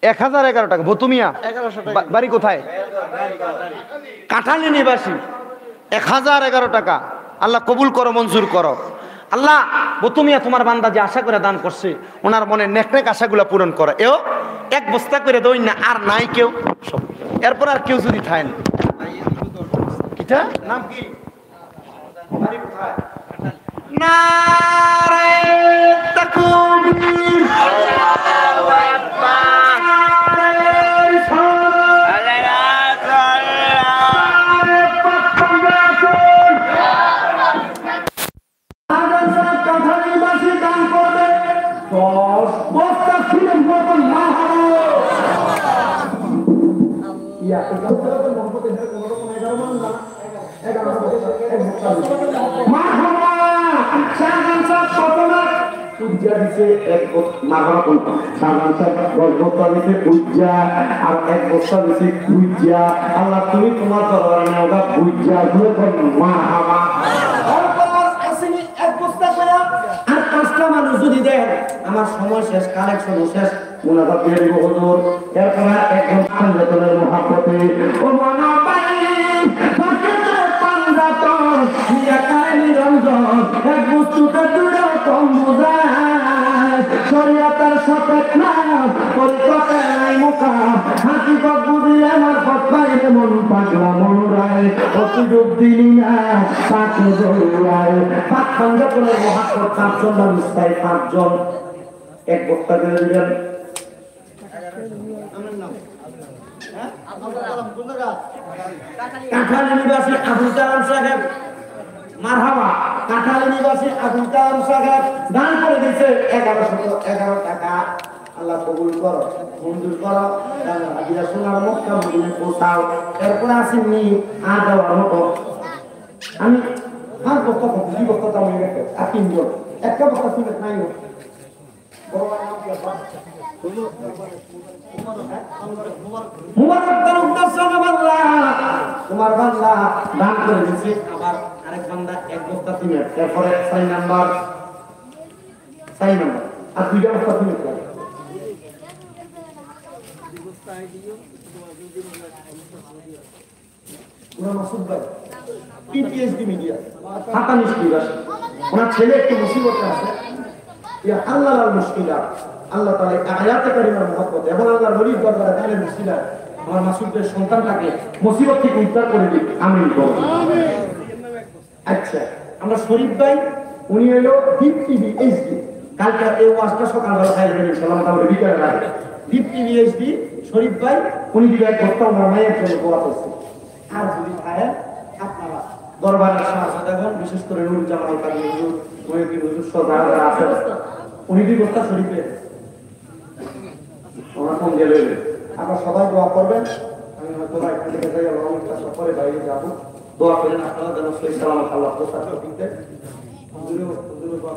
1011 টাকা। ভতুমিয়া বাড়ি কোথায়? কাঁঠালি নিবাসী। 1011 টাকা। আল্লাহ কবুল করো, মঞ্জুর করো। আল্লাহ বতুমিয়া তোমার বান্দা যে আশা করে দান করছে, ওনার মনে নেক নেক আশাগুলা পূরণ করো। এও 1 বস্তা করে দই না, আর নাই কেউ। এরপর আর কেউ যদি থাকেন, কিটা নাম কি? নারে তাকবীর, আল্লাহু আকবার, মারহাবা শাহজাহান সাহেব কত না পূজা দিছে এক মারহাবা কোন শাহজাহান সাহেব গল্পটা দিছে পূজা আর এক বস্তা দিছে পূজা আল্লাহ তুমি তোমার দরবারে নাও গা পূজা দিয়ে কোন মারহাবা আসেনি এক বস্তা করে আর পাঁচটা মানুষ যদি দেন আমার সময় শেষ কালেকশন শেষ মুনাফা দিয়ে দিব হুজুর এরপর একজন পাঞ্জাতনের মহাপতে ও মনাবাই এক বস্তুটা দূরে কম বোঝায় শরীয়তের সাপেক না পরিকল্পনায় মুখা হাকিকত বুঝিয়ে আমার পথ বাইরে মন পাগলা মনোরায় অসুযোগ দিলি না পাঁচ দৌড়ায় পাঁচ পাঞ্জাতনের মহাপত পাঁচজন মানুষ তাই পাঁচজন এক বস্তা করে দিলেন কাঁঠালী নিবাসী আবুল কালাম সাহেব মারহাবা কাঁঠালী নিবাসী আবুল কালাম সাহেব দান করে দিয়েছে 1111 টাকা আল্লাহ কবুল করো মঞ্জুর করো হাজিরা সোনার মক্কা মদিনায় পৌঁছাও এরপর আসেননি আর যাওয়ার মতো আমি আর বক্তা দুই বক্তা দাম হয়ে গেছে আর তিনজন একটা বক্তা শুনে নাই তোমার বান্দা দান করে দিচ্ছে আবার আরেক বান্দা এক বস্তা সিমেন্ট এরপরে 6 নাম্বার আর দুইটা বস্তা সিমেন্ট মাসুদ ভাই পিএইচডি মিডিয়া ঢাকা নিষ্ক্রিয় ওনার ছেলে একটু মুসিবতে আছে আল্লাহর মুশকিলা আল্লাহ তাআলা আয়াতে কারিমার মহব্বত এবং আল্লাহর ওলির দরবারে গানের মুশকিলা আমার মাসুদের সন্তানটাকে মুসিবত থেকে উদ্ধার করে দিন আমিন বল আচ্ছা আমরা শরীফ ভাই উনি হলো দীপ টিভি এইচডি কালকে এই ওয়াজটা সকালবেলা খাইবেন ইনশাআল্লাহ তাহলে বিকেলে রাখবে দীপ টিভি এইচডি শরীফ ভাই উনি দিবে এক বস্তা আমার মায়ের জন্য দোয়া করছে আর যদি ভাই আপনারা দরবারের শাহজাদাগণ বিশেষ করে নুর জামাল কাজী হুজুর মহিউদ্দিন হুজুর সদাগর আছে উনি দুই বস্তা শরীফে ওনার ফোন গেলে আপনারা সবাই দোয়া করবেন আমি হয়তো এখান থেকে যাই আল্লাহ পরে বাইরে যাবো দোয়া করেন আপনারা যেন সহি সালামত আল্লাহ প্রসাদ দিতে